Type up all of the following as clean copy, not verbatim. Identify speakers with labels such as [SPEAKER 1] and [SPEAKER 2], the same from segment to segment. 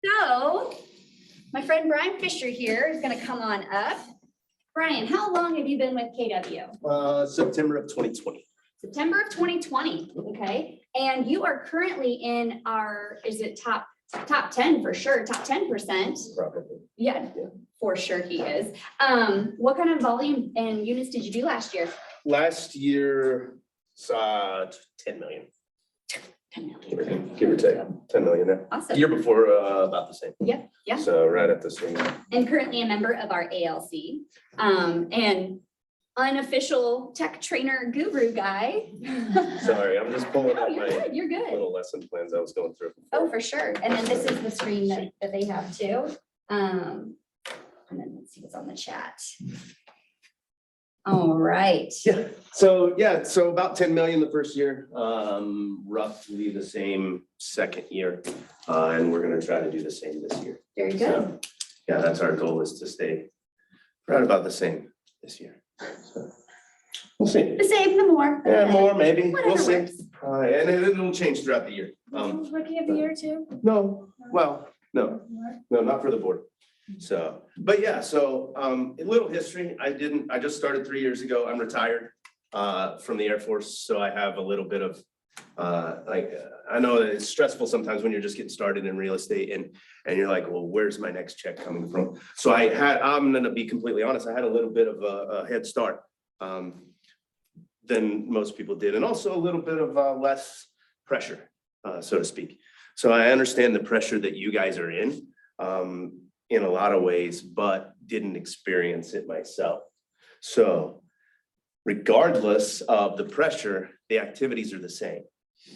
[SPEAKER 1] So my friend Brian Fisher here is going to come on up. Brian, how long have you been with KW?
[SPEAKER 2] September of 2020.
[SPEAKER 1] September of 2020. Okay. And you are currently in our, is it top 10 for sure, top 10%.
[SPEAKER 2] Probably.
[SPEAKER 1] Yeah, for sure he is. What kind of volume and units did you do last year?
[SPEAKER 2] Last year, 10 million.
[SPEAKER 1] 10 million.
[SPEAKER 2] Give or take 10 million. The
[SPEAKER 1] Awesome.
[SPEAKER 2] year before, about the same.
[SPEAKER 1] Yeah, yeah.
[SPEAKER 2] So right at the same.
[SPEAKER 1] And currently a member of our ALC, and unofficial tech trainer guru guy.
[SPEAKER 2] Sorry, I'm just pulling
[SPEAKER 1] No,
[SPEAKER 2] up
[SPEAKER 1] you're
[SPEAKER 2] my
[SPEAKER 1] good, you're good.
[SPEAKER 2] little lesson plans I was going through.
[SPEAKER 1] Oh, for sure. And then this is the screen that they have too. And then let's see what's on the chat. All right.
[SPEAKER 2] Yeah. So about 10 million the first year, roughly the same second year. And we're gonna try to do the same this year.
[SPEAKER 1] Very good.
[SPEAKER 2] So, yeah, that's our goal, is to stay right about the same this year. So, we'll see.
[SPEAKER 1] The same, the more.
[SPEAKER 2] Yeah, more maybe. We'll
[SPEAKER 1] Whatever
[SPEAKER 2] see.
[SPEAKER 1] works.
[SPEAKER 2] And it'll change throughout the year.
[SPEAKER 3] Rookie of the year too?
[SPEAKER 2] No, well, no, not for the board. So, but yeah, so a little history. I just started 3 years ago. I'm retired from the Air Force, so I have a little bit of I know that it's stressful sometimes when you're just getting started in real estate and you're like, well, where's my next check coming from? So I'm gonna be completely honest, I had a little bit of a head start than most people did, and also a little bit of less pressure, so to speak. So I understand the pressure that you guys are in a lot of ways, but didn't experience it myself. So regardless of the pressure, the activities are the same.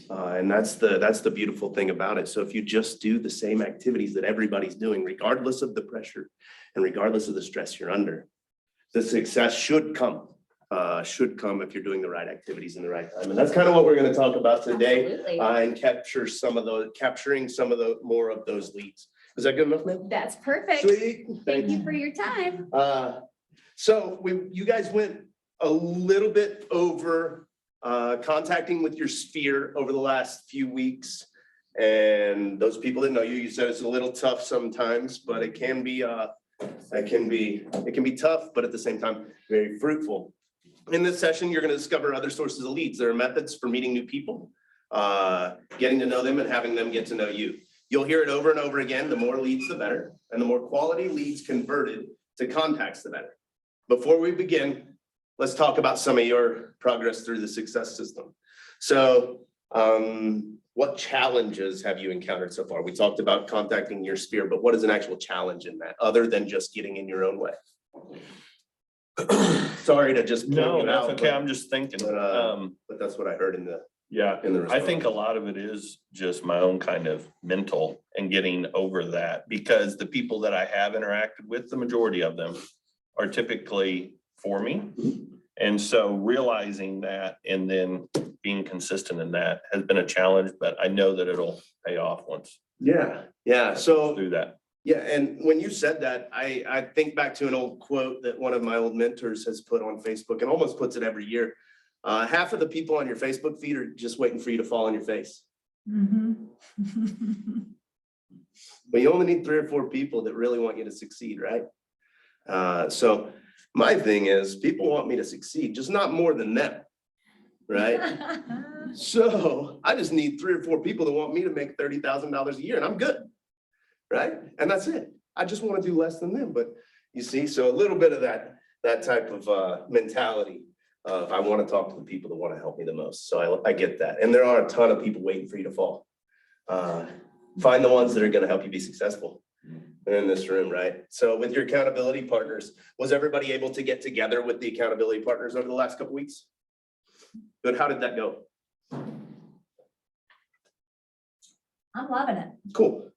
[SPEAKER 2] And that's the beautiful thing about it. So if you just do the same activities that everybody's doing, regardless of the pressure and regardless of the stress you're under, the success should come if you're doing the right activities in the right time. And that's kind of what we're going to talk about today.
[SPEAKER 1] Absolutely.
[SPEAKER 2] And capturing some of the more of those leads. Is that good enough, man?
[SPEAKER 1] That's perfect.
[SPEAKER 2] Sweet.
[SPEAKER 1] Thank you for your time.
[SPEAKER 2] So you guys went a little bit over contacting with your sphere over the last few weeks. And those people that know you, you said it's a little tough sometimes, but it can be tough, but at the same time, very fruitful. In this session, you're going to discover other sources of leads. There are methods for meeting new people, getting to know them and having them get to know you. You'll hear it over and over again. The more leads, the better. And the more quality leads converted to contacts, the better. Before we begin, let's talk about some of your progress through the success system. So what challenges have you encountered so far? We talked about contacting your sphere, but what is an actual challenge in that other than just getting in your own way? Sorry to just.
[SPEAKER 4] No, that's okay. I'm just thinking.
[SPEAKER 2] But that's what I heard in the.
[SPEAKER 4] Yeah,
[SPEAKER 2] in the
[SPEAKER 4] I
[SPEAKER 2] response.
[SPEAKER 4] think a lot of it is just my own kind of mental and getting over that, because the people that I have interacted with, the majority of them are typically for me. And so realizing that and then being consistent in that has been a challenge, but I know that it'll pay off once
[SPEAKER 2] Yeah. So
[SPEAKER 4] do that.
[SPEAKER 2] yeah, and when you said that, I think back to an old quote that one of my old mentors has put on Facebook, and almost puts it every year. Half of the people on your Facebook feed are just waiting for you to fall on your face. But you only need 3 or 4 people that really want you to succeed, right? So my thing is, people want me to succeed, just not more than them, right? So I just need 3 or 4 people that want me to make $30,000 a year, and I'm good, right? And that's it. I just want to do less than them, but you see, so a little bit of that type of mentality of I want to talk to the people that want to help me the most. So I get that, and there are a ton of people waiting for you to fall. Find the ones that are going to help you be successful. They're in this room, right? So with your accountability partners, was everybody able to get together with the accountability partners over the last couple of weeks? Good. How did that go?
[SPEAKER 3] I'm loving it.
[SPEAKER 2] Cool.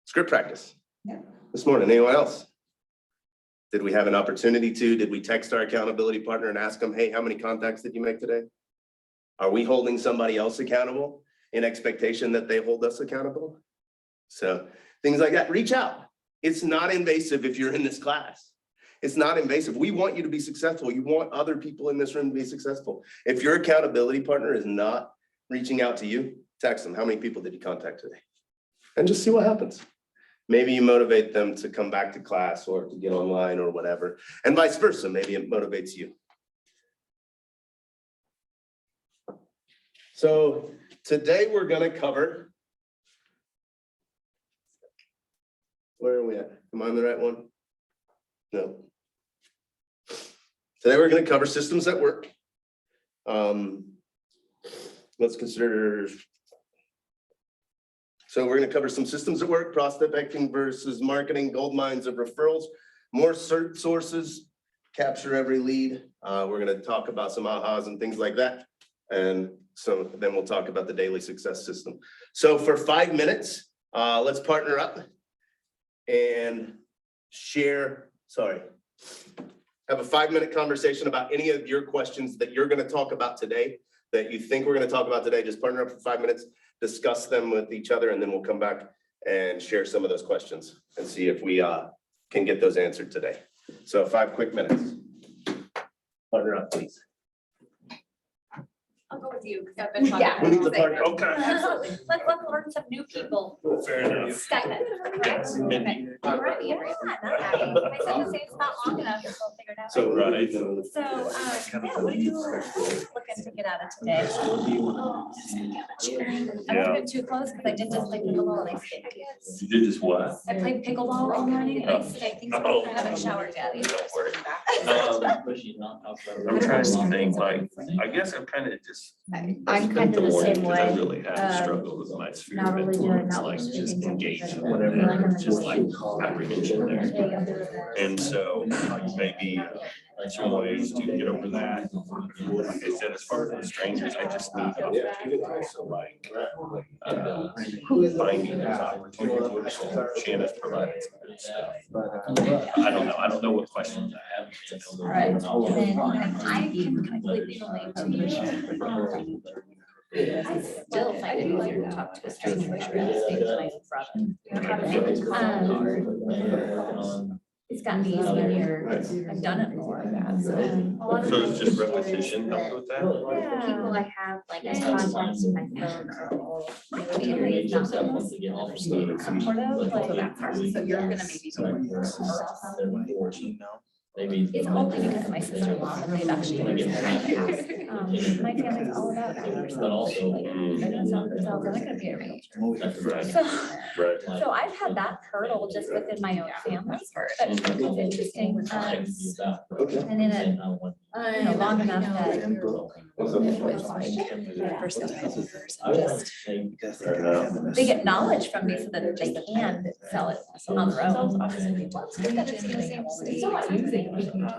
[SPEAKER 2] Script practice.
[SPEAKER 3] Yeah.
[SPEAKER 2] This morning. Anyone else? Did we have an opportunity to? Did we text our accountability partner and ask them, hey, how many contacts did you make today? Are we holding somebody else accountable in expectation that they hold us accountable? So things like that. Reach out. It's not invasive if you're in this class. It's not invasive. We want you to be successful. You want other people in this room to be successful. If your accountability partner is not reaching out to you, text them. How many people did you contact today? and just see what happens. Maybe you motivate them to come back to class or to get online or whatever, and vice versa. Maybe it motivates you. So today we're gonna cover. Where are we at? Am I on the right one? No. Today we're gonna cover systems at work. Let's consider. So we're gonna cover some systems at work, prospecting versus marketing, gold mines of referrals, more cert sources, capture every lead. We're gonna talk about some ahas and things like that. And so then we'll talk about the daily success system. So for 5 minutes, let's partner up and share, have a 5-minute conversation about any of your questions that you're gonna talk about today, that you think we're gonna talk about today. Just partner up for 5 minutes, discuss them with each other, and then we'll come back and share some of those questions and see if we can get those answered today. So 5 quick minutes. Partner up, please.
[SPEAKER 3] I'll go with you, because I've been talking.
[SPEAKER 1] Yeah.
[SPEAKER 2] Who needs a partner?
[SPEAKER 4] Okay.
[SPEAKER 3] Absolutely. Let's learn some new people.
[SPEAKER 4] Fair enough.
[SPEAKER 3] Skype it.
[SPEAKER 4] Mindy.
[SPEAKER 3] All right, yeah, not happy. I said the same spot long enough, so we'll figure it out.
[SPEAKER 2] So,
[SPEAKER 4] Right.
[SPEAKER 3] So, yeah, what are you looking to get out of today? I won't get too close, because I did just play pickleball and I stink.
[SPEAKER 4] You did just what?
[SPEAKER 3] I played pickleball all morning and I stink, so I haven't showered yet. either.
[SPEAKER 4] Don't worry. I'm trying to think, like, I guess I'm kind of just.
[SPEAKER 1] I'm kind of the same
[SPEAKER 4] Because I
[SPEAKER 1] way.
[SPEAKER 4] really have struggled with my sphere
[SPEAKER 1] Not
[SPEAKER 4] of
[SPEAKER 1] really
[SPEAKER 4] influence,
[SPEAKER 1] doing
[SPEAKER 4] like
[SPEAKER 1] outreach
[SPEAKER 4] just
[SPEAKER 1] meetings and
[SPEAKER 4] engage
[SPEAKER 1] things
[SPEAKER 4] in
[SPEAKER 1] like
[SPEAKER 4] whatever,
[SPEAKER 1] that.
[SPEAKER 4] just like apprehension there. And so maybe some ways to get over that. Like I said, as far as the strangers, I just need opportunities. So like finding those opportunities. Shanna's provided some good stuff. I don't know what questions I have.
[SPEAKER 3] All right, and then I can completely relate to you. I still find it easier to talk to a stranger than to speak to my brother. It's gotten easier, I've done it more.
[SPEAKER 4] So it's just repetition helps with that?
[SPEAKER 1] People I have like as contacts in my phone are all.
[SPEAKER 3] Supportive, like.
[SPEAKER 1] So that's hard. So you're gonna maybe.
[SPEAKER 3] It's only because of my sister-in-law that they've actually. My family's all about outdoors. They're gonna sell themselves, they're not gonna be a realtor.
[SPEAKER 4] Right.
[SPEAKER 3] So I've had that hurdle just within my own family, but it's interesting. And in it, long enough that. They get knowledge from me so that they can sell it on their own.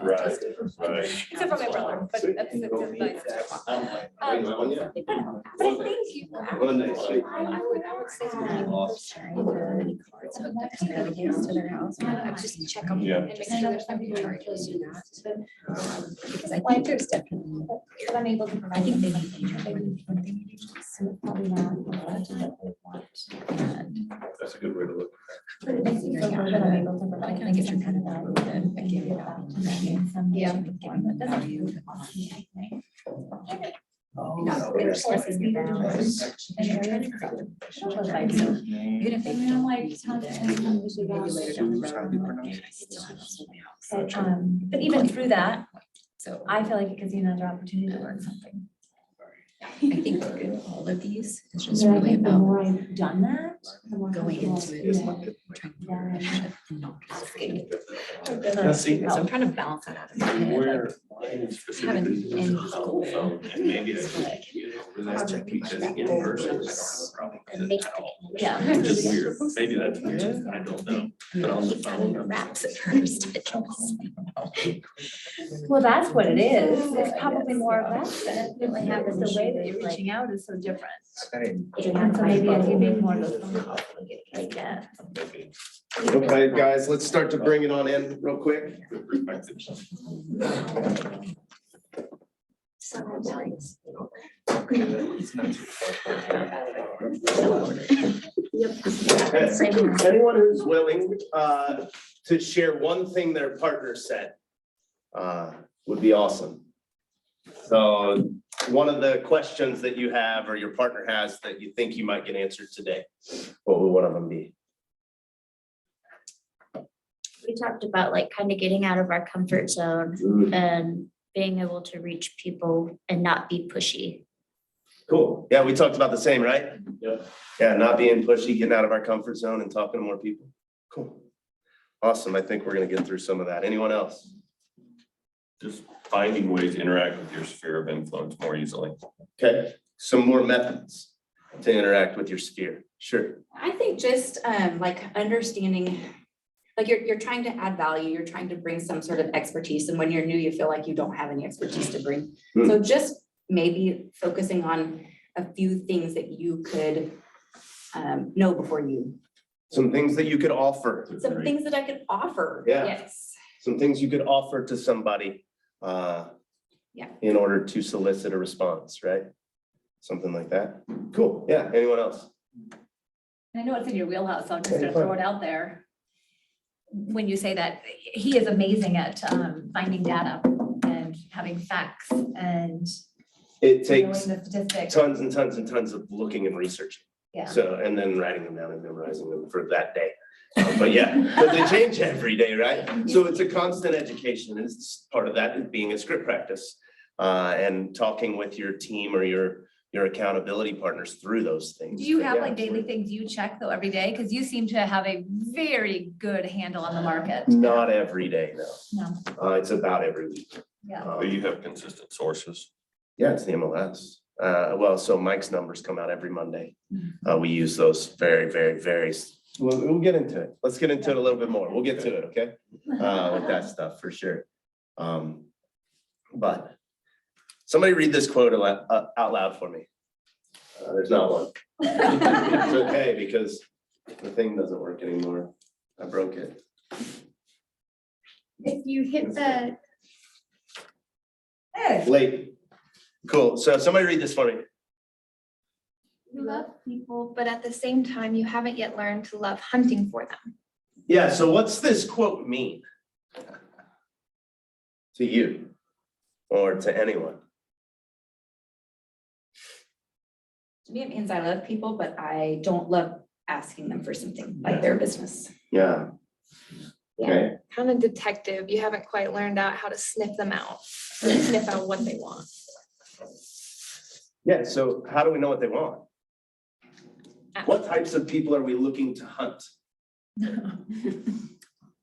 [SPEAKER 4] Right, right.
[SPEAKER 3] Except for my brother, but that's nice. But I think you. I would say sharing cards hooked up to their house, to their house. I would just check them
[SPEAKER 4] Yeah.
[SPEAKER 3] and make sure there's something charges you that. Because I think there's definitely, but I'm able to provide. I think they need. So probably not.
[SPEAKER 4] That's a good way to look.
[SPEAKER 3] But it makes me feel good that I'm able to provide. Can I get your kind of value that I give you that? Yeah. That doesn't do. No, it forces me down. And they're trying to create a like, so even if they don't like. But even through that, so I feel like it gives you another opportunity to learn something.
[SPEAKER 5] I think with all of these, it's just really about
[SPEAKER 3] I've done that.
[SPEAKER 5] going into it, trying to learn and not escape.
[SPEAKER 4] See,
[SPEAKER 5] So I'm trying to balance that out. in my head,
[SPEAKER 4] where
[SPEAKER 5] like, haven't any school.
[SPEAKER 4] and maybe it's like, you know, that's because in person, I don't have a problem with it at all.
[SPEAKER 3] Yeah.
[SPEAKER 4] Which is weird. Maybe that's, I don't know. But on the phone.
[SPEAKER 5] Wraps at first.
[SPEAKER 3] Well, that's what it is. It's probably more of that than it really happens. The way that you're reaching out is so different. And so maybe as you make more of those phone calls, you'll get to get.
[SPEAKER 2] Okay, guys, let's start to bring it on in real quick.
[SPEAKER 4] Good perspective.
[SPEAKER 2] Anyone who's willing to share one thing their partner said would be awesome. So one of the questions that you have or your partner has that you think you might get answered today, what would one of them be?
[SPEAKER 3] We talked about like kind of getting out of our comfort zone and being able to reach people and not be pushy.
[SPEAKER 2] Cool. Yeah, we talked about the same, right? Yeah, not being pushy, getting out of our comfort zone and talking to more people. Cool. Awesome. I think we're gonna get through some of that. Anyone else?
[SPEAKER 4] Just finding ways to interact with your sphere of influence more easily.
[SPEAKER 2] Okay, some more methods to interact with your sphere. Sure.
[SPEAKER 5] I think just like understanding, like you're trying to add value, you're trying to bring some sort of expertise, and when you're new, you feel like you don't have any expertise to bring. So just maybe focusing on a few things that you could know before you,
[SPEAKER 2] Some things that you could offer.
[SPEAKER 5] some things that I could offer.
[SPEAKER 2] Yeah.
[SPEAKER 5] Yes.
[SPEAKER 2] Some things you could offer to somebody
[SPEAKER 5] Yeah.
[SPEAKER 2] in order to solicit a response, right? Something like that. Cool. Yeah. Anyone else?
[SPEAKER 6] I know it's in your wheelhouse, so I'm just
[SPEAKER 2] Okay,
[SPEAKER 6] gonna throw
[SPEAKER 2] fine.
[SPEAKER 6] it out there. When you say that, he is amazing at finding data and having facts and
[SPEAKER 2] It
[SPEAKER 6] knowing
[SPEAKER 2] takes
[SPEAKER 6] the statistics.
[SPEAKER 2] tons and tons and tons of looking and researching.
[SPEAKER 6] Yeah.
[SPEAKER 2] So, and then writing them down and memorizing them for that day. But yeah, but they change every day, right? So it's a constant education, and it's part of that is being a script practice. And talking with your team or your accountability partners through those things.
[SPEAKER 6] Do you
[SPEAKER 2] But
[SPEAKER 6] have
[SPEAKER 2] yeah,
[SPEAKER 6] like daily things you check though every day? Because you seem to have a very good handle on the market.
[SPEAKER 2] Not every day, no.
[SPEAKER 6] No,
[SPEAKER 2] It's about every week.
[SPEAKER 6] yeah.
[SPEAKER 4] But you have consistent sources.
[SPEAKER 2] Yeah, it's the MLS. Well, so Mike's numbers come out every Monday. We use those very, we'll get into it. Let's get into it a little bit more. We'll get to it, okay? With that stuff for sure. But somebody read this quote out loud for me. There's not one. It's okay because the thing doesn't work anymore. I broke it.
[SPEAKER 1] If you hit the,
[SPEAKER 2] Late. Cool. So somebody read this for me.
[SPEAKER 7] You love people, but at the same time, you haven't yet learned to love hunting for them.
[SPEAKER 2] Yeah, so what's this quote mean? To you or to anyone?
[SPEAKER 5] To me, it means I love people, but I don't love asking them for something like their business.
[SPEAKER 2] Yeah. Okay,
[SPEAKER 7] Kind of detective, you haven't quite learned out how to sniff them out, or sniff out what they want.
[SPEAKER 2] yeah, so how do we know what they want? What types of people are we looking to hunt?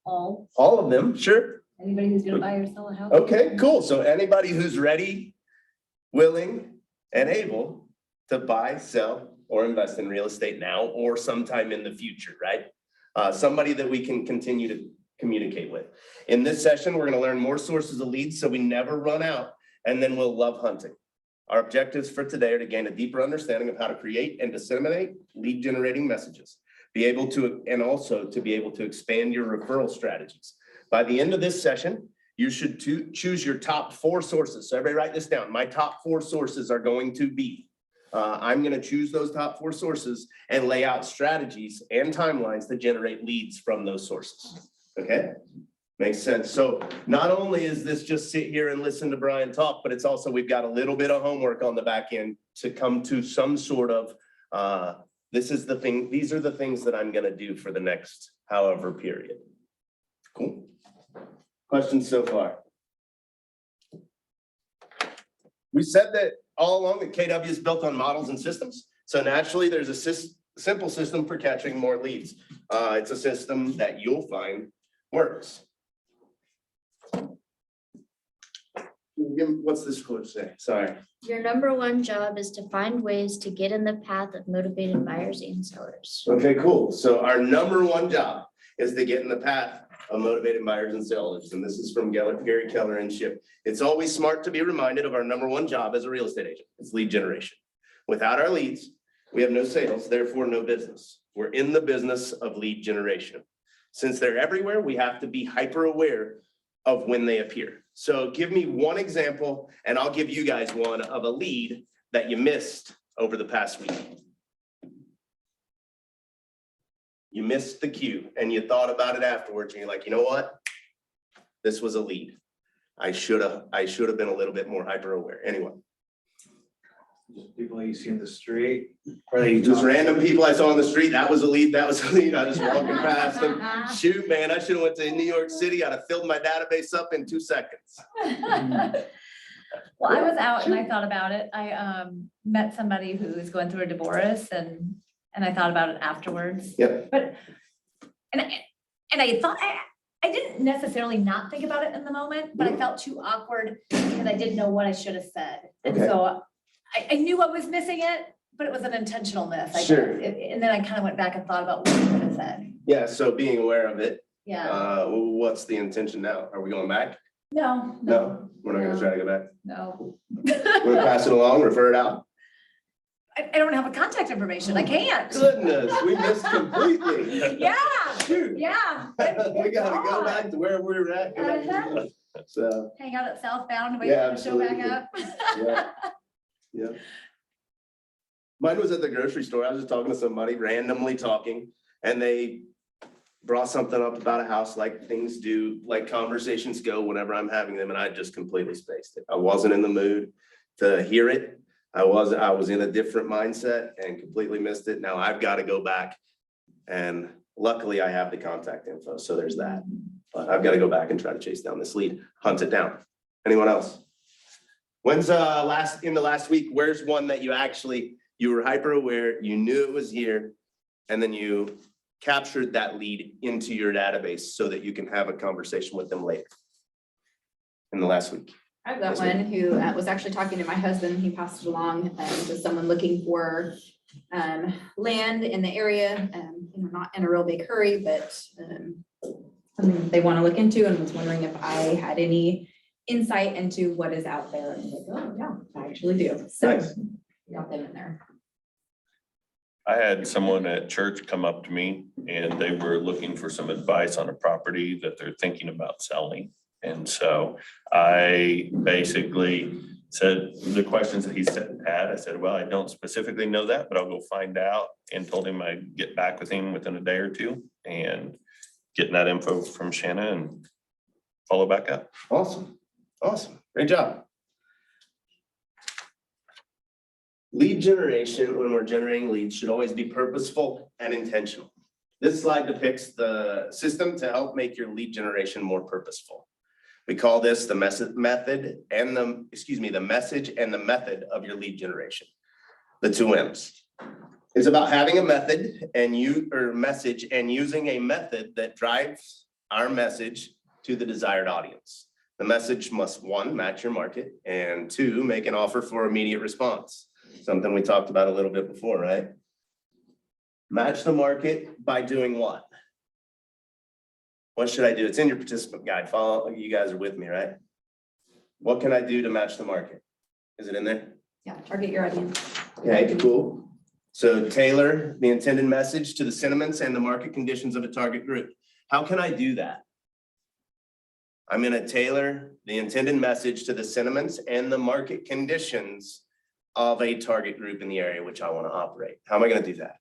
[SPEAKER 6] All,
[SPEAKER 2] All of them, sure.
[SPEAKER 6] anybody who's gonna buy or sell a house.
[SPEAKER 2] Okay, cool. So anybody who's ready, willing, and able to buy, sell, or invest in real estate now or sometime in the future, right? Somebody that we can continue to communicate with. In this session, we're gonna learn more sources of leads so we never run out, and then we'll love hunting. Our objectives for today are to gain a deeper understanding of how to create and disseminate lead generating messages, and also to be able to expand your referral strategies. By the end of this session, you should choose your top 4 sources. So everybody write this down. My top 4 sources are going to be, I'm gonna choose those top 4 sources and lay out strategies and timelines to generate leads from those sources. Okay? Makes sense. So not only is this just sit here and listen to Brian talk, but it's also, we've got a little bit of homework on the back end to come to some sort of, this is the thing, these are the things that I'm gonna do for the next however period. Cool. Questions so far? We said that all along that KW is built on models and systems. So naturally, there's a simple system for catching more leads. It's a system that you'll find works. What's this quote say? Sorry.
[SPEAKER 3] Your number one job is to find ways to get in the path of motivated buyers and sellers.
[SPEAKER 2] Okay, cool. So our number one job is to get in the path of motivated buyers and sellers. And this is from Gary Keller and Ship. It's always smart to be reminded of our number one job as a real estate agent. It's lead generation. Without our leads, we have no sales, therefore no business. We're in the business of lead generation. Since they're everywhere, we have to be hyper aware of when they appear. So give me one example and I'll give you guys one of a lead that you missed over the past week. You missed the cue and you thought about it afterwards and you're like, you know what? This was a lead. I should have been a little bit more hyper aware. Anyway,
[SPEAKER 8] Just people you see in the street, or they
[SPEAKER 2] just random people I saw on the street. That was a lead. That was a lead. I just walking past them. Shoot, man, I should have went to New York City. I'd have filled my database up in 2 seconds.
[SPEAKER 6] Well, I was out and I thought about it. I met somebody who was going through a divorce and I thought about it afterwards.
[SPEAKER 2] Yep.
[SPEAKER 6] But, and I thought, I didn't necessarily not think about it in the moment, but I felt too awkward because I didn't know what I should have said. And
[SPEAKER 2] Okay.
[SPEAKER 6] so I knew I was missing it, but it was an intentional miss. I guess.
[SPEAKER 2] Sure.
[SPEAKER 6] And then I kind of went back and thought about what I could have said.
[SPEAKER 2] Yeah, so being aware of it,
[SPEAKER 6] Yeah,
[SPEAKER 2] what's the intention now? Are we going back?
[SPEAKER 6] no.
[SPEAKER 2] No, we're not gonna try to go back.
[SPEAKER 6] No.
[SPEAKER 2] We're gonna pass it along, refer it out.
[SPEAKER 6] I don't have a contact information. I can't.
[SPEAKER 2] Goodness, we missed completely.
[SPEAKER 6] Yeah,
[SPEAKER 2] Shoot.
[SPEAKER 6] yeah.
[SPEAKER 2] We gotta go back to where we were at.
[SPEAKER 6] Uh-huh.
[SPEAKER 2] So,
[SPEAKER 6] Hang out at Southbound, wait
[SPEAKER 2] Yeah,
[SPEAKER 6] for the show back
[SPEAKER 2] absolutely.
[SPEAKER 6] up.
[SPEAKER 2] yeah. Mine was at the grocery store. I was just talking to somebody, randomly talking, and they brought something up about a house like things do, like conversations go whenever I'm having them, and I just completely spaced it. I wasn't in the mood to hear it. I was in a different mindset and completely missed it. Now I've got to go back, and luckily I have the contact info, so there's that. But I've got to go back and try to chase down this lead, hunt it down. Anyone else? When's in the last week, where's one that you were hyper aware, you knew it was here, and then you captured that lead into your database so that you can have a conversation with them later? In the last week.
[SPEAKER 5] I've got
[SPEAKER 2] Yes, ma'am.
[SPEAKER 5] one who was actually talking to my husband. He passed it along to someone looking for land in the area, not in a real big hurry, but something they want to look into, and was wondering if I had any insight into what is out there. And I was like, oh, yeah, I actually do. So
[SPEAKER 2] Nice.
[SPEAKER 5] got them in there.
[SPEAKER 4] I had someone at church come up to me and they were looking for some advice on a property that they're thinking about selling. And so I basically said the questions that he had, I said, well, I don't specifically know that, but I'll go find out, and told him I'd get back with him within a day or two and getting that info from Shanna and follow back up.
[SPEAKER 2] Awesome, awesome, great job. Lead generation, when we're generating leads, should always be purposeful and intentional. This slide depicts the system to help make your lead generation more purposeful. We call this the message and the method of your lead generation. The 2 M's. It's about having a message and using a method that drives our message to the desired audience. The message must, 1, match your market, and 2, make an offer for immediate response. Something we talked about a little bit before, right? Match the market by doing what? What should I do? It's in your participant guide. Follow, you guys are with me, right? What can I do to match the market? Is it in there?
[SPEAKER 5] Yeah, target your audience.
[SPEAKER 2] Okay, cool. So tailor the intended message to the sentiments and the market conditions of a target group. How can I do that? I'm going to tailor the intended message to the sentiments and the market conditions of a target group in the area which I want to operate. How am I going to do that?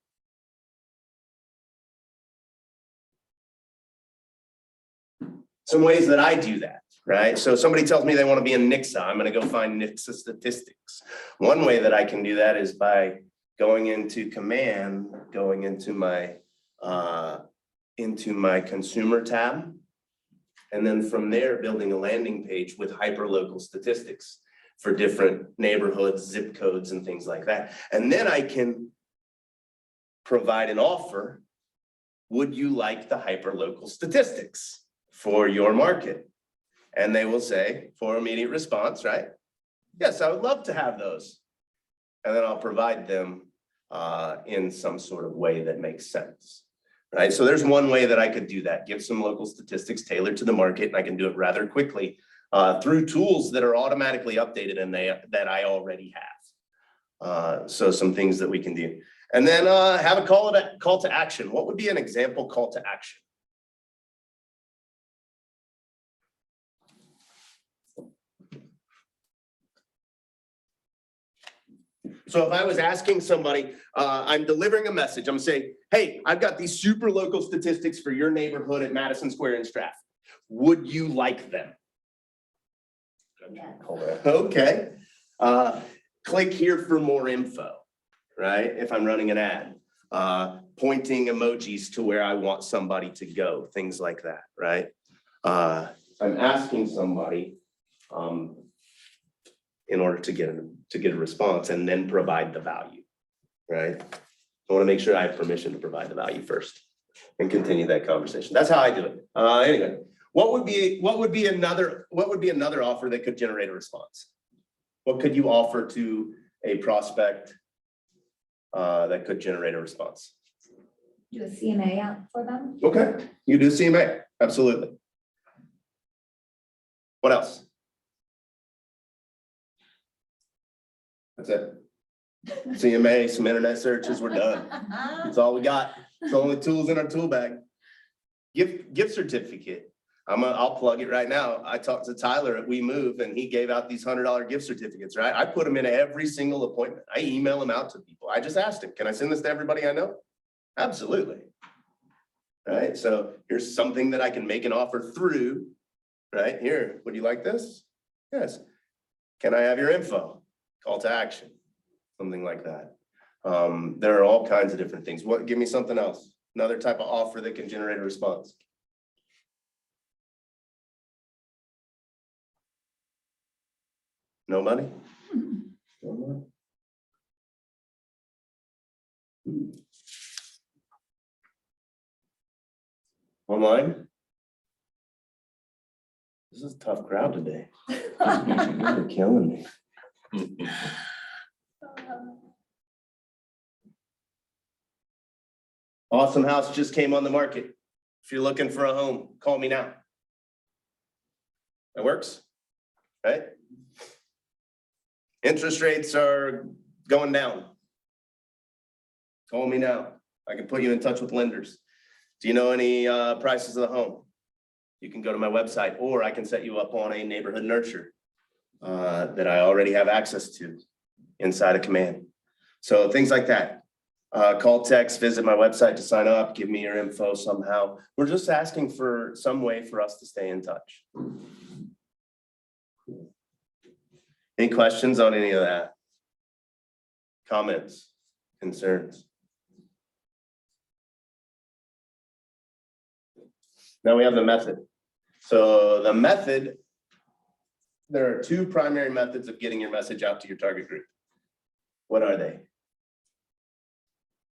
[SPEAKER 2] Some ways that I do that, right? So somebody tells me they want to be in NICSA, I'm going to go find NICSA statistics. One way that I can do that is by going into command, going into my consumer tab. And then from there, building a landing page with hyperlocal statistics for different neighborhoods, zip codes, and things like that. And then I can provide an offer. Would you like the hyperlocal statistics for your market? And they will say, for immediate response, right? Yes, I would love to have those. And then I'll provide them in some sort of way that makes sense. Right, so there's one way that I could do that, give some local statistics tailored to the market, and I can do it rather quickly through tools that are automatically updated and that I already have. So some things that we can do. And then have a call to action. What would be an example call to action? So if I was asking somebody, I'm delivering a message, I'm saying, hey, I've got these super local statistics for your neighborhood at Madison Square in Stratford. Would you like them? Okay. Click here for more info, right? If I'm running an ad, pointing emojis to where I want somebody to go, things like that, right? I'm asking somebody, in order to get a response and then provide the value, right? I want to make sure I have permission to provide the value first and continue that conversation. That's how I do it. Anyway, what would be another offer that could generate a response? What could you offer to a prospect that could generate a response?
[SPEAKER 6] Do a CMA out for them.
[SPEAKER 2] Okay, you do CMA, absolutely. What else? That's it. CMA, some internet searches, we're done. That's all we got. It's the only tools in our tool bag. Gift certificate. I'll plug it right now. I talked to Tyler at We Move and he gave out these $100 gift certificates, right? I put them in every single appointment. I email them out to people. I just asked him, can I send this to everybody I know? Absolutely. All right, so here's something that I can make an offer through, right? Here, would you like this? Yes. Can I have your info? Call to action, something like that. There are all kinds of different things. Give me something else. Another type of offer that can generate a response. Nobody? Nobody? Online? This is a tough crowd today. They're killing me. Awesome House just came on the market. If you're looking for a home, call me now. That works, right? Interest rates are going down. Call me now. I can put you in touch with lenders. Do you know any prices of the home? You can go to my website, or I can set you up on a neighborhood nurture that I already have access to inside of Command. So things like that. Call, text, visit my website to sign up, give me your info somehow. We're just asking for some way for us to stay in touch. Any questions on any of that? Comments, concerns? Now we have the method. So the method, there are two primary methods of getting your message out to your target group. What are they?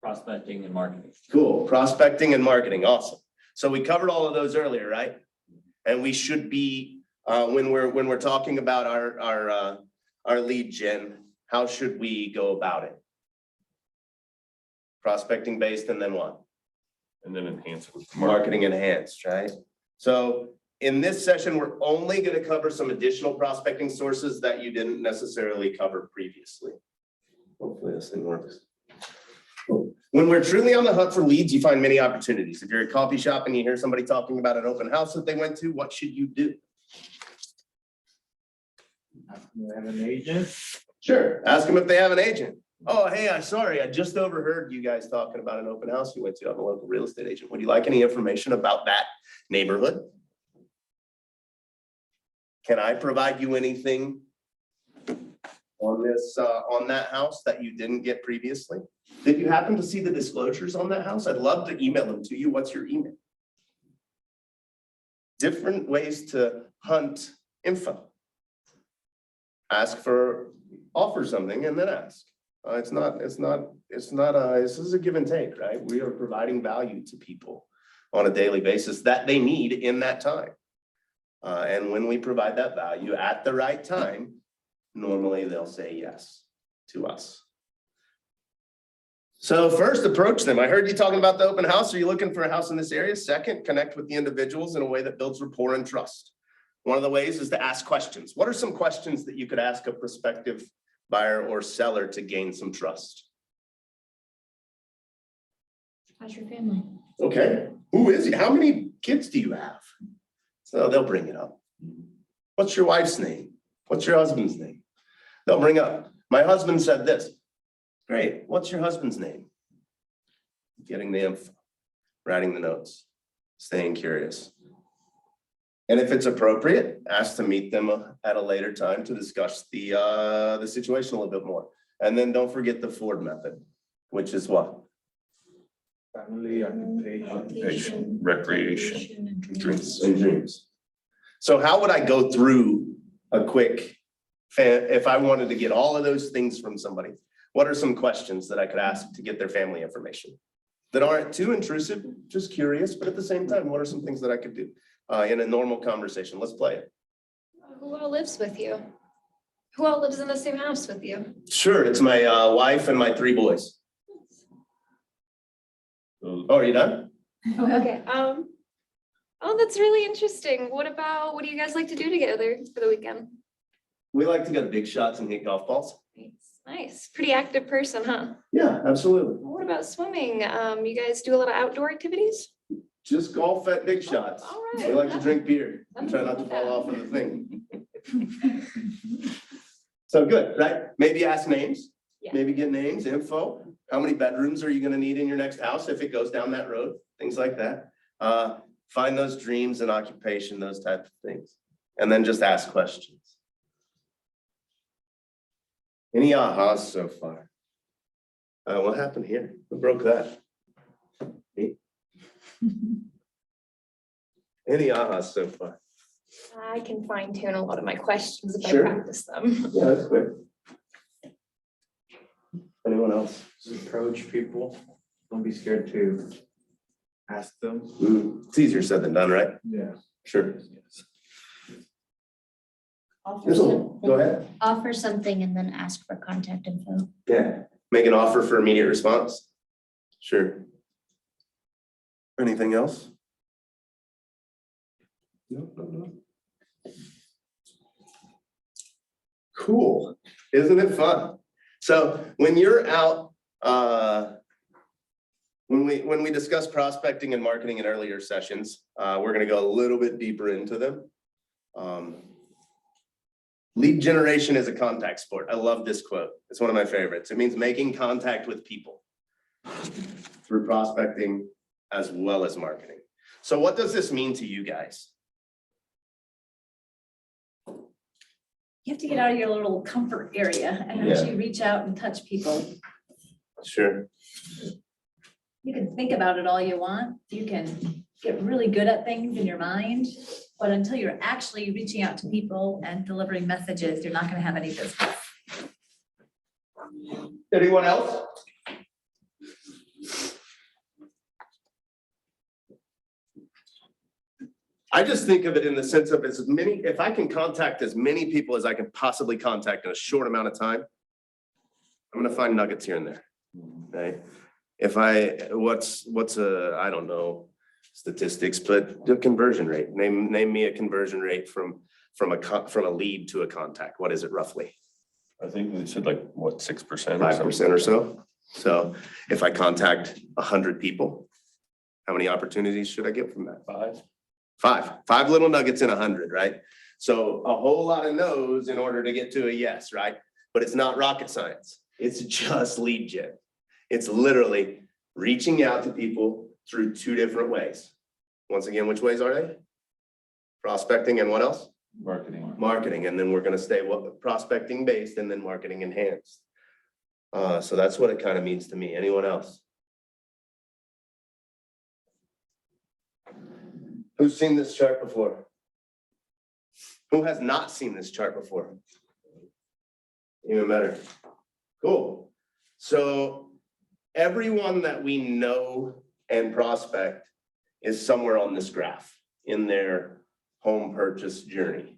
[SPEAKER 9] Prospecting and marketing.
[SPEAKER 2] Cool, prospecting and marketing, awesome. So we covered all of those earlier, right? And we should be, when we're talking about our lead gen, how should we go about it? Prospecting based, and then what?
[SPEAKER 4] And then enhance it with
[SPEAKER 2] Marketing enhanced, right? So in this session, we're only going to cover some additional prospecting sources that you didn't necessarily cover previously. Hopefully this thing works. When we're truly on the hunt for leads, you find many opportunities. If you're at a coffee shop and you hear somebody talking about an open house that they went to, what should you do?
[SPEAKER 8] You have an agent?
[SPEAKER 2] Sure, ask them if they have an agent. Oh, hey, I'm sorry, I just overheard you guys talking about an open house you went to. I'm a local real estate agent. Would you like any information about that neighborhood? Can I provide you anything on this, on that house that you didn't get previously? Did you happen to see the disclosures on that house? I'd love to email them to you. What's your email? Different ways to hunt info. Ask for, offer something and then ask. This is a give and take, right? We are providing value to people on a daily basis that they need in that time. And when we provide that value at the right time, normally they'll say yes to us. So first, approach them. I heard you talking about the open house. Are you looking for a house in this area? Second, connect with the individuals in a way that builds rapport and trust. One of the ways is to ask questions. What are some questions that you could ask a prospective buyer or seller to gain some trust?
[SPEAKER 6] How's your family?
[SPEAKER 2] Okay, who is he? How many kids do you have? So they'll bring it up. What's your wife's name? What's your husband's name? They'll bring up, my husband said this. Great, what's your husband's name? Getting the info, writing the notes, staying curious. And if it's appropriate, ask to meet them at a later time to discuss the situation a little bit more. And then don't forget the Ford method, which is what?
[SPEAKER 8] Family, occupation.
[SPEAKER 4] Recreation, dreams.
[SPEAKER 2] And dreams. So how would I go through a quick, if I wanted to get all of those things from somebody? What are some questions that I could ask to get their family information? That aren't too intrusive, just curious, but at the same time, what are some things that I could do in a normal conversation? Let's play it.
[SPEAKER 7] Who all lives with you? Who all lives in the same house with you?
[SPEAKER 2] Sure, it's my wife and my 3 boys. Oh, are you done?
[SPEAKER 7] Okay, oh, that's really interesting. What do you guys like to do together for the weekend?
[SPEAKER 2] We like to go to big shots and hit golf balls.
[SPEAKER 7] Nice, pretty active person, huh?
[SPEAKER 2] Yeah, absolutely.
[SPEAKER 7] What about swimming? You guys do a lot of outdoor activities?
[SPEAKER 2] Just golf at big shots.
[SPEAKER 7] All
[SPEAKER 2] We
[SPEAKER 7] right.
[SPEAKER 2] like to drink beer and try not to fall off of the thing. So good, right? Maybe ask names,
[SPEAKER 7] Yeah.
[SPEAKER 2] maybe get names, info. How many bedrooms are you gonna need in your next house if it goes down that road? Things like that. Find those dreams and occupation, those types of things. And then just ask questions. Any ahas so far? What happened here? Who broke that? Me? Any ahas so far?
[SPEAKER 7] I can fine tune a lot of my questions if I
[SPEAKER 2] Sure.
[SPEAKER 7] practice them.
[SPEAKER 2] Yeah, that's quick. Anyone else?
[SPEAKER 8] Just approach people. Don't be scared to ask them.
[SPEAKER 2] It's easier said than done, right?
[SPEAKER 8] Yeah.
[SPEAKER 2] Sure.
[SPEAKER 3] Offer
[SPEAKER 2] Go
[SPEAKER 3] something-
[SPEAKER 2] ahead.
[SPEAKER 3] Offer something and then ask for contact info.
[SPEAKER 2] Yeah, make an offer for immediate response. Sure. Anything else? No. Cool, isn't it fun? So when you're out, when we discuss prospecting and marketing in earlier sessions, we're gonna go a little bit deeper into them. Lead generation is a contact sport. I love this quote. It's one of my favorites. It means making contact with people through prospecting as well as marketing. So what does this mean to you guys?
[SPEAKER 6] You have to get out of your little comfort area and
[SPEAKER 2] Yeah.
[SPEAKER 6] actually reach out and touch people.
[SPEAKER 2] Sure.
[SPEAKER 6] You can think about it all you want. You can get really good at things in your mind. But until you're actually reaching out to people and delivering messages, you're not gonna have any business.
[SPEAKER 2] Anyone else? I just think of it in the sense of as many, if I can contact as many people as I can possibly contact in a short amount of time, I'm gonna find nuggets here and there, right? If what's I don't know statistics, but the conversion rate, name me a conversion rate from a lead to a contact. What is it roughly?
[SPEAKER 4] I think we said like, what, 6% or
[SPEAKER 2] 5% or so. So if I contact 100 people, how many opportunities should I get from that?
[SPEAKER 4] 5.
[SPEAKER 2] Five little nuggets in 100, right? So a whole lot of no's in order to get to a yes, right? But it's not rocket science. It's just lead gen. It's literally reaching out to people through 2 different ways. Once again, which ways are they? Prospecting and what else?
[SPEAKER 4] Marketing.
[SPEAKER 2] Marketing, and then we're gonna stay prospecting based and then marketing enhanced. So that's what it kind of means to me. Anyone else? Who's seen this chart before? Who has not seen this chart before? Even better. Cool. So everyone that we know and prospect is somewhere on this graph in their home purchase journey.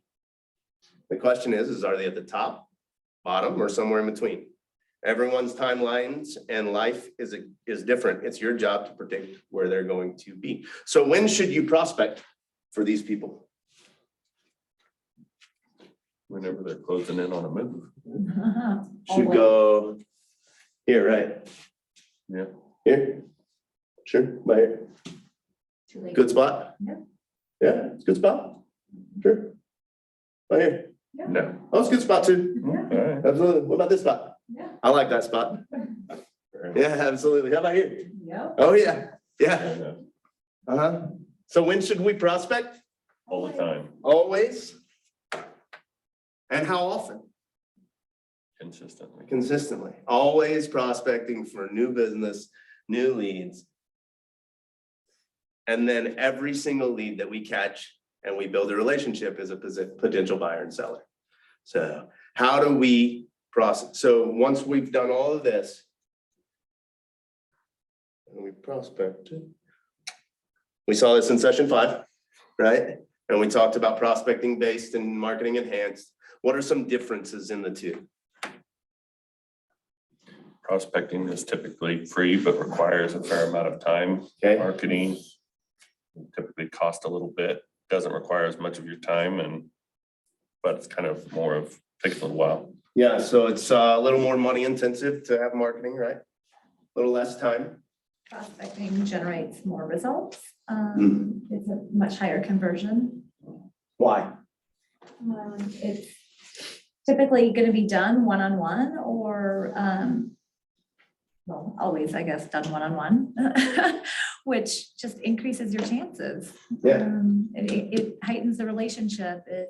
[SPEAKER 2] The question is are they at the top, bottom, or somewhere in between? Everyone's timelines and life is different. It's your job to predict where they're going to be. So when should you prospect for these people?
[SPEAKER 4] Whenever they're closing in on a move.
[SPEAKER 2] Should go here, right?
[SPEAKER 4] Yeah.
[SPEAKER 2] Here? Sure, by here. Good spot?
[SPEAKER 6] Yeah.
[SPEAKER 2] Yeah, it's a good spot. Sure. Right here.
[SPEAKER 4] No.
[SPEAKER 2] Oh, it's a good spot too.
[SPEAKER 4] All right.
[SPEAKER 2] Absolutely. What about this spot?
[SPEAKER 6] Yeah.
[SPEAKER 2] I like that spot. Yeah, absolutely. How about here?
[SPEAKER 6] Yep.
[SPEAKER 2] Oh, yeah. Yeah.
[SPEAKER 4] Yeah.
[SPEAKER 2] Uh-huh. So when should we prospect?
[SPEAKER 4] all the time,
[SPEAKER 2] Always? And how often?
[SPEAKER 4] consistently.
[SPEAKER 2] Consistently, always prospecting for new business, new leads. And then every single lead that we catch and we build a relationship is a potential buyer and seller. So how do we process? So once we've done all of this, and we prospected. We saw this in session 5, right? And we talked about prospecting based and marketing enhanced. What are some differences in the two?
[SPEAKER 4] Prospecting is typically free, but requires a fair amount of time.
[SPEAKER 2] Okay,
[SPEAKER 4] Marketing typically cost a little bit, doesn't require as much of your time but it's kind of more of, takes a little while.
[SPEAKER 2] yeah, so it's a little more money intensive to have marketing, right? A little less time.
[SPEAKER 6] Prospecting generates more results.
[SPEAKER 2] Hmm.
[SPEAKER 6] It's a much higher conversion.
[SPEAKER 2] Why?
[SPEAKER 6] It's typically going to be done one-on-one or, well, always, I guess, done one-on-one, which just increases your chances.
[SPEAKER 2] Yeah.
[SPEAKER 6] It heightens the relationship. It's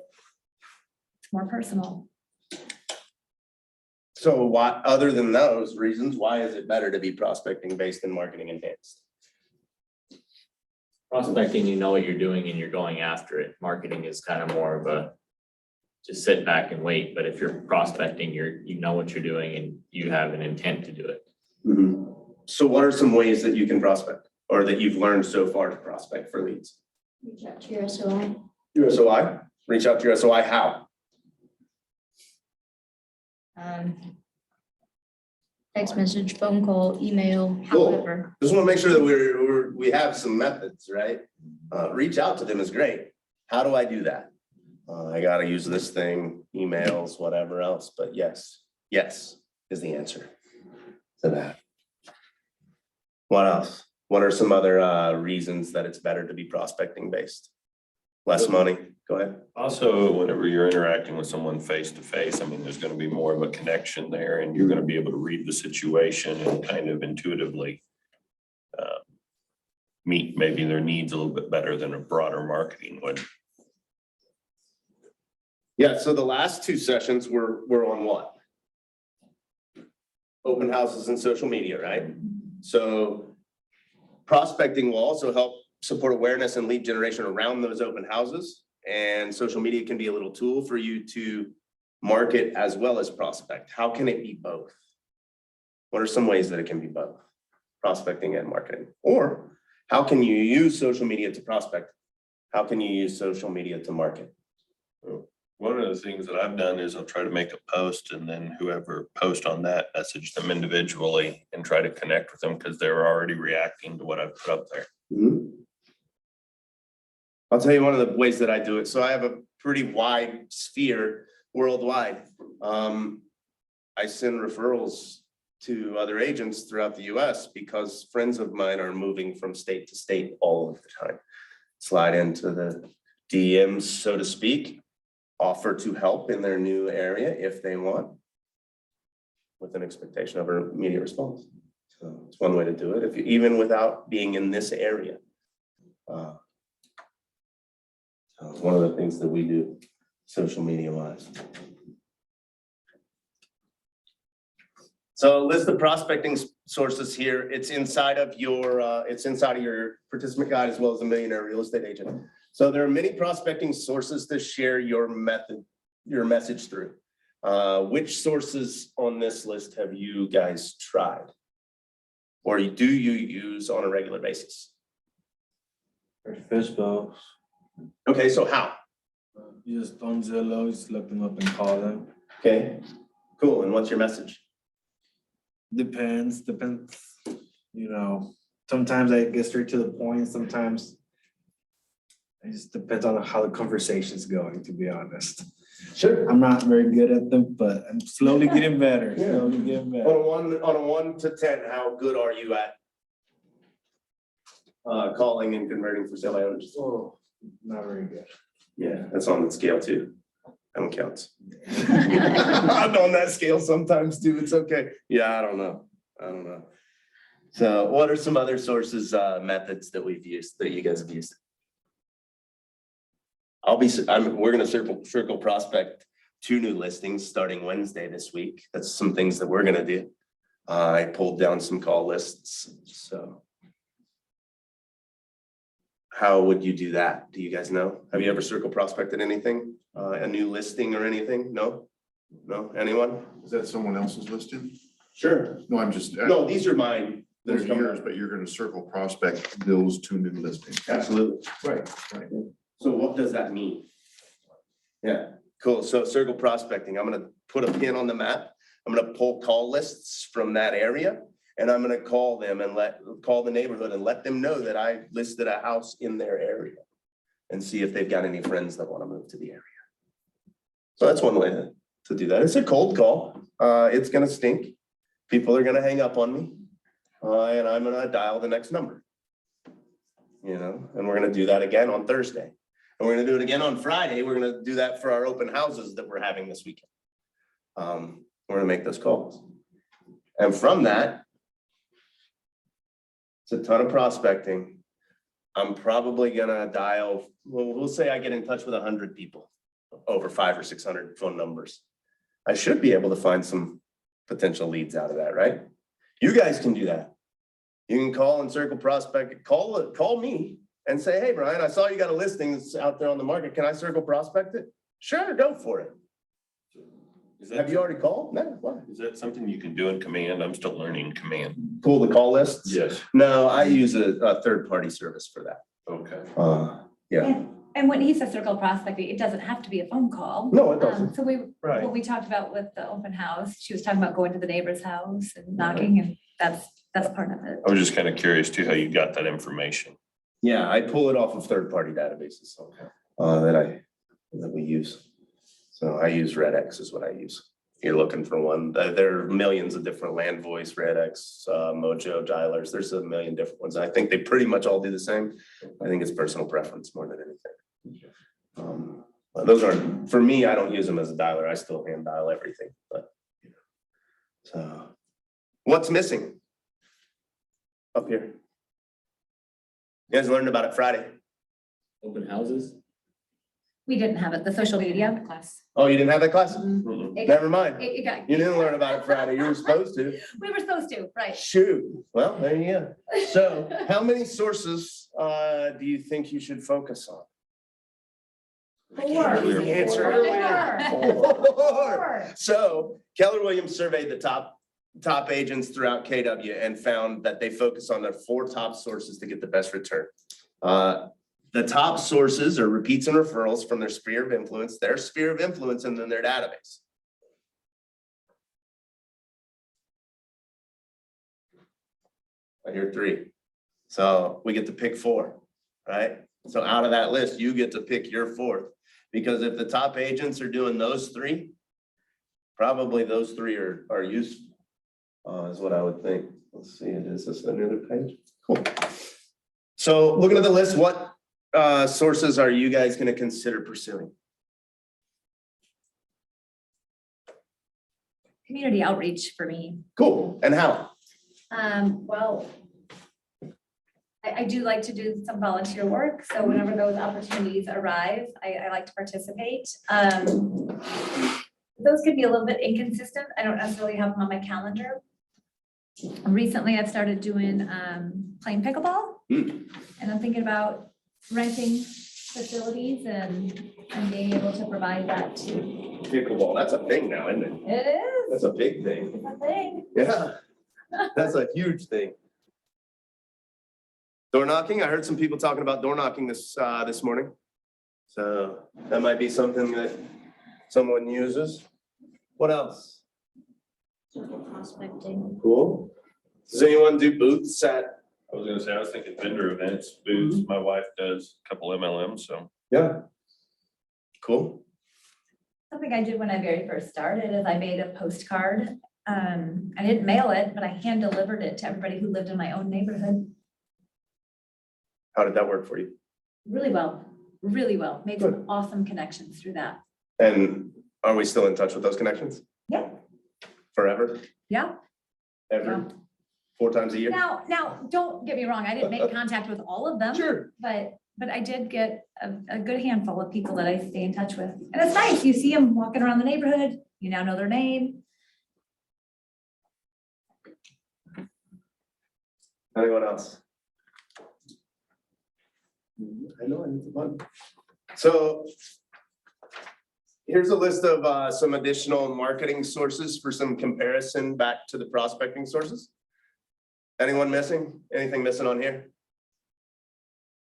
[SPEAKER 6] more personal.
[SPEAKER 2] So why, other than those reasons, why is it better to be prospecting based and marketing enhanced?
[SPEAKER 9] Prospecting, you know what you're doing and you're going after it. Marketing is kind of more of a just sit back and wait. But if you're prospecting, you know what you're doing and you have an intent to do it.
[SPEAKER 2] Mhm. So what are some ways that you can prospect or that you've learned so far to prospect for leads?
[SPEAKER 1] Reach out to your SOI.
[SPEAKER 2] Your SOI, reach out to your SOI, how?
[SPEAKER 3] Text message, phone call, email,
[SPEAKER 2] Cool.
[SPEAKER 3] however.
[SPEAKER 2] Just want to make sure that we have some methods, right? Reach out to them is great. How do I do that? I gotta use this thing, emails, whatever else, but yes is the answer to that. What else? What are some other reasons that it's better to be prospecting based? Less money, go ahead.
[SPEAKER 4] Also, whenever you're interacting with someone face to face, I mean, there's gonna be more of a connection there and you're gonna be able to read the situation and kind of intuitively meet maybe their needs a little bit better than a broader marketing would.
[SPEAKER 2] Yeah, so the last 2 sessions were on what? Open houses and social media, right? So prospecting will also help support awareness and lead generation around those open houses. And social media can be a little tool for you to market as well as prospect. How can it be both? What are some ways that it can be both? Prospecting and marketing. Or how can you use social media to prospect? How can you use social media to market?
[SPEAKER 4] One of the things that I've done is I'll try to make a post and then whoever post on that, message them individually and try to connect with them because they're already reacting to what I've put up there.
[SPEAKER 2] Mhm. I'll tell you one of the ways that I do it. So I have a pretty wide sphere worldwide. I send referrals to other agents throughout the US because friends of mine are moving from state to state all of the time. Slide into the DMs, so to speak, offer to help in their new area if they want, with an expectation of an immediate response. So it's one way to do it, if you, even without being in this area. So it's one of the things that we do social media wise. So list the prospecting sources here. It's inside of your participant guide as well as the Millionaire Real Estate Agent. So there are many prospecting sources to share your message through. Which sources on this list have you guys tried? Or do you use on a regular basis?
[SPEAKER 8] Or Fishbowl.
[SPEAKER 2] Okay, so how?
[SPEAKER 10] You just on Zillow, just look them up and call them.
[SPEAKER 2] Okay, cool. And what's your message?
[SPEAKER 10] Depends, you know, sometimes I get straight to the point, sometimes it just depends on how the conversation's going, to be honest.
[SPEAKER 2] Sure.
[SPEAKER 10] I'm not very good at them, but I'm slowly getting better,
[SPEAKER 2] Yeah.
[SPEAKER 10] slowly getting better.
[SPEAKER 2] On a 1 to 10, how good are you at calling and converting for sale by owners?
[SPEAKER 10] Oh, not very good.
[SPEAKER 2] Yeah, that's on the scale too. That one counts. I'm on that scale sometimes too. It's okay. Yeah, I don't know. So what are some other sources, methods that we've used, that you guys have used? we're gonna circle prospect 2 new listings starting Wednesday this week. That's some things that we're gonna do. I pulled down some call lists, so. How would you do that? Do you guys know? Have you ever circle prospected anything? A new listing or anything? No? No, anyone?
[SPEAKER 11] Is that someone else's listing?
[SPEAKER 2] Sure.
[SPEAKER 11] No, I'm just.
[SPEAKER 2] No, these are mine.
[SPEAKER 11] They're
[SPEAKER 2] They're coming
[SPEAKER 11] yours, but you're gonna circle prospect those 2 new listings.
[SPEAKER 2] Absolutely.
[SPEAKER 11] Right, right.
[SPEAKER 2] So what does that mean? Yeah, cool. So circle prospecting, I'm gonna put a pin on the map. I'm gonna pull call lists from that area. And I'm gonna call them and call the neighborhood and let them know that I listed a house in their area. And see if they've got any friends that wanna move to the area. So that's one way to do that. It's a cold call. It's gonna stink. People are gonna hang up on me. And I'm gonna dial the next number. You know, and we're gonna do that again on Thursday. And we're gonna do it again on Friday. We're gonna do that for our open houses that we're having this weekend. We're gonna make those calls. And from that, it's a ton of prospecting. I'm probably gonna dial, we'll say I get in touch with 100 people, over 500 or 600 phone numbers. I should be able to find some potential leads out of that, right? You guys can do that. You can call and circle prospect, call me and say, hey, Brian, I saw you got a listing that's out there on the market. Can I circle prospect it? Sure, go for it. Have you already called? No, why?
[SPEAKER 4] Is that something you can do in command? I'm still learning command.
[SPEAKER 2] Pull the call lists?
[SPEAKER 4] Yes.
[SPEAKER 2] No, I use a third-party service for that.
[SPEAKER 4] Okay.
[SPEAKER 2] Yeah,
[SPEAKER 6] And when he says circle prospecting, it doesn't have to be a phone call.
[SPEAKER 2] no, it doesn't.
[SPEAKER 6] So
[SPEAKER 2] Right.
[SPEAKER 6] what we talked about with the open house, she was talking about going to the neighbor's house and knocking, and that's part of it.
[SPEAKER 4] I was just kind of curious too, how you got that information.
[SPEAKER 2] Yeah, I pull it off of third-party databases that we use. So I use Redx is what I use. You're looking for one. There are millions of different Land Voice, Redx, Mojo, Dialers. There's a million different ones. I think they pretty much all do the same. I think it's personal preference more than anything. Those aren't, for me, I don't use them as a dialer. I still hand dial everything, but. So, what's missing? Up here. You guys learned about it Friday.
[SPEAKER 9] Open houses?
[SPEAKER 6] We didn't have it, the social media.
[SPEAKER 5] Class.
[SPEAKER 2] Oh, you didn't have that class?
[SPEAKER 6] It-
[SPEAKER 2] Never mind.
[SPEAKER 6] It got.
[SPEAKER 2] You didn't learn about it Friday. You were supposed to.
[SPEAKER 6] We were supposed to, right.
[SPEAKER 2] Shoot. Well, there you go. So how many sources do you think you should focus on?
[SPEAKER 6] Four.
[SPEAKER 2] The answer earlier. Four. So Keller Williams surveyed the top agents throughout KW and found that they focus on their 4 top sources to get the best return. The top sources are repeats and referrals from their sphere of influence, and then their database. I hear 3. So we get to pick 4, right? So out of that list, you get to pick your 4th. Because if the top agents are doing those 3, probably those 3 are useful, is what I would think. Let's see, is this another page? Cool. So looking at the list, what sources are you guys going to consider pursuing?
[SPEAKER 6] Community outreach for me.
[SPEAKER 2] Cool. And how?
[SPEAKER 6] Well, I do like to do some volunteer work, so whenever those opportunities arise, I like to participate. Those could be a little bit inconsistent. I don't necessarily have them on my calendar. Recently, I've started doing playing pickleball. And I'm thinking about renting facilities and being able to provide that too.
[SPEAKER 2] Pickleball, that's a thing now, isn't it?
[SPEAKER 6] It is,
[SPEAKER 2] That's a big thing.
[SPEAKER 6] it's a thing.
[SPEAKER 2] Yeah, that's a huge thing. Door knocking, I heard some people talking about door knocking this morning. So that might be something that someone uses. What else?
[SPEAKER 3] Prospecting.
[SPEAKER 2] Cool. Does anyone do booths at?
[SPEAKER 4] I was gonna say, I was thinking vendor events, booths. My wife does a couple MLMs, so.
[SPEAKER 2] Yeah. Cool.
[SPEAKER 6] Something I did when I very first started is I made a postcard. I didn't mail it, but I hand delivered it to everybody who lived in my own neighborhood.
[SPEAKER 2] How did that work for you?
[SPEAKER 6] Really well, really well. Made some awesome connections through that.
[SPEAKER 2] And are we still in touch with those connections?
[SPEAKER 6] Yeah.
[SPEAKER 2] Forever?
[SPEAKER 6] Yeah.
[SPEAKER 2] Ever? 4 times a year?
[SPEAKER 6] Now, don't get me wrong, I didn't make contact with all of them.
[SPEAKER 2] Sure.
[SPEAKER 6] But I did get a good handful of people that I stay in touch with. And it's nice, you see them walking around the neighborhood, you now know their name.
[SPEAKER 2] Anyone else? I know, I need the button. So here's a list of some additional marketing sources for some comparison back to the prospecting sources. Anyone missing? Anything missing on here?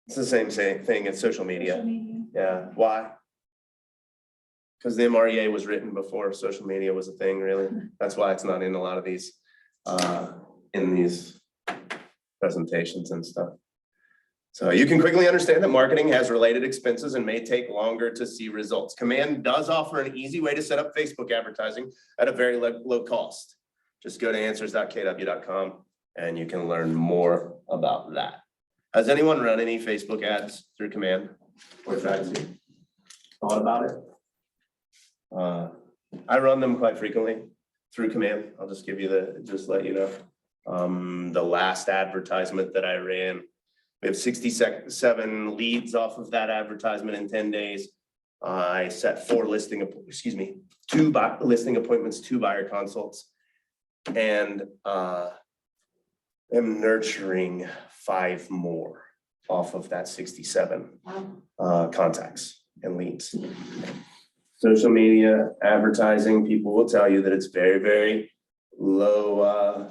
[SPEAKER 2] It's the same thing, it's social media.
[SPEAKER 6] Social media.
[SPEAKER 2] Yeah, why? Because the MREA was written before social media was a thing, really. That's why it's not in a lot of these, in these presentations and stuff. So you can quickly understand that marketing has related expenses and may take longer to see results. Command does offer an easy way to set up Facebook advertising at a very low cost. Just go to answers.kw.com and you can learn more about that. Has anyone run any Facebook ads through Command or tried to? Thought about it? I run them quite frequently through Command. I'll just give you just let you know. The last advertisement that I ran, we have 67 leads off of that advertisement in 10 days. I set 2 listing appointments, 2 buyer consults, and am nurturing 5 more off of that 67 contacts and leads. Social media advertising, people will tell you that it's very, very low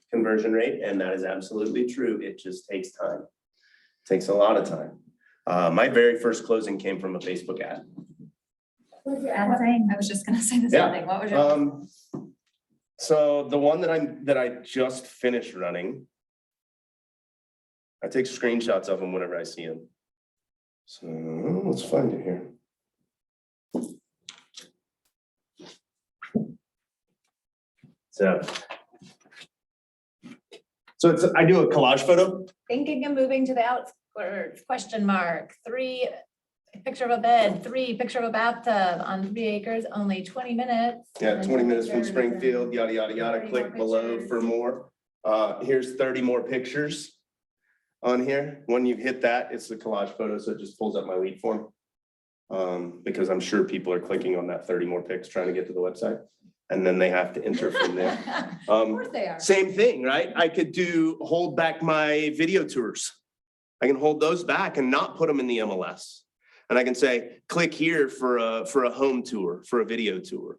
[SPEAKER 2] conversion rate, and that is absolutely true. It just takes time. It takes a lot of time. My very first closing came from a Facebook ad.
[SPEAKER 6] What was your ad saying? I was just gonna say the
[SPEAKER 2] Yeah.
[SPEAKER 6] same thing. What was your?
[SPEAKER 2] So the one that I just finished running, I take screenshots of them whenever I see them. So let's find it here. So it's, I do a collage photo.
[SPEAKER 6] Thinking of moving to the outskirts, question mark, 3, picture of a bed, 3, picture of a bathtub on 3 acres, only 20 minutes.
[SPEAKER 2] Yeah,
[SPEAKER 6] and
[SPEAKER 2] 20 minutes from
[SPEAKER 6] pictures
[SPEAKER 2] Springfield, yada, yada, yada.
[SPEAKER 6] 30
[SPEAKER 2] Click
[SPEAKER 6] more
[SPEAKER 2] below
[SPEAKER 6] pictures.
[SPEAKER 2] for more. Here's 30 more pictures on here. When you hit that, it's the collage photo, so it just pulls up my lead form. Because I'm sure people are clicking on that 30 more pics trying to get to the website. And then they have to enter from there.
[SPEAKER 6] Of course they are.
[SPEAKER 2] Same thing, right? I could hold back my video tours. I can hold those back and not put them in the MLS. And I can say, click here for a home tour, for a video tour.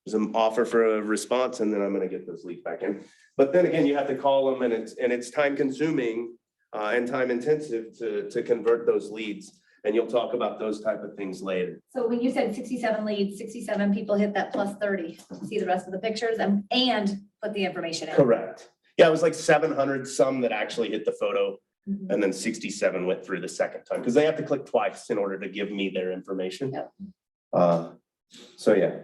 [SPEAKER 2] There's an offer for a response, and then I'm gonna get those leads back in. But then again, you have to call them, and it's time consuming and time intensive to convert those leads. And you'll talk about those type of things later.
[SPEAKER 6] So when you said 67 leads, 67 people hit that plus 30, see the rest of the pictures and put the information in.
[SPEAKER 2] Correct. Yeah, it was like 700 some that actually hit the photo,
[SPEAKER 6] Mhm.
[SPEAKER 2] and then 67 went through the second time, because they have to click twice in order to give me their information.
[SPEAKER 6] Yep.
[SPEAKER 2] So yeah,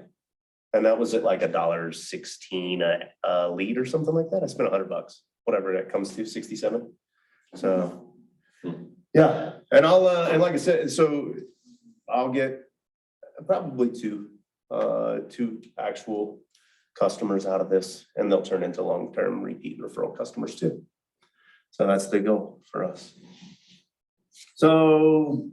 [SPEAKER 2] and that was at like $1.16 a lead or something like that. I spent $100, whatever that comes to, 67. So yeah, and and like I said, so I'll get probably two actual customers out of this, and they'll turn into long-term repeat referral customers too. So that's the goal for us. So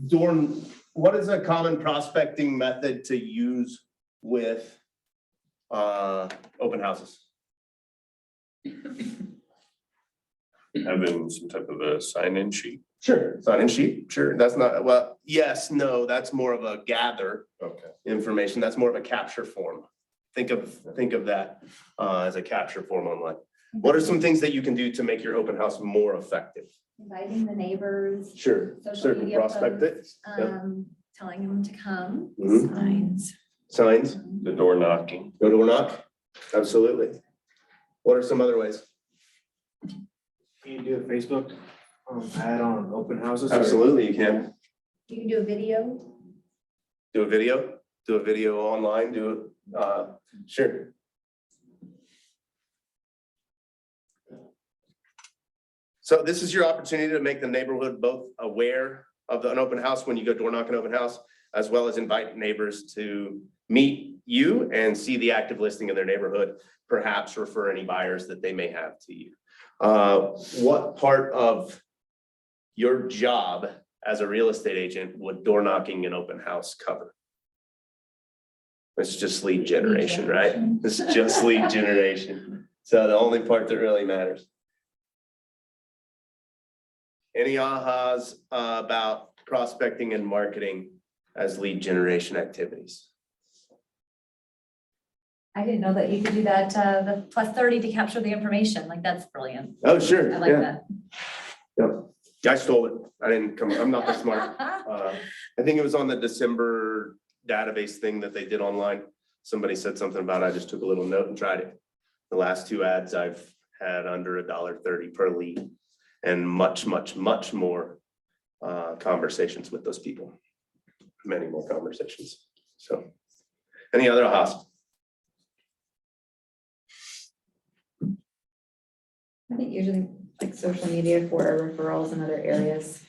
[SPEAKER 2] Dorn, what is a common prospecting method to use with open houses?
[SPEAKER 4] Having some type of a sign-in sheet.
[SPEAKER 2] Sure, sign-in sheet, sure. That's not, well, yes, no, that's more of a gather
[SPEAKER 4] Okay.
[SPEAKER 2] information. That's more of a capture form. Think of that as a capture form online. What are some things that you can do to make your open house more effective?
[SPEAKER 6] Inviting the neighbors,
[SPEAKER 2] Sure,
[SPEAKER 6] social
[SPEAKER 2] certain
[SPEAKER 6] media
[SPEAKER 2] prospect it.
[SPEAKER 6] posts,
[SPEAKER 2] Yep.
[SPEAKER 6] telling them to come.
[SPEAKER 2] Mhm.
[SPEAKER 6] Signs.
[SPEAKER 2] Signs,
[SPEAKER 4] The door knocking.
[SPEAKER 2] go to a knock, absolutely. What are some other ways?
[SPEAKER 10] Can you do a Facebook ad on open houses? or-
[SPEAKER 2] Absolutely, you can.
[SPEAKER 6] You can do a video.
[SPEAKER 2] Do a video online, sure. So this is your opportunity to make the neighborhood both aware of an open house when you go door knocking open house, as well as invite neighbors to meet you and see the active listing in their neighborhood, perhaps refer any buyers that they may have to you. What part of your job as a real estate agent would door knocking and open house cover? It's just lead generation, right? It's just lead generation. So the only part that really matters. Any ahas about prospecting and marketing as lead generation activities?
[SPEAKER 6] I didn't know that you could do that, the +30 to capture the information, like, that's brilliant.
[SPEAKER 2] Oh, sure.
[SPEAKER 6] I like
[SPEAKER 2] Yeah.
[SPEAKER 6] that.
[SPEAKER 2] Yep. I stole it. I didn't come, I'm not that smart. I think it was on the December database thing that they did online. Somebody said something about it. I just took a little note and tried it. The last 2 ads I've had under $1.30 per lead and much more conversations with those people. Many more conversations. So any other ahas?
[SPEAKER 5] I think usually like social media for our referrals in other areas.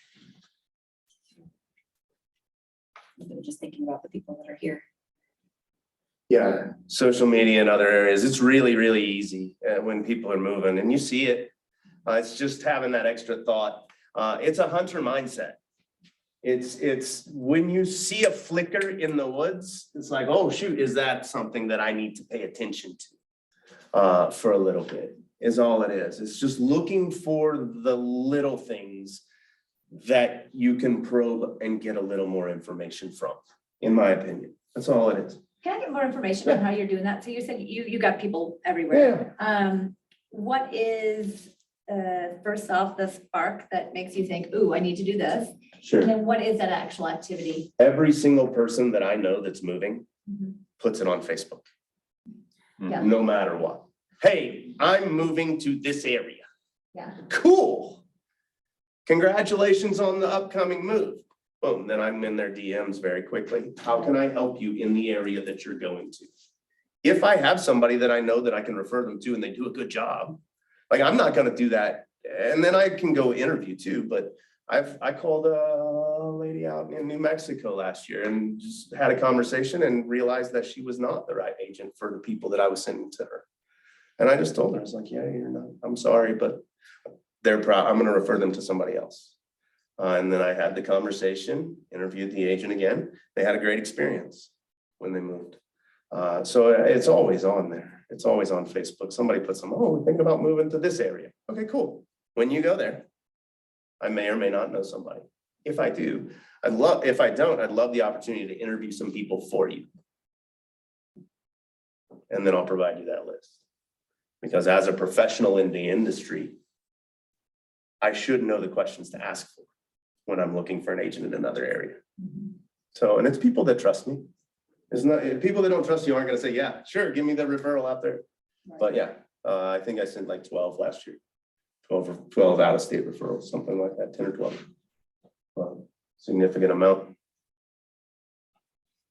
[SPEAKER 5] I'm just thinking about the people that are here.
[SPEAKER 2] Yeah, social media and other areas, it's really easy when people are moving and you see it. It's just having that extra thought. It's a hunter mindset. It's when you see a flicker in the woods, it's like, oh shoot, is that something that I need to pay attention to for a little bit, is all it is. It's just looking for the little things that you can probe and get a little more information from, in my opinion. That's all it is.
[SPEAKER 6] Can I get more information on how you're doing that? So you said you got people everywhere. What is, first off, the spark that makes you think, ooh, I need to do this?
[SPEAKER 2] Sure.
[SPEAKER 6] And then what is that actual activity?
[SPEAKER 2] Every single person that I know that's moving puts it on Facebook.
[SPEAKER 6] Yeah.
[SPEAKER 2] No matter what. Hey, I'm moving to this area.
[SPEAKER 6] Yeah.
[SPEAKER 2] Cool. Congratulations on the upcoming move. Boom, then I'm in their DMs very quickly. How can I help you in the area that you're going to? If I have somebody that I know that I can refer them to and they do a good job, like I'm not gonna do that. And then I can go interview too, but I called a lady out in New Mexico last year and just had a conversation and realized that she was not the right agent for the people that I was sending to her. And I just told her, I was like, yeah, you're not, I'm sorry, but I'm gonna refer them to somebody else. And then I had the conversation, interviewed the agent again. They had a great experience when they moved. So it's always on there. It's always on Facebook. Somebody puts them, oh, we're thinking about moving to this area. Okay, cool. When you go there, I may or may not know somebody. If I do, if I don't, I'd love the opportunity to interview some people for you. And then I'll provide you that list. Because as a professional in the industry, I should know the questions to ask for when I'm looking for an agent in another area. So, and it's people that trust me. It's not, people that don't trust you aren't gonna say, yeah, sure, give me the referral out there. But yeah, I think I sent like 12 last year. 12 out-of-state referrals, something like that, 10 or 12. Significant amount.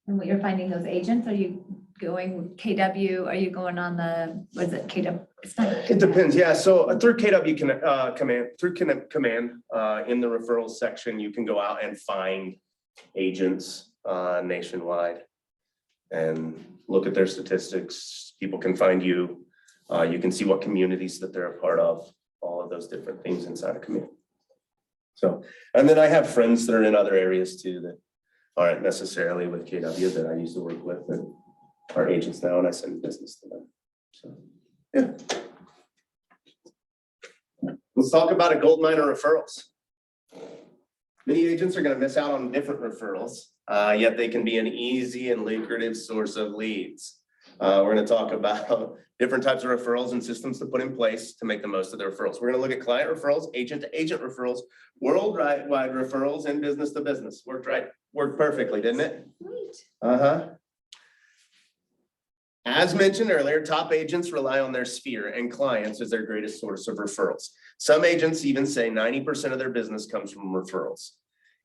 [SPEAKER 6] And what you're finding those agents, are you going with KW? Are you going on the, what is it, KW? It's not.
[SPEAKER 2] It depends, yeah. So through KW command, in the referrals section, you can go out and find agents nationwide and look at their statistics. People can find you. You can see what communities that they're a part of, all of those different things inside a command. So, and then I have friends that are in other areas too that aren't necessarily with KW that I used to work with and are agents now, and I send business to them. So, yeah. Let's talk about a gold mine of referrals. Many agents are going to miss out on different referrals, yet they can be an easy and lucrative source of leads. We're going to talk about different types of referrals and systems to put in place to make the most of the referrals. We're going to look at client referrals, agent to agent referrals, worldwide referrals, and business to business. Worked perfectly, didn't it?
[SPEAKER 6] Sweet.
[SPEAKER 2] As mentioned earlier, top agents rely on their sphere and clients as their greatest source of referrals. Some agents even say 90% of their business comes from referrals.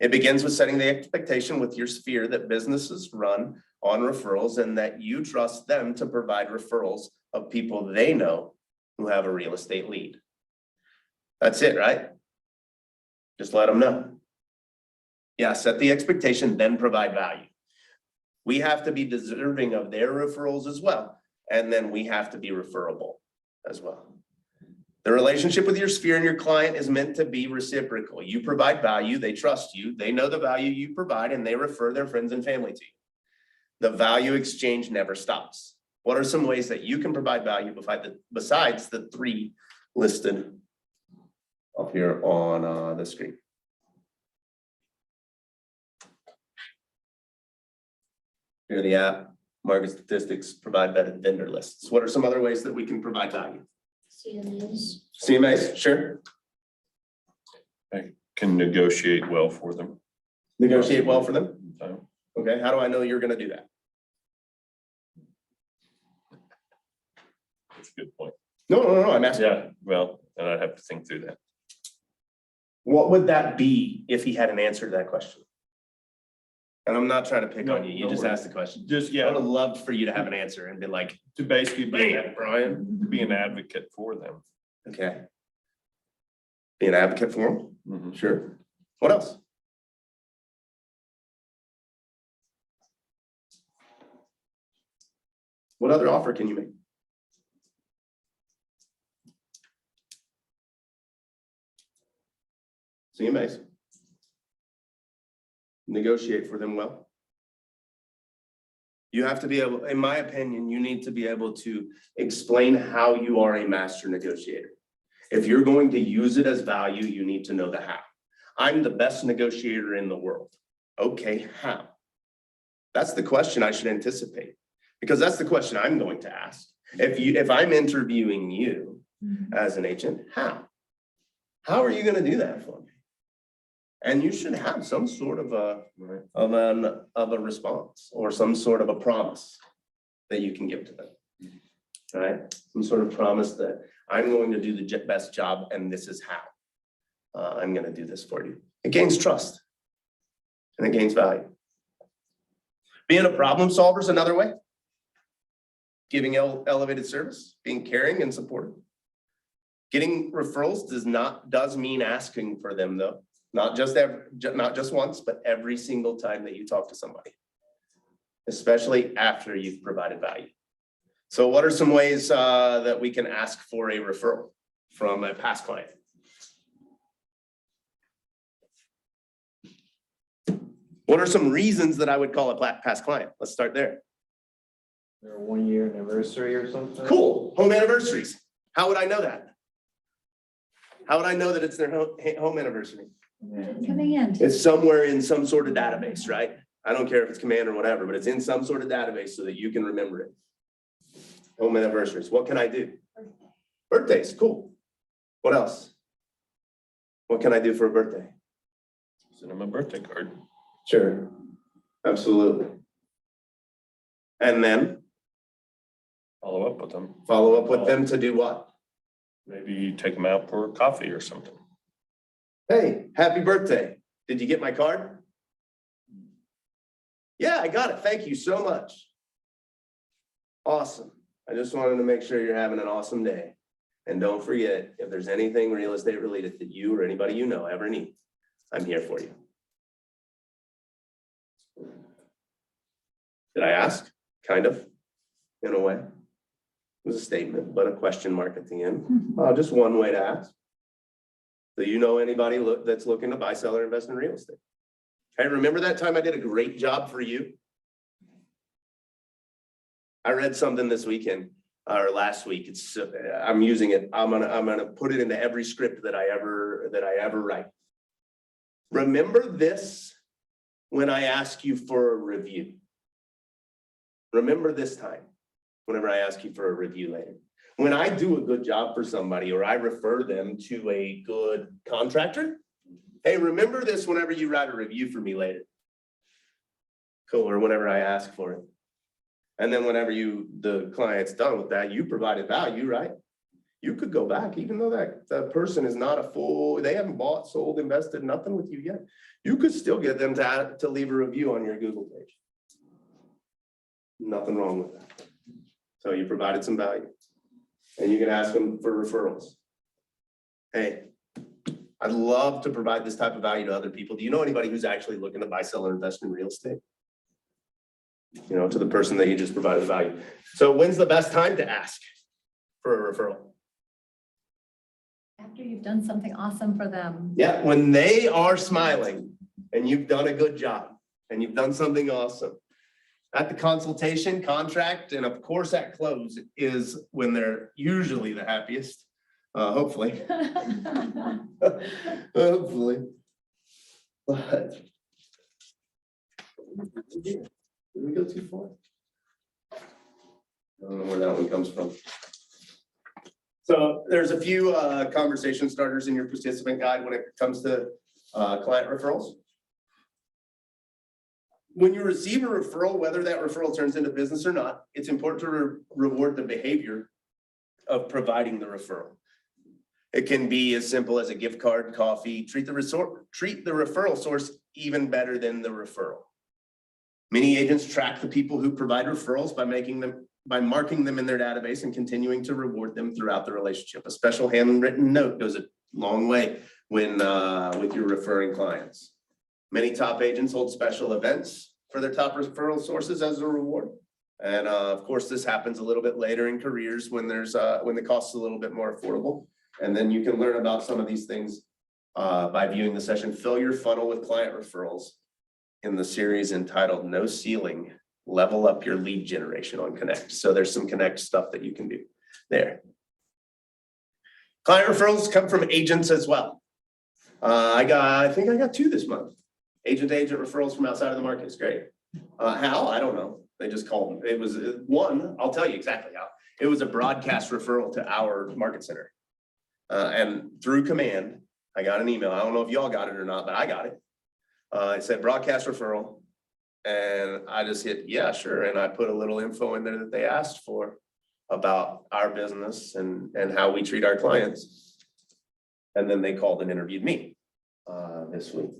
[SPEAKER 2] It begins with setting the expectation with your sphere that businesses run on referrals and that you trust them to provide referrals of people they know who have a real estate lead. That's it, right? Just let them know. Yeah, set the expectation, then provide value. We have to be deserving of their referrals as well. And then we have to be referable as well. The relationship with your sphere and your client is meant to be reciprocal. You provide value, they trust you, they know the value you provide, and they refer their friends and family to you. The value exchange never stops. What are some ways that you can provide value besides the 3 listed up here on the screen? Here the app, market statistics, provide vetted vendor lists. What are some other ways that we can provide value? CMAs, sure.
[SPEAKER 4] Can negotiate well for them.
[SPEAKER 2] Negotiate well for them.
[SPEAKER 4] So,
[SPEAKER 2] Okay, how do I know you're gonna do that?
[SPEAKER 4] that's a good point.
[SPEAKER 2] No, I'm asking.
[SPEAKER 4] Yeah, well, and I'd have to think through that.
[SPEAKER 2] What would that be if he had an answer to that question? And I'm not trying to pick on you, you
[SPEAKER 4] No
[SPEAKER 2] just
[SPEAKER 4] worries.
[SPEAKER 2] asked the question.
[SPEAKER 4] Just,
[SPEAKER 2] I
[SPEAKER 4] yeah,
[SPEAKER 2] would have loved for you to have an answer and been like,
[SPEAKER 4] to basically be,
[SPEAKER 2] bam, Brian.
[SPEAKER 4] to be an advocate for them.
[SPEAKER 2] Okay. Be an advocate for him?
[SPEAKER 4] Mhm.
[SPEAKER 2] Sure. What else? What other offer can you make? CMAs. Negotiate for them well. You have to be able, in my opinion, you need to be able to explain how you are a master negotiator. If you're going to use it as value, you need to know the how. I'm the best negotiator in the world. Okay, how? That's the question I should anticipate, because that's the question I'm going to ask. If I'm interviewing you as an agent, how? How are you gonna do that for me? And you should have some sort of a response or some sort of a promise that you can give to them. Right? Some sort of promise that I'm going to do the best job and this is how. I'm gonna do this for you. It gains trust and it gains value. Being a problem solver is another way. Giving elevated service, being caring and supportive. Getting referrals does mean asking for them though. Not just once, but every single time that you talk to somebody. Especially after you've provided value. So what are some ways that we can ask for a referral from a past client? What are some reasons that I would call a past client? Let's start there.
[SPEAKER 8] Their 1-year anniversary or something?
[SPEAKER 2] Cool, home anniversaries. How would I know that? How would I know that it's their home anniversary?
[SPEAKER 6] Command.
[SPEAKER 2] It's somewhere in some sort of database, right? I don't care if it's command or whatever, but it's in some sort of database so that you can remember it. Home anniversaries, what can I do? Birthdays, cool. What else? What can I do for a birthday?
[SPEAKER 4] Send them a birthday card.
[SPEAKER 2] Sure, absolutely. And then
[SPEAKER 4] Follow up with them.
[SPEAKER 2] follow up with them to do what?
[SPEAKER 4] Maybe take them out for coffee or something.
[SPEAKER 2] Hey, happy birthday. Did you get my card? Yeah, I got it. Thank you so much. Awesome. I just wanted to make sure you're having an awesome day. And don't forget, if there's anything real estate related that you or anybody you know ever need, I'm here for you. Did I ask? Kind of, in a way. It was a statement, but a question mark at the end. Just one way to ask. Do you know anybody that's looking to buy, sell, or invest in real estate? Hey, remember that time I did a great job for you? I read something this weekend or last week. I'm using it. I'm gonna put it into every script that I ever write. Remember this when I ask you for a review. Remember this time whenever I ask you for a review later. When I do a good job for somebody or I refer them to a good contractor, hey, remember this whenever you write a review for me later. Cool, or whenever I ask for it. And then whenever the client's done with that, you provided value, right? You could go back, even though that person is not they haven't bought, sold, invested, nothing with you yet. You could still get them to leave a review on your Google page. Nothing wrong with that. So you provided some value. And you can ask them for referrals. Hey, I'd love to provide this type of value to other people. Do you know anybody who's actually looking to buy, sell, or invest in real estate? you know, to the person that you just provided value. So when's the best time to ask for a referral?
[SPEAKER 6] After you've done something awesome for them.
[SPEAKER 2] Yeah, when they are smiling and you've done a good job and you've done something awesome. At the consultation, contract, and of course at close is when they're usually the happiest, hopefully. Hopefully. But. Did we go too far? I don't know where that one comes from. So there's a few conversation starters in your participant guide when it comes to client referrals. When you receive a referral, whether that referral turns into business or not, it's important to reward the behavior of providing the referral. It can be as simple as a gift card, coffee, treat the referral source even better than the referral. Many agents track the people who provide referrals by marking them in their database and continuing to reward them throughout the relationship. A special handwritten note goes a long way when with your referring clients. Many top agents hold special events for their top referral sources as a reward. And of course, this happens a little bit later in careers when when the cost is a little bit more affordable. And then you can learn about some of these things by viewing the session, Fill Your Funnel with Client Referrals in the series entitled No Ceiling, Level Up Your Lead Generation on Connect. So there's some Connect stuff that you can do there. Client referrals come from agents as well. I think I got 2 this month. Agent-to-agent referrals from outside of the market is great. How? I don't know. They just called. It was one, I'll tell you exactly how. It was a broadcast referral to our market center. And through command, I got an email. I don't know if y'all got it or not, but I got it. It said broadcast referral. And I just hit, yeah, sure. And I put a little info in there that they asked for about our business and how we treat our clients. And then they called and interviewed me this week.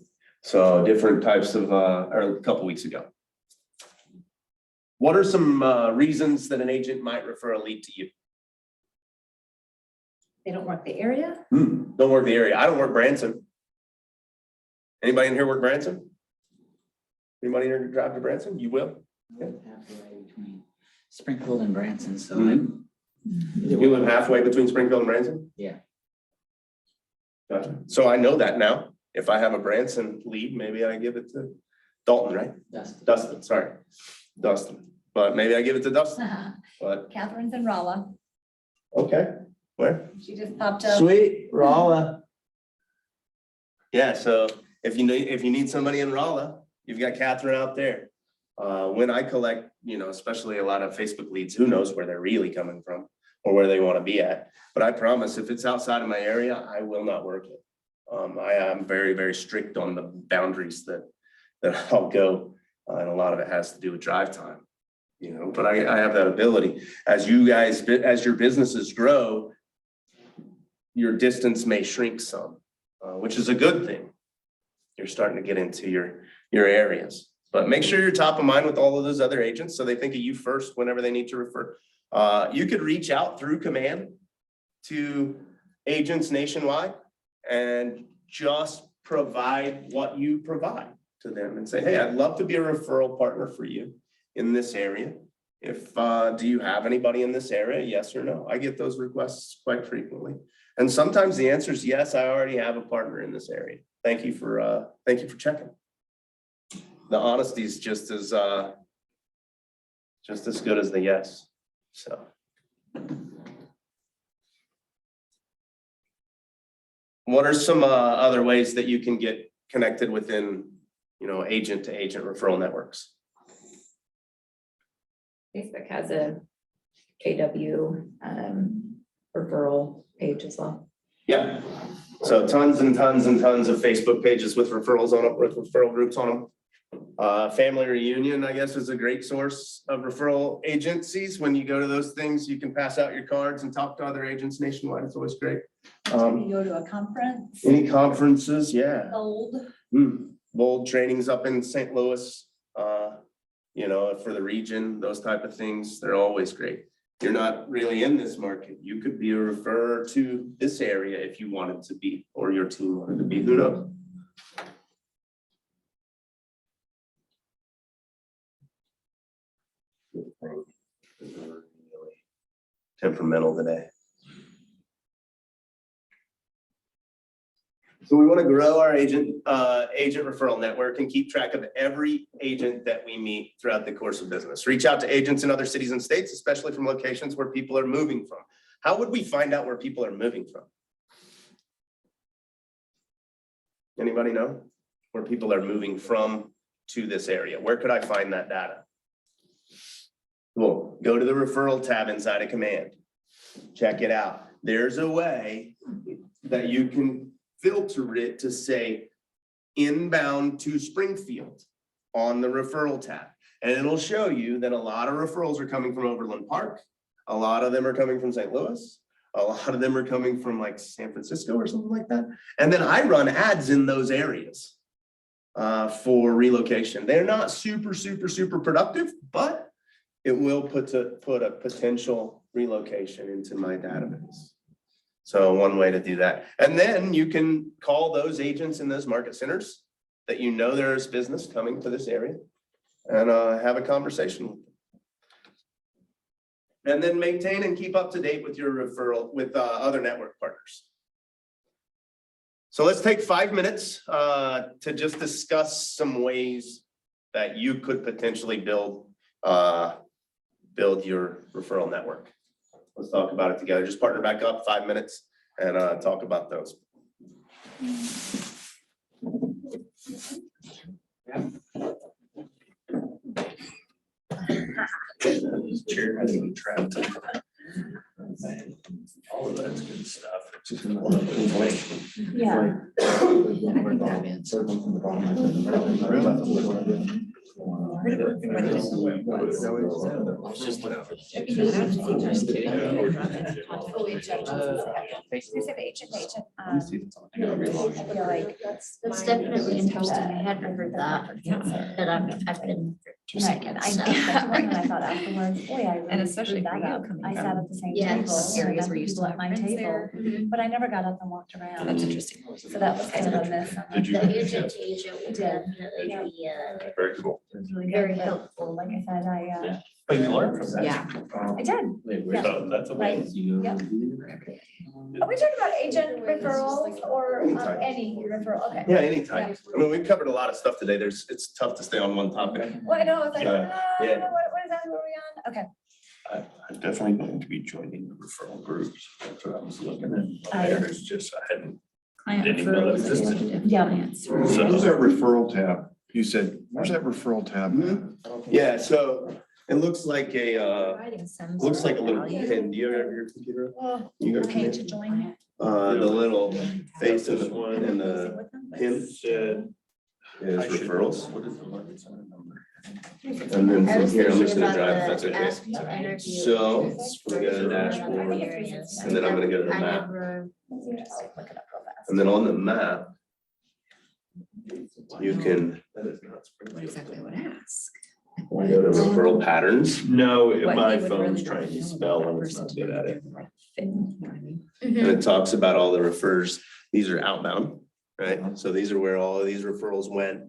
[SPEAKER 2] So different types of, or a couple weeks ago. What are some reasons that an agent might refer a lead to you?
[SPEAKER 6] They don't work the area?
[SPEAKER 2] Don't work the area. I don't work Branson. Anybody in here work Branson? Anybody here drive to Branson? You will? Yeah.
[SPEAKER 12] Halfway between Springfield and Branson, so
[SPEAKER 2] You live halfway between Springfield and Branson?
[SPEAKER 12] Yeah.
[SPEAKER 2] Gotcha. So I know that now. If I have a Branson lead, maybe I give it to Dalton, right? Dustin, sorry. Dustin. But maybe I give it to Dustin. But
[SPEAKER 6] Catherine's in Rolla.
[SPEAKER 2] okay. Where?
[SPEAKER 6] She just popped up.
[SPEAKER 2] Sweet, Rolla. Yeah, so if you need somebody in Rolla, you've got Catherine out there. When I collect, especially a lot of Facebook leads, who knows where they're really coming from or where they want to be at. But I promise if it's outside of my area, I will not work it. I am very, very strict on the boundaries that I'll go. And a lot of it has to do with drive time, but I have that ability. As your businesses grow, your distance may shrink some, which is a good thing. You're starting to get into your areas, but make sure you're top of mind with all of those other agents so they think of you first whenever they need to refer. You could reach out through command to agents nationwide and just provide what you provide to them and say, hey, I'd love to be a referral partner for you in this area. Do you have anybody in this area? Yes or no? I get those requests quite frequently. And sometimes the answer is yes, I already have a partner in this area. Thank you for checking. The honesty is just as good as the yes. So. What are some other ways that you can get connected within, agent to agent referral networks?
[SPEAKER 5] Facebook has a KW referral page as well.
[SPEAKER 2] Yeah. So tons and tons and tons of Facebook pages with referrals on them, with referral groups on them. Family Reunion, I guess, is a great source of referral agencies. When you go to those things, you can pass out your cards and talk to other agents nationwide. It's always great.
[SPEAKER 6] You go to a conference.
[SPEAKER 2] Any conferences? Yeah.
[SPEAKER 6] Old.
[SPEAKER 2] Bold trainings up in St. Louis, for the region, those type of things, they're always great. You're not really in this market. You could be a referrer to this area if you wanted to be, or your team wanted to be, who knows? thing is really temperamental today. So we want to grow our agent referral network and keep track of every agent that we meet throughout the course of business. Reach out to agents in other cities and states, especially from locations where people are moving from. How would we find out where people are moving from? Anybody know where people are moving from to this area? Where could I find that data? Cool. Go to the referral tab inside of Command. Check it out. There's a way that you can filter it to say inbound to Springfield on the referral tab. And it'll show you that a lot of referrals are coming from Overland Park. A lot of them are coming from St. Louis. A lot of them are coming from like San Francisco or something like that. And then I run ads in those areas for relocation. They're not super productive, but it will put a potential relocation into my database. So one way to do that. And then you can call those agents in those market centers that you know there is business coming to this area and have a conversation with them. And then maintain and keep up to date with your referral with other network partners. So let's take 5 minutes to just discuss some ways that you could potentially build your referral network. Let's talk about it together. Just partner back up 5 minutes and talk about those.
[SPEAKER 4] Chair has been trapped. All of that's good stuff. It's just
[SPEAKER 6] Yeah. Specific agent, I feel like
[SPEAKER 3] That's definitely interesting. I hadn't heard that, but I've been for 2
[SPEAKER 6] Right, and
[SPEAKER 3] seconds.
[SPEAKER 6] I thought afterwards, boy, I really
[SPEAKER 7] And especially
[SPEAKER 6] screwed
[SPEAKER 7] for
[SPEAKER 6] that
[SPEAKER 7] you
[SPEAKER 6] up.
[SPEAKER 7] coming
[SPEAKER 6] I
[SPEAKER 7] from
[SPEAKER 6] sat at the same
[SPEAKER 3] Yes.
[SPEAKER 6] table.
[SPEAKER 7] areas
[SPEAKER 6] and
[SPEAKER 7] where you
[SPEAKER 6] people
[SPEAKER 7] still
[SPEAKER 6] at
[SPEAKER 7] have
[SPEAKER 6] my
[SPEAKER 7] friends
[SPEAKER 6] table,
[SPEAKER 7] there.
[SPEAKER 6] but I never got up and walked around.
[SPEAKER 7] That's interesting.
[SPEAKER 6] So that was kind of a miss.
[SPEAKER 4] Did you?
[SPEAKER 3] The agent to agent will
[SPEAKER 6] Did.
[SPEAKER 3] definitely
[SPEAKER 6] Yeah.
[SPEAKER 3] be
[SPEAKER 4] Very cool.
[SPEAKER 6] It was really
[SPEAKER 3] very
[SPEAKER 6] good, but
[SPEAKER 3] helpful.
[SPEAKER 6] like I said, I
[SPEAKER 4] But you learn from that.
[SPEAKER 5] Yeah.
[SPEAKER 6] I did.
[SPEAKER 4] So that's a
[SPEAKER 6] Right.
[SPEAKER 4] win.
[SPEAKER 6] Yep. Are we talking about agent referrals or any referral? Okay.
[SPEAKER 2] Yeah, anytime. I mean, we've covered a lot of stuff today. It's tough to stay on one topic.
[SPEAKER 6] Well, I know, it's like,
[SPEAKER 4] Yeah.
[SPEAKER 2] Yeah.
[SPEAKER 6] what is that, what are we on? Okay.
[SPEAKER 4] I'm definitely going to be joining the referral groups. That's what I was looking at.
[SPEAKER 6] Oh, yeah.
[SPEAKER 4] There's just, I hadn't,
[SPEAKER 3] Client
[SPEAKER 4] Didn't even know that
[SPEAKER 3] referrals,
[SPEAKER 4] existed.
[SPEAKER 3] executive
[SPEAKER 6] Yeah.
[SPEAKER 3] clients.
[SPEAKER 11] Where's that referral tab? You said, where's that referral tab?
[SPEAKER 2] Yeah, so it looks like a
[SPEAKER 3] Providing some
[SPEAKER 2] looks like a
[SPEAKER 3] sort of
[SPEAKER 2] little
[SPEAKER 3] value.
[SPEAKER 2] pin. Do you have your computer?
[SPEAKER 6] Well,
[SPEAKER 2] You got a
[SPEAKER 6] pay to
[SPEAKER 2] computer?
[SPEAKER 6] join.
[SPEAKER 2] The little face in
[SPEAKER 4] This
[SPEAKER 2] the
[SPEAKER 4] one.
[SPEAKER 2] in the pin
[SPEAKER 4] said.
[SPEAKER 2] is
[SPEAKER 4] I should-
[SPEAKER 2] referrals.
[SPEAKER 4] What is the market center number?
[SPEAKER 2] And then
[SPEAKER 3] I
[SPEAKER 2] from
[SPEAKER 3] was
[SPEAKER 2] here, I'm
[SPEAKER 3] thinking
[SPEAKER 2] just gonna
[SPEAKER 3] about
[SPEAKER 2] drive,
[SPEAKER 3] the
[SPEAKER 2] if that's okay.
[SPEAKER 3] ask to interview.
[SPEAKER 2] So I'm gonna go to the dashboard,
[SPEAKER 3] Areas.
[SPEAKER 2] and then I'm gonna go to the
[SPEAKER 3] I
[SPEAKER 2] map.
[SPEAKER 3] never-
[SPEAKER 6] That's interesting. Look it up real fast.
[SPEAKER 2] And then on the map, you can
[SPEAKER 5] What exactly would ask?
[SPEAKER 2] go to referral patterns.
[SPEAKER 4] No,
[SPEAKER 6] What
[SPEAKER 4] my
[SPEAKER 6] he would
[SPEAKER 4] phone's
[SPEAKER 6] really
[SPEAKER 4] trying
[SPEAKER 6] like
[SPEAKER 4] to
[SPEAKER 6] know
[SPEAKER 4] spell
[SPEAKER 6] about
[SPEAKER 4] and
[SPEAKER 6] that
[SPEAKER 4] it's not
[SPEAKER 6] person
[SPEAKER 4] good at it.
[SPEAKER 6] to like fit, you know what I mean?
[SPEAKER 2] And it talks about all the refers. These are outbound, right? So these are where all of these referrals went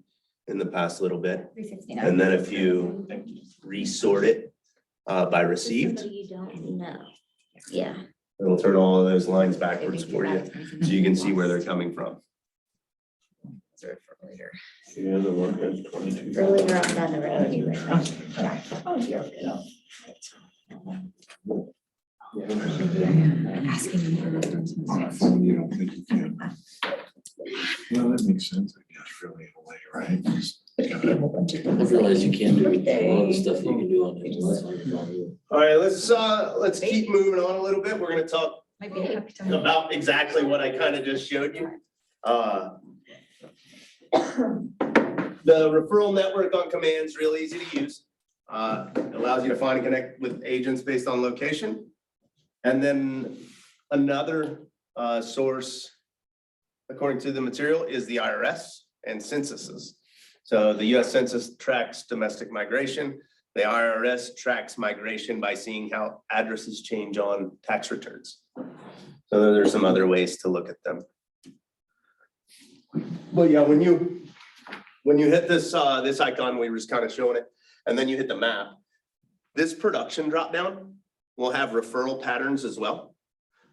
[SPEAKER 2] in the past little bit.
[SPEAKER 6] 369.
[SPEAKER 2] And then if you resort it by
[SPEAKER 3] For
[SPEAKER 2] received,
[SPEAKER 3] somebody you don't know. Yeah.
[SPEAKER 2] it'll turn all of those lines backwards for you, so you can see where they're coming from.
[SPEAKER 4] Yeah, the one that's 22.
[SPEAKER 3] Earlier on down the road, you were.
[SPEAKER 5] Asking them for
[SPEAKER 11] You don't think you can. Well, that makes sense, I guess, really, in a way, right? Just gotta-
[SPEAKER 3] I realize you can't do a lot of stuff
[SPEAKER 12] you can do on
[SPEAKER 2] All right, let's keep moving on a little bit. We're gonna talk
[SPEAKER 6] Might be happy to.
[SPEAKER 2] about exactly what I kind of just showed you. The referral network on Command is real easy to use. It allows you to find and connect with agents based on location. And then another source, according to the material, is the IRS and censuses. So the US Census tracks domestic migration. The IRS tracks migration by seeing how addresses change on tax returns. So there's some other ways to look at them. But yeah, when you hit this icon, we were just kind of showing it, and then you hit the map, This production dropdown will have referral patterns as well.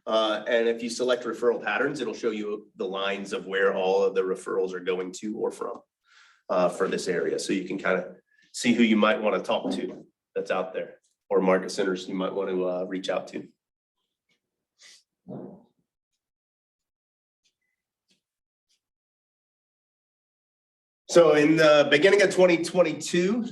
[SPEAKER 2] And if you select referral patterns, it'll show you the lines of where all of the referrals are going to or from for this area. So you can kind of see who you might want to talk to that's out there, or market centers you might want to reach out to. So in the beginning of 2022,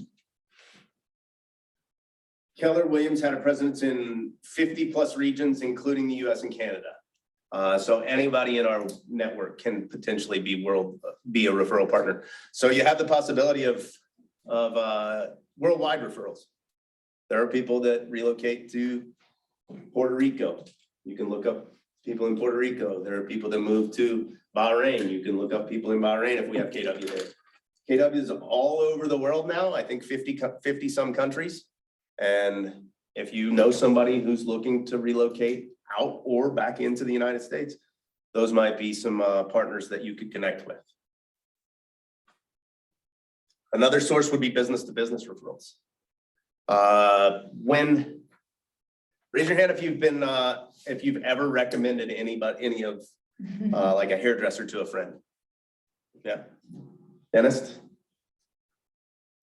[SPEAKER 2] Keller Williams had a presence in 50+ regions, including the US and Canada. So anybody in our network can potentially be a referral partner. So you have the possibility of worldwide referrals. There are people that relocate to Puerto Rico. You can look up people in Puerto Rico. There are people that move to Bahrain. You can look up people in Bahrain if we have KW there. KW is all over the world now, I think 50 some countries. And if you know somebody who's looking to relocate out or back into the United States, those might be some partners that you could connect with. Another source would be business to business referrals. Raise your hand if you've ever recommended any of like a hairdresser to a friend. Yeah. Dentist.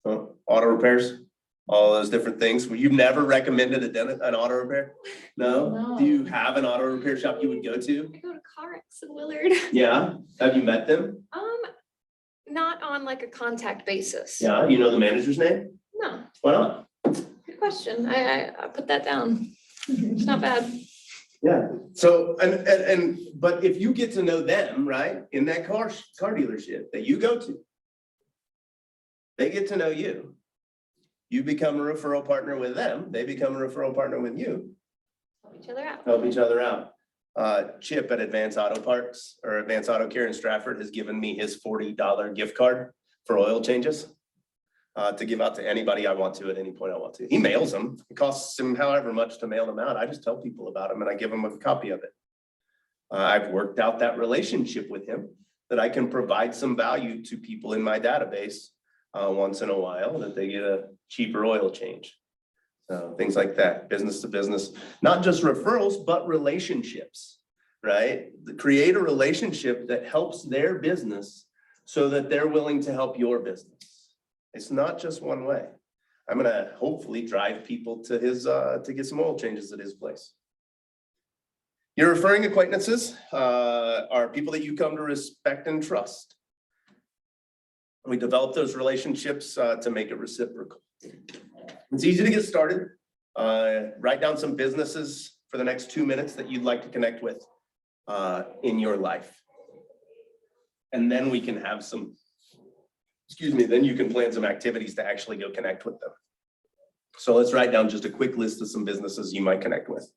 [SPEAKER 2] Auto repairs. All those different things. Well, you've never recommended an auto repair? No? Do you have an auto repair shop you would go to?
[SPEAKER 7] I go to CarX in Willard.
[SPEAKER 2] Yeah. Have you met them?
[SPEAKER 7] Not on like a contact basis.
[SPEAKER 2] Yeah. You know the manager's name?
[SPEAKER 7] No,
[SPEAKER 2] Why not?
[SPEAKER 7] good question. I put that down. It's not bad.
[SPEAKER 2] Yeah. So, but if you get to know them, right, in that car dealership that you go to, they get to know you. You become a referral partner with them. They become a referral partner with you.
[SPEAKER 7] Help each other out.
[SPEAKER 2] Help each other out. Chip at Advance Auto Parts or Advance Auto Care in Stratford has given me his $40 gift card for oil changes to give out to anybody I want to at any point I want to. He mails them. It costs him however much to mail them out. I just tell people about them and I give them a copy of it. I've worked out that relationship with him that I can provide some value to people in my database once in a while that they get a cheaper oil change. So things like that, business to business, not just referrals, but relationships, right? Create a relationship that helps their business so that they're willing to help your business. It's not just one way. I'm gonna hopefully drive people to his, to get some oil changes at his place. Your referring acquaintances are people that you come to respect and trust. We develop those relationships to make it reciprocal. It's easy to get started. Write down some businesses for the next 2 minutes that you'd like to connect with in your life. And then we can have some, then you can plan some activities to actually go connect with them. So let's write down just a quick list of some businesses you might connect with.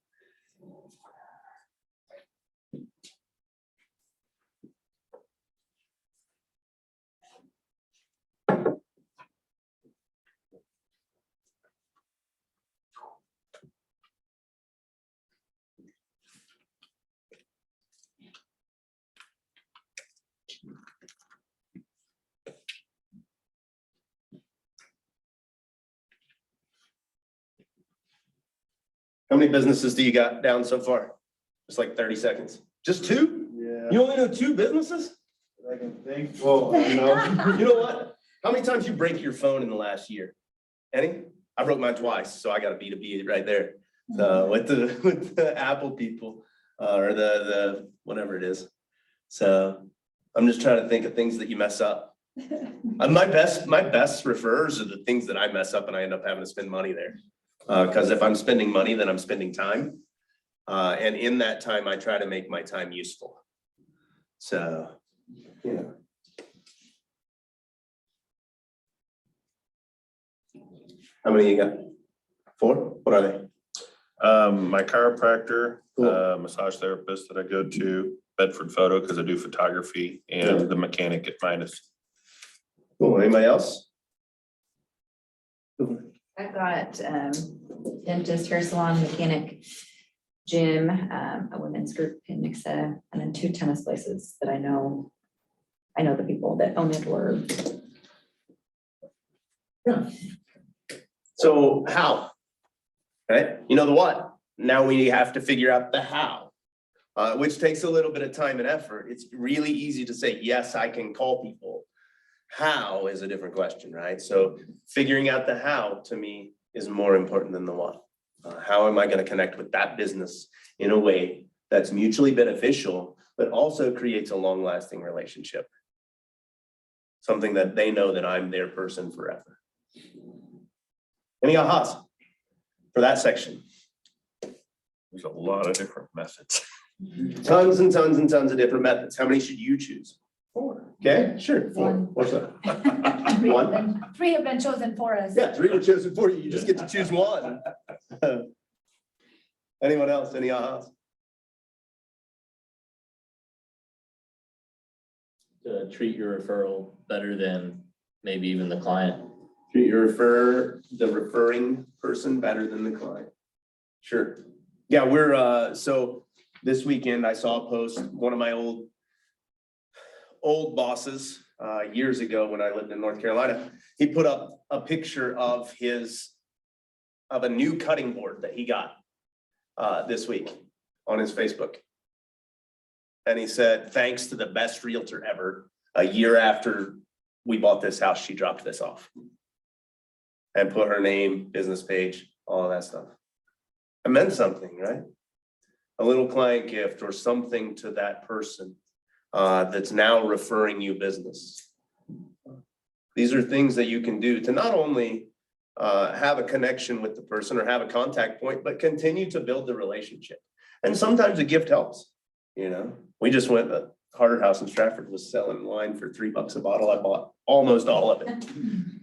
[SPEAKER 2] How many businesses do you got down so far? Just like 30 seconds. Just 2?
[SPEAKER 10] Yeah,
[SPEAKER 2] You only know 2 businesses?
[SPEAKER 10] I can think, well, you know,
[SPEAKER 2] You know what? How many times you break your phone in the last year? Any? I broke mine twice, so I got a B2B right there. With the Apple people or the whatever it is. So I'm just trying to think of things that you mess up. My best referrers are the things that I mess up and I end up having to spend money there. Because if I'm spending money, then I'm spending time. And in that time, I try to make my time useful. So, yeah. How many you got? 4? What are they?
[SPEAKER 4] My chiropractor,
[SPEAKER 2] Cool.
[SPEAKER 4] massage therapist that I go to, Bedford Photo, because I do photography, and the mechanic at Midas.
[SPEAKER 2] Cool. Anybody else?
[SPEAKER 5] I've got dentist, hair salon, mechanic, gym, a women's group in Nixa, and then 2 tennis places that I know. I know the people that own it or.
[SPEAKER 2] So how? Right? You know the what. Now we have to figure out the how, which takes a little bit of time and effort. It's really easy to say, yes, I can call people. How is a different question, right? So figuring out the how to me is more important than the what. How am I going to connect with that business in a way that's mutually beneficial, but also creates a long-lasting relationship? Something that they know that I'm their person forever. Any ahas for that section?
[SPEAKER 4] There's a lot of different methods.
[SPEAKER 2] Tons and tons and tons of different methods. How many should you choose? 4. Okay, sure. 4.
[SPEAKER 6] One.
[SPEAKER 2] What's that?
[SPEAKER 6] Three have
[SPEAKER 2] One?
[SPEAKER 6] been- Three have been chosen for us.
[SPEAKER 2] Yeah, 3 were chosen for you. You just get to choose one. Anyone else? Any ahas?
[SPEAKER 9] To treat your referral better than maybe even the client.
[SPEAKER 2] Treat the referring person better than the client. Sure. Yeah, we're, so this weekend I saw a post, one of my old bosses, years ago when I lived in North Carolina, he put up a picture of a new cutting board that he got, this week on his Facebook. And he said, thanks to the best realtor ever, a year after we bought this house, she dropped this off. And put her name, business page, all of that stuff. It meant something, right? A little client gift or something to that person that's now referring you business. These are things that you can do to not only have a connection with the person or have a contact point, but continue to build the relationship. And sometimes a gift helps, you know? We just went, the Harder House in Stratford was selling wine for $3 a bottle. I bought almost all of it.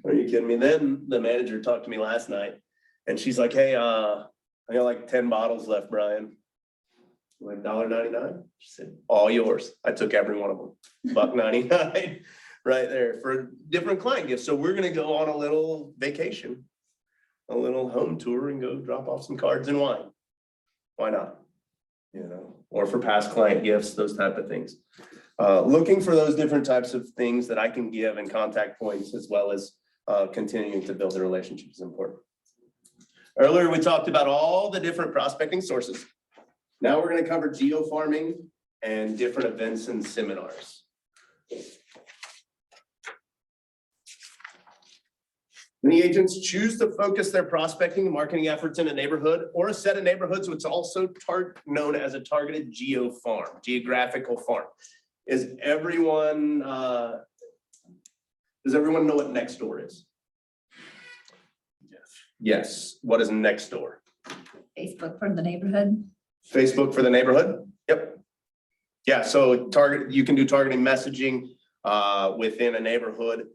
[SPEAKER 2] Are you kidding me? Then the manager talked to me last night and she's like, hey, I got like 10 bottles left, Brian. I went $1.99. She said, all yours. I took every one of them. $1.99 right there for different client gifts. So we're gonna go on a little vacation, a little home tour and go drop off some cards and wine. Why not? You know, or for past client gifts, those type of things. Looking for those different types of things that I can give and contact points as well as continuing to build a relationship is important. Earlier, we talked about all the different prospecting sources. Now we're going to cover geo farming and different events and seminars. Many agents choose to focus their prospecting and marketing efforts in a neighborhood or a set of neighborhoods, which is also known as a targeted geo farm, geographical farm. Does everyone know what Nextdoor is? Yes. What is Nextdoor?
[SPEAKER 6] Facebook for the neighborhood.
[SPEAKER 2] Facebook for the neighborhood? Yep. Yeah, so you can do targeting messaging within a neighborhood.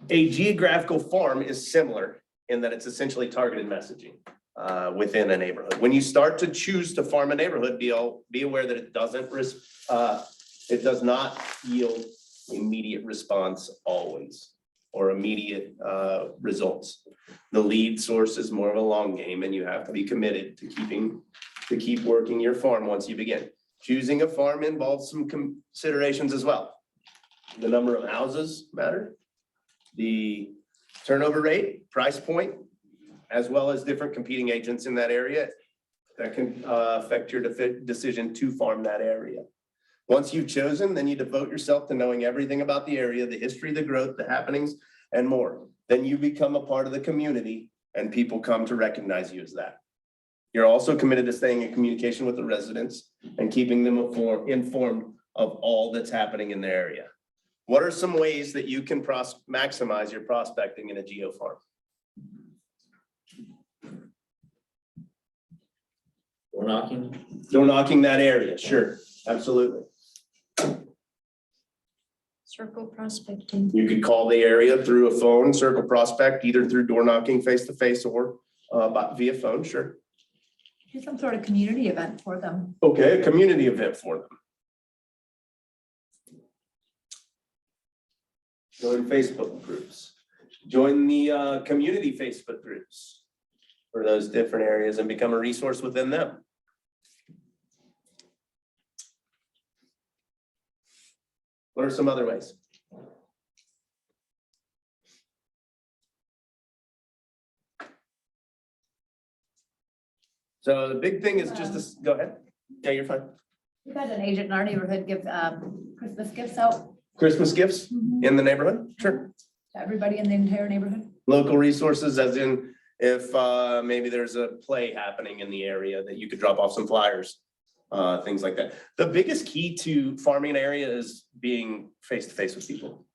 [SPEAKER 2] A geographical farm is similar in that it's essentially targeted messaging within a neighborhood. When you start to choose to farm a neighborhood, be aware that it does not yield immediate response always, or immediate results. The lead source is more of a long game, and you have to be committed to keep working your farm once you begin. Choosing a farm involves some considerations as well. The number of houses matter, the turnover rate, price point, as well as different competing agents in that area that can affect your decision to farm that area. Once you've chosen, then you devote yourself to knowing everything about the area, the history, the growth, the happenings, and more. Then you become a part of the community and people come to recognize you as that. You're also committed to staying in communication with the residents and keeping them informed of all that's happening in their area. What are some ways that you can maximize your prospecting in a geo farm?
[SPEAKER 9] Door knocking.
[SPEAKER 2] Door knocking that area, sure, absolutely.
[SPEAKER 7] Circle prospecting.
[SPEAKER 2] You could call the area through a phone, circle prospect, either through door knocking face to face or via phone, sure.
[SPEAKER 6] Do some sort of community event for them.
[SPEAKER 2] Okay, a community event for them. Join Facebook groups. Join the community Facebook groups for those different areas and become a resource within them. What are some other ways? So the big thing is just to, go ahead. Yeah, you're fine.
[SPEAKER 6] We've had an agent in our neighborhood give Christmas gifts out
[SPEAKER 2] Christmas gifts
[SPEAKER 6] to
[SPEAKER 2] in the neighborhood? Sure.
[SPEAKER 6] everybody in the entire neighborhood.
[SPEAKER 2] Local resources, as in if maybe there's a play happening in the area that you could drop off some flyers, things like that. The biggest key to farming an area is being face to face with people.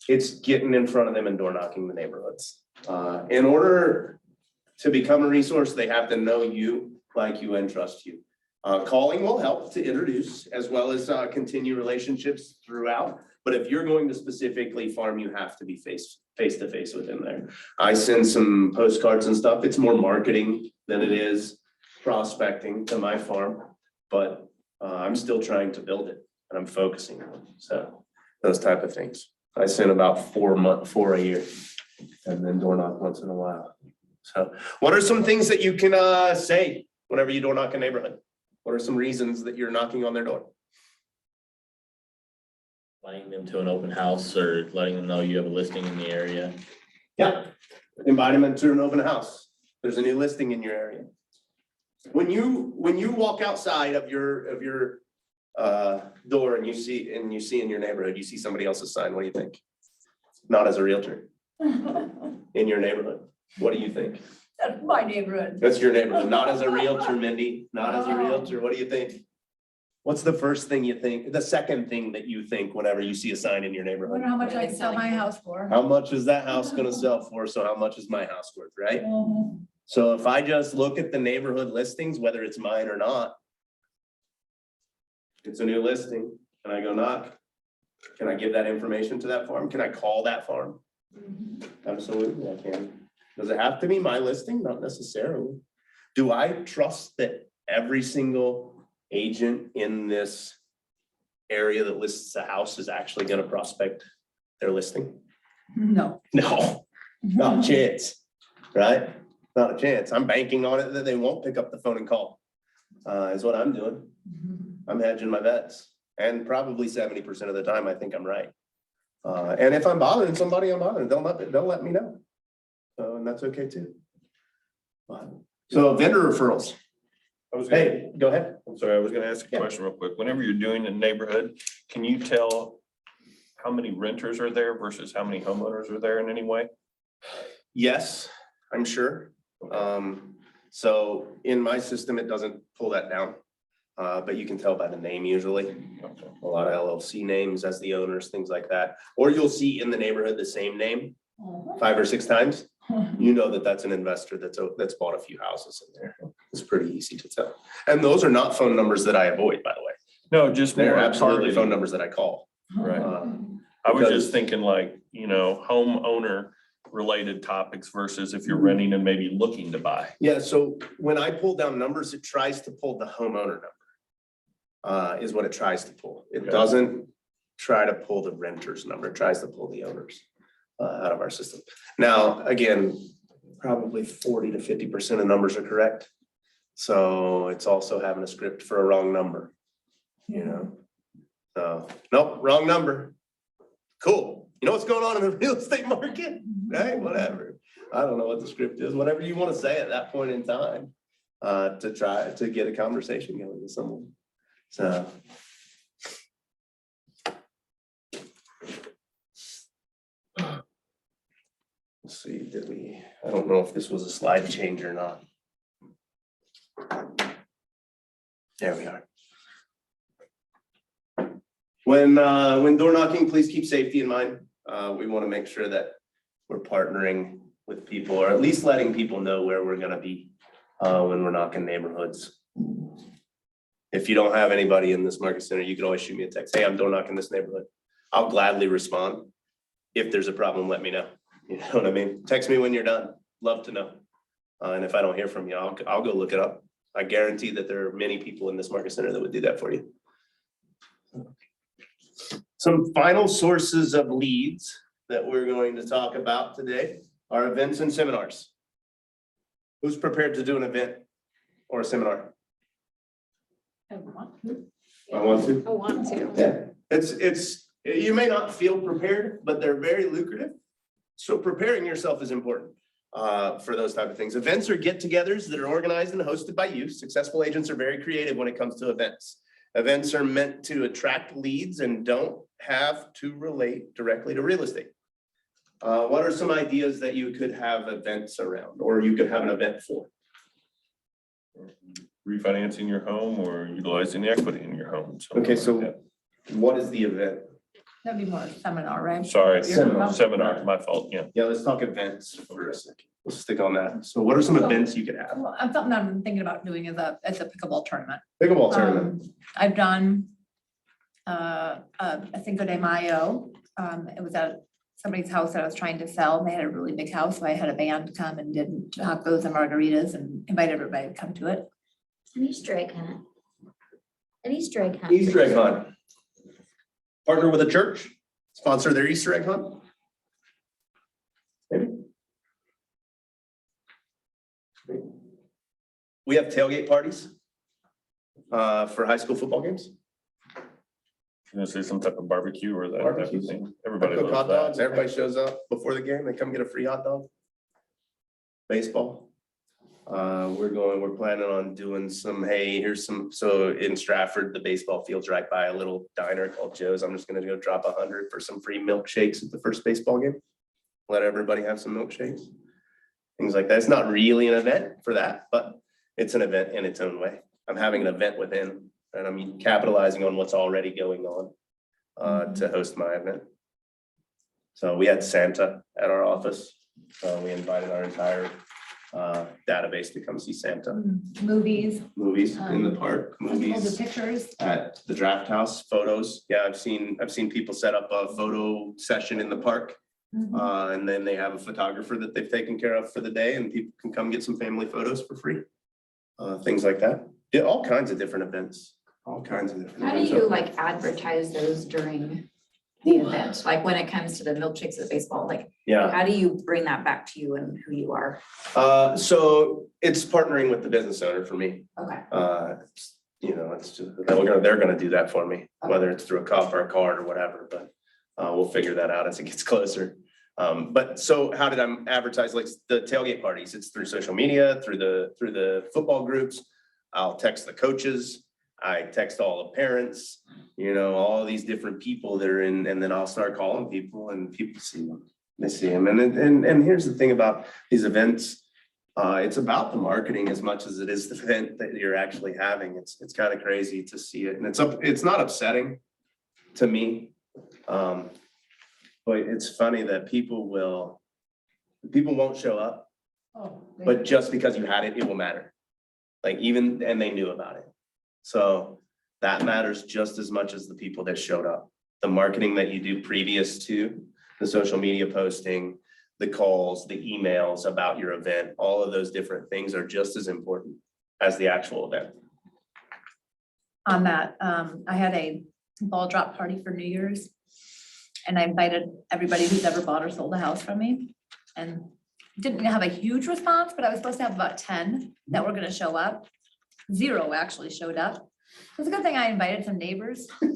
[SPEAKER 2] It's getting in front of them and door knocking the neighborhoods. In order to become a resource, they have to know you, like you, and trust you. Calling will help to introduce as well as continue relationships throughout. But if you're going to specifically farm, you have to be face to face with them there. I send some postcards and stuff. It's more marketing than it is prospecting to my farm. But I'm still trying to build it and I'm focusing on it. So those type of things. I send about 4 a year and then door knock once in a while. So what are some things that you can say whenever you door knock a neighborhood? What are some reasons that you're knocking on their door?
[SPEAKER 9] Inviting them to an open house or letting them know you have a listing in the area.
[SPEAKER 2] Yeah, invite them into an open house. There's a new listing in your area. When you walk outside of your door and you see in your neighborhood, you see somebody else's sign, what do you think? Not as a realtor in your neighborhood. What do you think?
[SPEAKER 6] That's my neighborhood.
[SPEAKER 2] That's your neighborhood, not as a realtor, Mindy, not as a realtor. What do you think? What's the first thing you think, the second thing that you think whenever you see a sign in your
[SPEAKER 6] I
[SPEAKER 2] neighborhood?
[SPEAKER 6] wonder how much I can sell my house for.
[SPEAKER 2] How much is that house gonna sell for? So how much is my house worth, right?
[SPEAKER 6] Mhm.
[SPEAKER 2] So if I just look at the neighborhood listings, whether it's mine or not, it's a new listing, and I go knock, can I give that information to that farm? Can I call that farm? Absolutely, I can. Does it have to be my listing? Not necessarily. Do I trust that every single agent in this area that lists a house is actually gonna prospect their listing?
[SPEAKER 6] No.
[SPEAKER 2] No, not a chance, right? Not a chance. I'm banking on it that they won't pick up the phone and call, is what I'm doing. I'm hedging my bets, and probably 70% of the time, I think I'm right. And if I'm bothering somebody, I'm bothering, they'll let me know. And that's okay too. So vendor referrals.
[SPEAKER 4] I was gonna,
[SPEAKER 2] Hey, go ahead.
[SPEAKER 4] I'm sorry, I was gonna ask a
[SPEAKER 2] Yeah.
[SPEAKER 4] question real quick. Whenever you're doing a neighborhood, can you tell how many renters are there versus how many homeowners are there in any way?
[SPEAKER 2] Yes, I'm sure. So in my system, it doesn't pull that down. But you can tell by the name usually. A lot of LLC names as the owners, things like that. Or you'll see in the neighborhood the same name 5 or 6 times. You know that that's an investor that's bought a few houses in there. It's pretty easy to tell. And those are not phone numbers that I avoid, by the way.
[SPEAKER 4] No, just
[SPEAKER 2] They're
[SPEAKER 4] more
[SPEAKER 2] absolutely
[SPEAKER 4] targeted.
[SPEAKER 2] phone numbers that I call.
[SPEAKER 4] Right.
[SPEAKER 2] Uh,
[SPEAKER 4] I was
[SPEAKER 2] because-
[SPEAKER 4] just thinking like, homeowner related topics versus if you're renting and maybe looking to buy.
[SPEAKER 2] Yeah, so when I pull down numbers, it tries to pull the homeowner number. Is what it tries to pull. It
[SPEAKER 4] Okay.
[SPEAKER 2] doesn't try to pull the renter's number. It tries to pull the owners out of our system. Now, again, probably 40 to 50% of numbers are correct. So it's also having a script for a wrong number, So, nope, wrong number. Cool. You know what's going on in the real estate market, right? Whatever. I don't know what the script is, whatever you want to say at that point in time, to try to get a conversation going with someone. So. Let's see, I don't know if this was a slide change or not. There we are. When door knocking, please keep safety in mind. We want to make sure that we're partnering with people, or at least letting people know where we're gonna be when we're knocking neighborhoods. If you don't have anybody in this market center, you can always shoot me a text. Hey, I'm door knocking this neighborhood. I'll gladly respond. If there's a problem, let me know. You know what I mean? Text me when you're done. Love to know. And if I don't hear from you, I'll go look it up. I guarantee that there are many people in this market center that would do that for you. Some final sources of leads that we're going to talk about today are events and seminars. Who's prepared to do an event or a seminar? I want to.
[SPEAKER 7] I want to.
[SPEAKER 2] Yeah, you may not feel prepared, but they're very lucrative. So preparing yourself is important. for those type of things. Events are get-togethers that are organized and hosted by you. Successful agents are very creative when it comes to events. Events are meant to attract leads and don't have to relate directly to real estate. What are some ideas that you could have events around, or you could have an event for?
[SPEAKER 4] Refinancing your home or utilizing the equity in your home. something
[SPEAKER 2] Okay,
[SPEAKER 4] like
[SPEAKER 2] so
[SPEAKER 4] that.
[SPEAKER 2] what is the event?
[SPEAKER 6] That'd be more a seminar, right?
[SPEAKER 4] Sorry,
[SPEAKER 2] Seminar.
[SPEAKER 4] seminar, my fault, yeah.
[SPEAKER 2] Yeah, let's talk events for a second. Let's stick on that. So what are some events you could have?
[SPEAKER 6] Well, something I'm thinking about doing is a pickleball tournament.
[SPEAKER 2] Pickleball tournament.
[SPEAKER 6] I've done a Cinco de Mayo. It was at somebody's house that I was trying to sell. and They had a really big house, so I had a band come and did tacos and margaritas and invited everybody to come to it.
[SPEAKER 3] An Easter egg hunt. An Easter egg hunt.
[SPEAKER 2] Easter egg hunt. Partner with a church, sponsor their Easter egg hunt. Maybe. We have tailgate parties for high school football games.
[SPEAKER 4] Gonna say some type of barbecue or that type of
[SPEAKER 2] Barbecues.
[SPEAKER 4] thing.
[SPEAKER 2] I
[SPEAKER 4] Everybody
[SPEAKER 2] cook hot
[SPEAKER 4] loves
[SPEAKER 2] dogs,
[SPEAKER 4] that.
[SPEAKER 2] everybody shows up before the game, they come get a free hot dog. Baseball. We're planning on doing some, hey, here's some, so in Stratford, the baseball field's right by a little diner called Joe's. I'm just gonna go drop 100 for some free milkshakes at the first baseball game. Let everybody have some milkshakes. Things like that. It's not really an event for that, but it's an event in its own way. I'm having an event within, and I'm capitalizing on what's already going on to host my event. So we had Santa at our office. We invited our entire database to come see Santa.
[SPEAKER 6] Movies.
[SPEAKER 2] Movies in the park,
[SPEAKER 6] All the
[SPEAKER 2] movies
[SPEAKER 6] pictures.
[SPEAKER 2] at the draft house, photos. Yeah, I've seen people set up a photo session in the park. And then they have a photographer that they've taken care of for the day, and people can come get some family photos for free. Things like that. Yeah, all kinds of different events, all kinds of different.
[SPEAKER 5] How do
[SPEAKER 2] events.
[SPEAKER 5] you like advertise those during the event? Like when it comes to the milkshakes at baseball, like
[SPEAKER 2] Yeah,
[SPEAKER 5] how do you bring that back to you and who you are?
[SPEAKER 2] so it's partnering with the business owner for me.
[SPEAKER 5] Okay.
[SPEAKER 2] It's just, they're gonna do that for me, whether it's through a cup or a card or whatever, but we'll figure that out as it gets closer. But so how did I advertise like the tailgate parties? It's through social media, through the football groups. I'll text the coaches. I text all the parents, all these different people that are in, and then I'll start calling people and people see them. They see them. And here's the thing about these events. It's about the marketing as much as it is the event that you're actually having. It's kind of crazy to see it. And it's not upsetting to me. But it's funny that people won't show up, but just because you had it, it will matter. And they knew about it. So that matters just as much as the people that showed up. The marketing that you do previous to the social media posting, the calls, the emails about your event, all of those different things are just as important as the actual event.
[SPEAKER 6] On that, I had a ball drop party for New Year's. And I invited everybody who's ever bought or sold a house from me. And didn't have a huge response, but I was supposed to have about 10 that were gonna show up. 0 actually showed up. It was a good thing I invited some neighbors who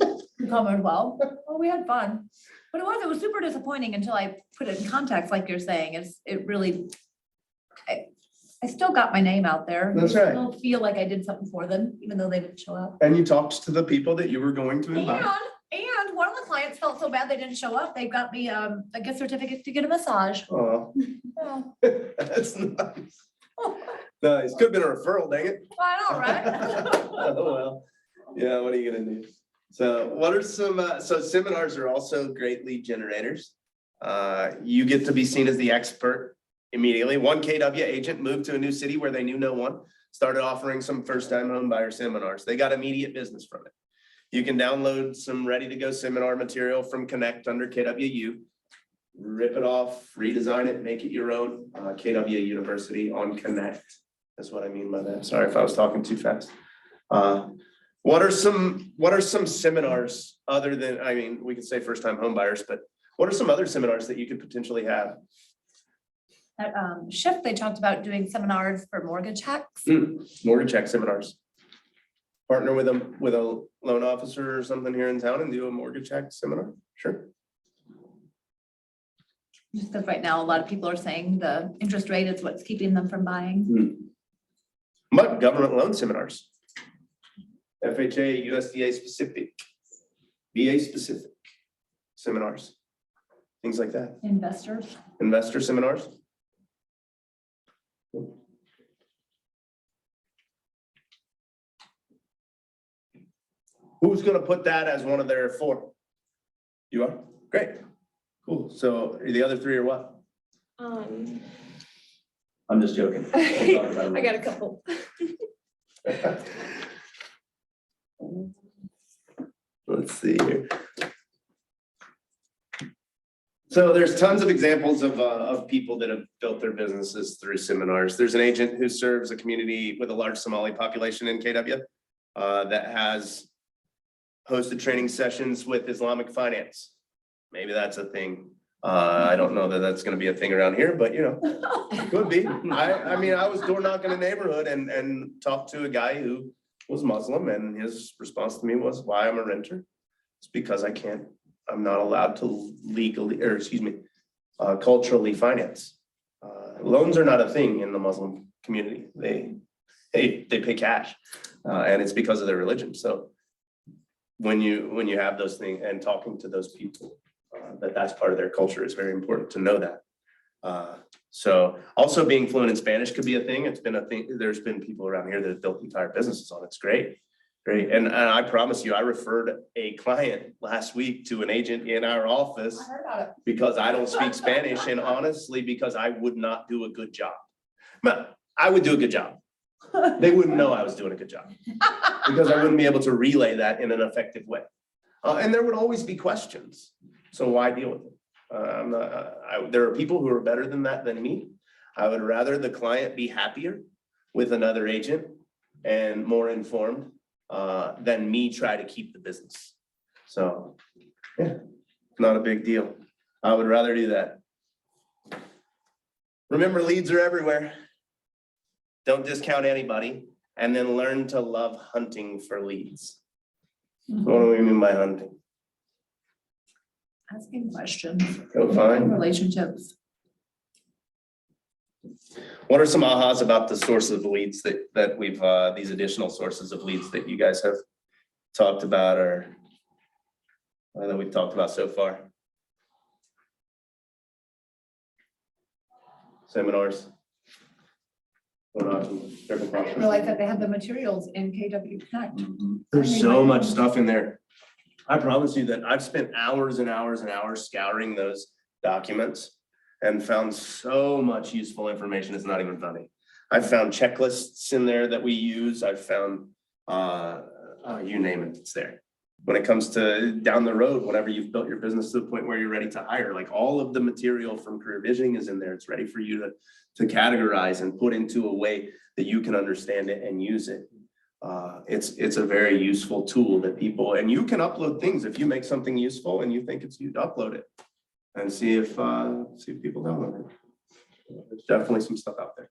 [SPEAKER 6] come as well. Well, we had fun. But it was super disappointing until I put it in context, like you're saying, I still got my name out there.
[SPEAKER 2] That's right.
[SPEAKER 6] I still feel like I did something for them, even though they didn't show up.
[SPEAKER 2] And you talked to the people that you were going to invite.
[SPEAKER 6] And one of the clients felt so bad they didn't show up. They got me a gift certificate to get a massage.
[SPEAKER 2] Oh,
[SPEAKER 6] Oh,
[SPEAKER 2] that's nice. Nice. Could have been a referral, dang it.
[SPEAKER 6] I know, right?
[SPEAKER 2] Oh, well, yeah, what are you gonna do? So what are some, so seminars are also great lead generators. You get to be seen as the expert immediately. One KW agent moved to a new city where they knew no one, started offering some first-time home buyer seminars. They got immediate business from it. You can download some ready-to-go seminar material from Connect under KWU. Rip it off, redesign it, make it your own. KW University on Connect. That's what I mean by that. Sorry if I was talking too fast. What are some seminars other than, we could say first-time home buyers, but what are some other seminars that you could potentially have?
[SPEAKER 6] At Shift, they talked about doing seminars for mortgage hacks.
[SPEAKER 2] Mortgage check seminars. Partner with a loan officer or something here in town and do a mortgage check seminar. Sure.
[SPEAKER 6] Just because right now, a lot of people are saying the interest rate is what's keeping them from buying.
[SPEAKER 2] But government loan seminars. FHA, USDA specific, VA specific seminars, things like that.
[SPEAKER 6] Investors.
[SPEAKER 2] Investor seminars. Who's gonna put that as one of their 4? You are? Great. Cool. So the other 3 are what?
[SPEAKER 7] Um,
[SPEAKER 2] I'm just joking.
[SPEAKER 7] I got a couple.
[SPEAKER 2] Let's see here. So there's tons of examples of people that have built their businesses through seminars. There's an agent who serves a community with a large Somali population in KW that has hosted training sessions with Islamic finance. Maybe that's a thing. I don't know that that's gonna be a thing around here, but you know, could be. I mean, I was door knocking a neighborhood and talked to a guy who was Muslim, and his response to me was, why I'm a renter? It's because I'm not allowed to legally, or excuse me, culturally finance. Loans are not a thing in the Muslim community. They pay cash, and it's because of their religion. So when you have those things and talking to those people, that's part of their culture, is very important to know that. So also being fluent in Spanish could be a thing. It's been a thing. There's been people around here that have built entire businesses on it. It's great. Great. And I promise you, I referred a client last week to an agent in our office because I don't speak Spanish, and honestly, because I would not do a good job. But I would do a good job. They wouldn't know I was doing a good job because I wouldn't be able to relay that in an effective way. And there would always be questions. So why deal with it? There are people who are better than that than me. I would rather the client be happier with another agent and more informed than me try to keep the business. So, yeah, not a big deal. I would rather do that. Remember, leads are everywhere. Don't discount anybody, and then learn to love hunting for leads. What do we mean by hunting?
[SPEAKER 6] Asking questions.
[SPEAKER 2] Go find.
[SPEAKER 6] Relationships.
[SPEAKER 2] What are some ahas about the source of leads that we've, these additional sources of leads that you guys have talked about, or that we've talked about so far? Seminars.
[SPEAKER 6] I didn't realize that they had the materials in KW Connect.
[SPEAKER 2] There's so much stuff in there. I promise you that I've spent hours and hours and hours scouring those documents and found so much useful information. It's not even funny. I've found checklists in there that we use. I've found, you name it, it's there. When it comes to down the road, whenever you've built your business to the point where you're ready to hire, like all of the material from Career Visioning is in there. It's ready for you to categorize and put into a way that you can understand it and use it. It's a very useful tool that people, and you can upload things. If you make something useful and you think it's you, upload it and see if people download it. There's definitely some stuff out there.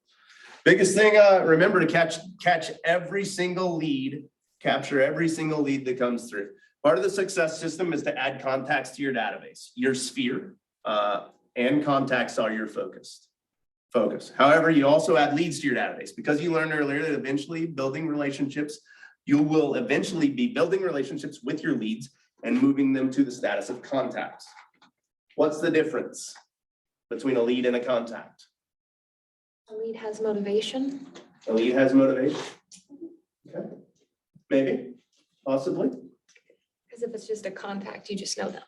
[SPEAKER 2] Biggest thing, remember to catch every single lead, capture every single lead that comes through. Part of the success system is to add contacts to your database. Your sphere and contacts are your focus. However, you also add leads to your database because you learned earlier that eventually building relationships, you will eventually be building relationships with your leads and moving them to the status of contacts. What's the difference between a lead and a contact?
[SPEAKER 7] A lead has motivation.
[SPEAKER 2] A lead has motivation. Okay. Maybe, possibly.
[SPEAKER 7] Because if it's just a contact, you just know them.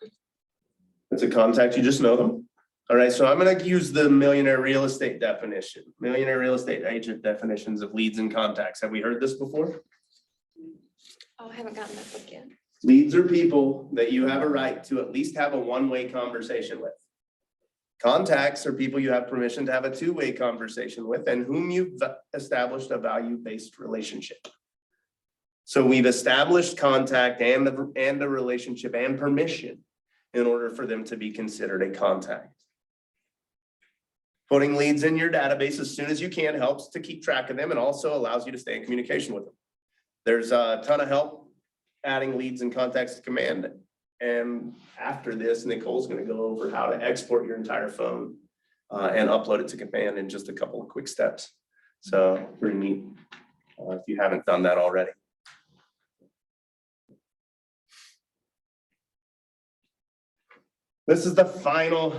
[SPEAKER 2] It's a contact, you just know them. All right, so I'm gonna use the Millionaire Real Estate definition, Millionaire Real Estate Agent definitions of leads and contacts. Have we heard this before?
[SPEAKER 7] Oh, I haven't gotten that book yet.
[SPEAKER 2] Leads are people that you have a right to at least have a one-way conversation with. Contacts are people you have permission to have a two-way conversation with and whom you've established a value-based relationship. So we've established contact and a relationship and permission in order for them to be considered a contact. Putting leads in your database as soon as you can helps to keep track of them and also allows you to stay in communication with them. There's a ton of help adding leads and contacts to command And after this, Nicole's gonna go over how to export your entire phone and upload it to Command in just a couple of quick steps. So pretty neat, if you haven't done that already. This is the final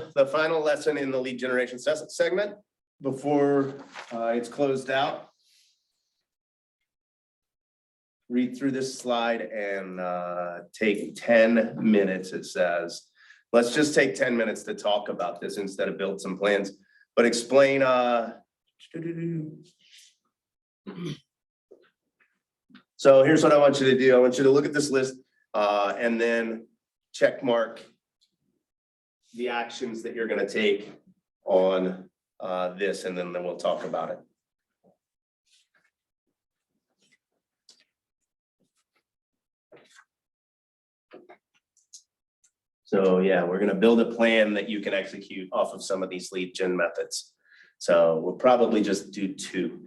[SPEAKER 2] lesson in the lead generation segment before it's closed out. Read through this slide and take 10 minutes, it says. Let's just take 10 minutes to talk about this instead of build some plans, but explain. So here's what I want you to do. I want you to look at this list and then check mark the actions that you're gonna take on this, and then we'll talk about it. So yeah, we're gonna build a plan that you can execute off of some of these lead gen methods. So we'll probably just do 2.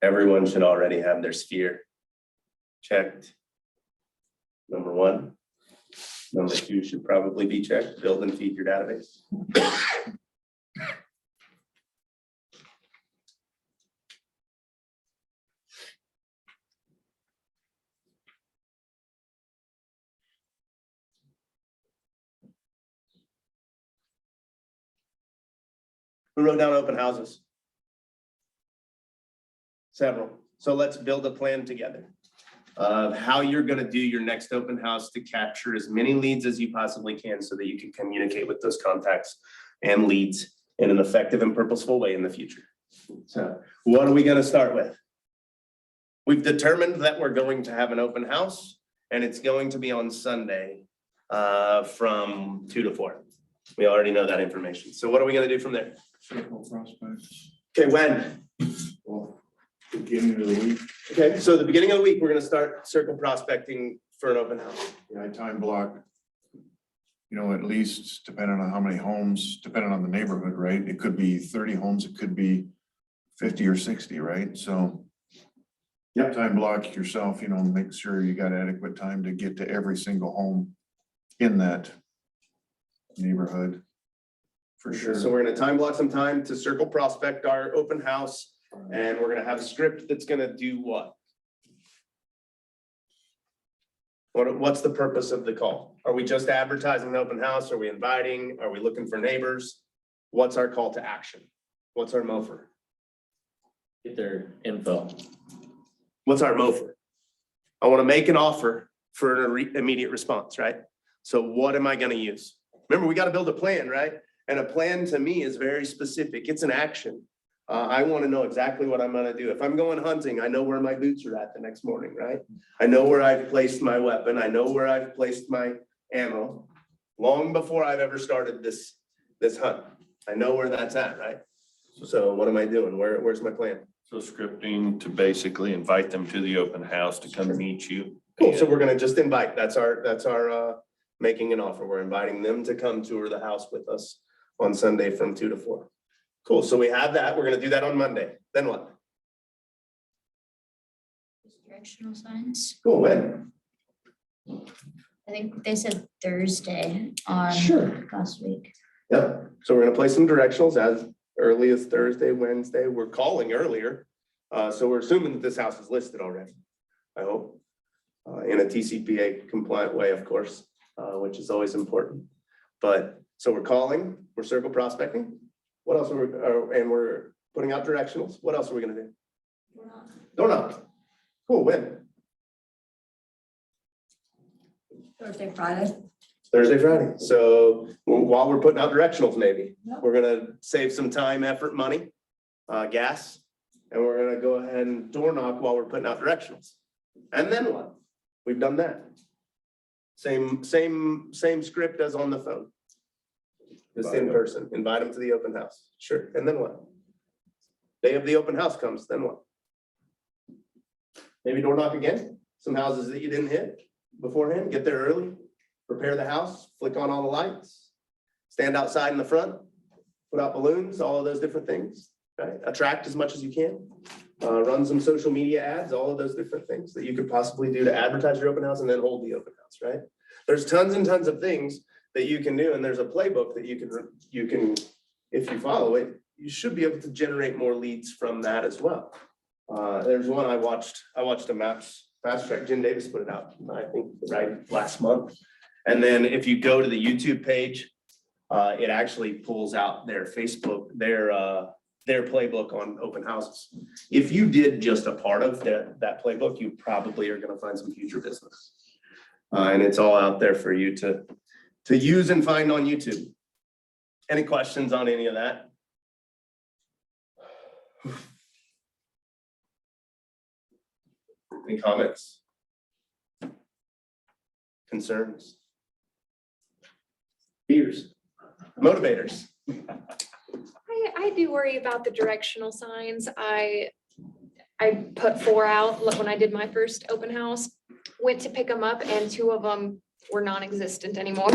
[SPEAKER 2] Everyone should already have their sphere checked. Number 1. Number 2 should probably be checked, build and feed your database. Who wrote down open houses? Several. So let's build a plan together of how you're gonna do your next open house to capture as many leads as you possibly can so that you can communicate with those contacts and leads in an effective and purposeful way in the future. So what are we gonna start with? We've determined that we're going to have an open house and it's going to be on Sunday from 2 to 4. We already know that information. So what are we gonna do from there?
[SPEAKER 11] Circle prospects.
[SPEAKER 2] Okay, when?
[SPEAKER 11] Well, beginning of the week,
[SPEAKER 2] Okay, so the beginning of the week, we're gonna start circle prospecting for an open house.
[SPEAKER 11] I time block. You know, at least depending on how many homes, depending on the neighborhood, right? It could be 30 homes, it could be 50 or 60, right? So.
[SPEAKER 2] Yep.
[SPEAKER 11] Time block yourself, you know, make sure you got adequate time to get to every single home in that neighborhood. For sure.
[SPEAKER 2] So we're gonna time block some time to circle prospect our open house, and we're gonna have a script that's gonna do what? What's the purpose of the call? Are we just advertising the open house? Are we inviting? Are we looking for neighbors? What's our call to action? What's our MOFR?
[SPEAKER 9] Get their info.
[SPEAKER 2] What's our MOFR? I wanna make an offer for an immediate response, right? So what am I gonna use? Remember, we gotta build a plan, right? And a plan to me is very specific. It's an action. I wanna know exactly what I'm gonna do. If I'm going hunting, I know where my boots are at the next morning, right? I know where I've placed my weapon. I know where I've placed my ammo long before I've ever started this hunt. I know where that's at, right? So what am I doing? Where's my plan?
[SPEAKER 4] So scripting to basically invite them to the open house to come meet you.
[SPEAKER 2] Cool, so we're gonna just invite, that's our making an offer. We're inviting them to come tour the house with us on Sunday from 2 to 4. Cool, so we have that. We're gonna do that on Monday. Then what?
[SPEAKER 3] Directional signs.
[SPEAKER 2] Cool, when?
[SPEAKER 3] I think they said Thursday on
[SPEAKER 2] Sure.
[SPEAKER 3] last week.
[SPEAKER 2] Yep, so we're gonna place some directionals as early as Thursday, Wednesday. We're calling earlier. So we're assuming that this house is listed already, I hope. In a TCPA compliant way, of course, which is always important. But, so we're calling, we're circle prospecting. What else are we, and we're putting out directionals. What else are we gonna do? Door knock. Cool, when?
[SPEAKER 6] Thursday, Friday.
[SPEAKER 2] Thursday, Friday. So while we're putting out directionals, maybe, we're gonna save some time, effort, money, gas, and we're gonna go ahead and door knock while we're putting out directionals. And then what? We've done that. Same script as on the phone. Just in person, invite them to the open house. Sure, and then what? Day of the open house comes, then what? Maybe door knock again, some houses that you didn't hit beforehand, get there early, prepare the house, flick on all the lights, stand outside in the front, put out balloons, all of those different things, right? Attract as much as you can. run some social media ads, all of those different things that you could possibly do to advertise your open house and then hold the open house, right? There's tons and tons of things that you can do, and there's a playbook that you can, if you follow it, you should be able to generate more leads from that as well. There's one I watched a Maps Fast Track, Jim Davis put it out, I think, right last month. And then if you go to the YouTube page, it actually pulls out their Facebook, their playbook on open houses. If you did just a part of that playbook, you probably are gonna find some future business. And it's all out there for you to use and find on YouTube. Any questions on any of that? Any comments? Concerns? Fears? Motivators?
[SPEAKER 7] I do worry about the directional signs. I put 4 out when I did my first open house, went to pick them up and 2 of them were non-existent anymore.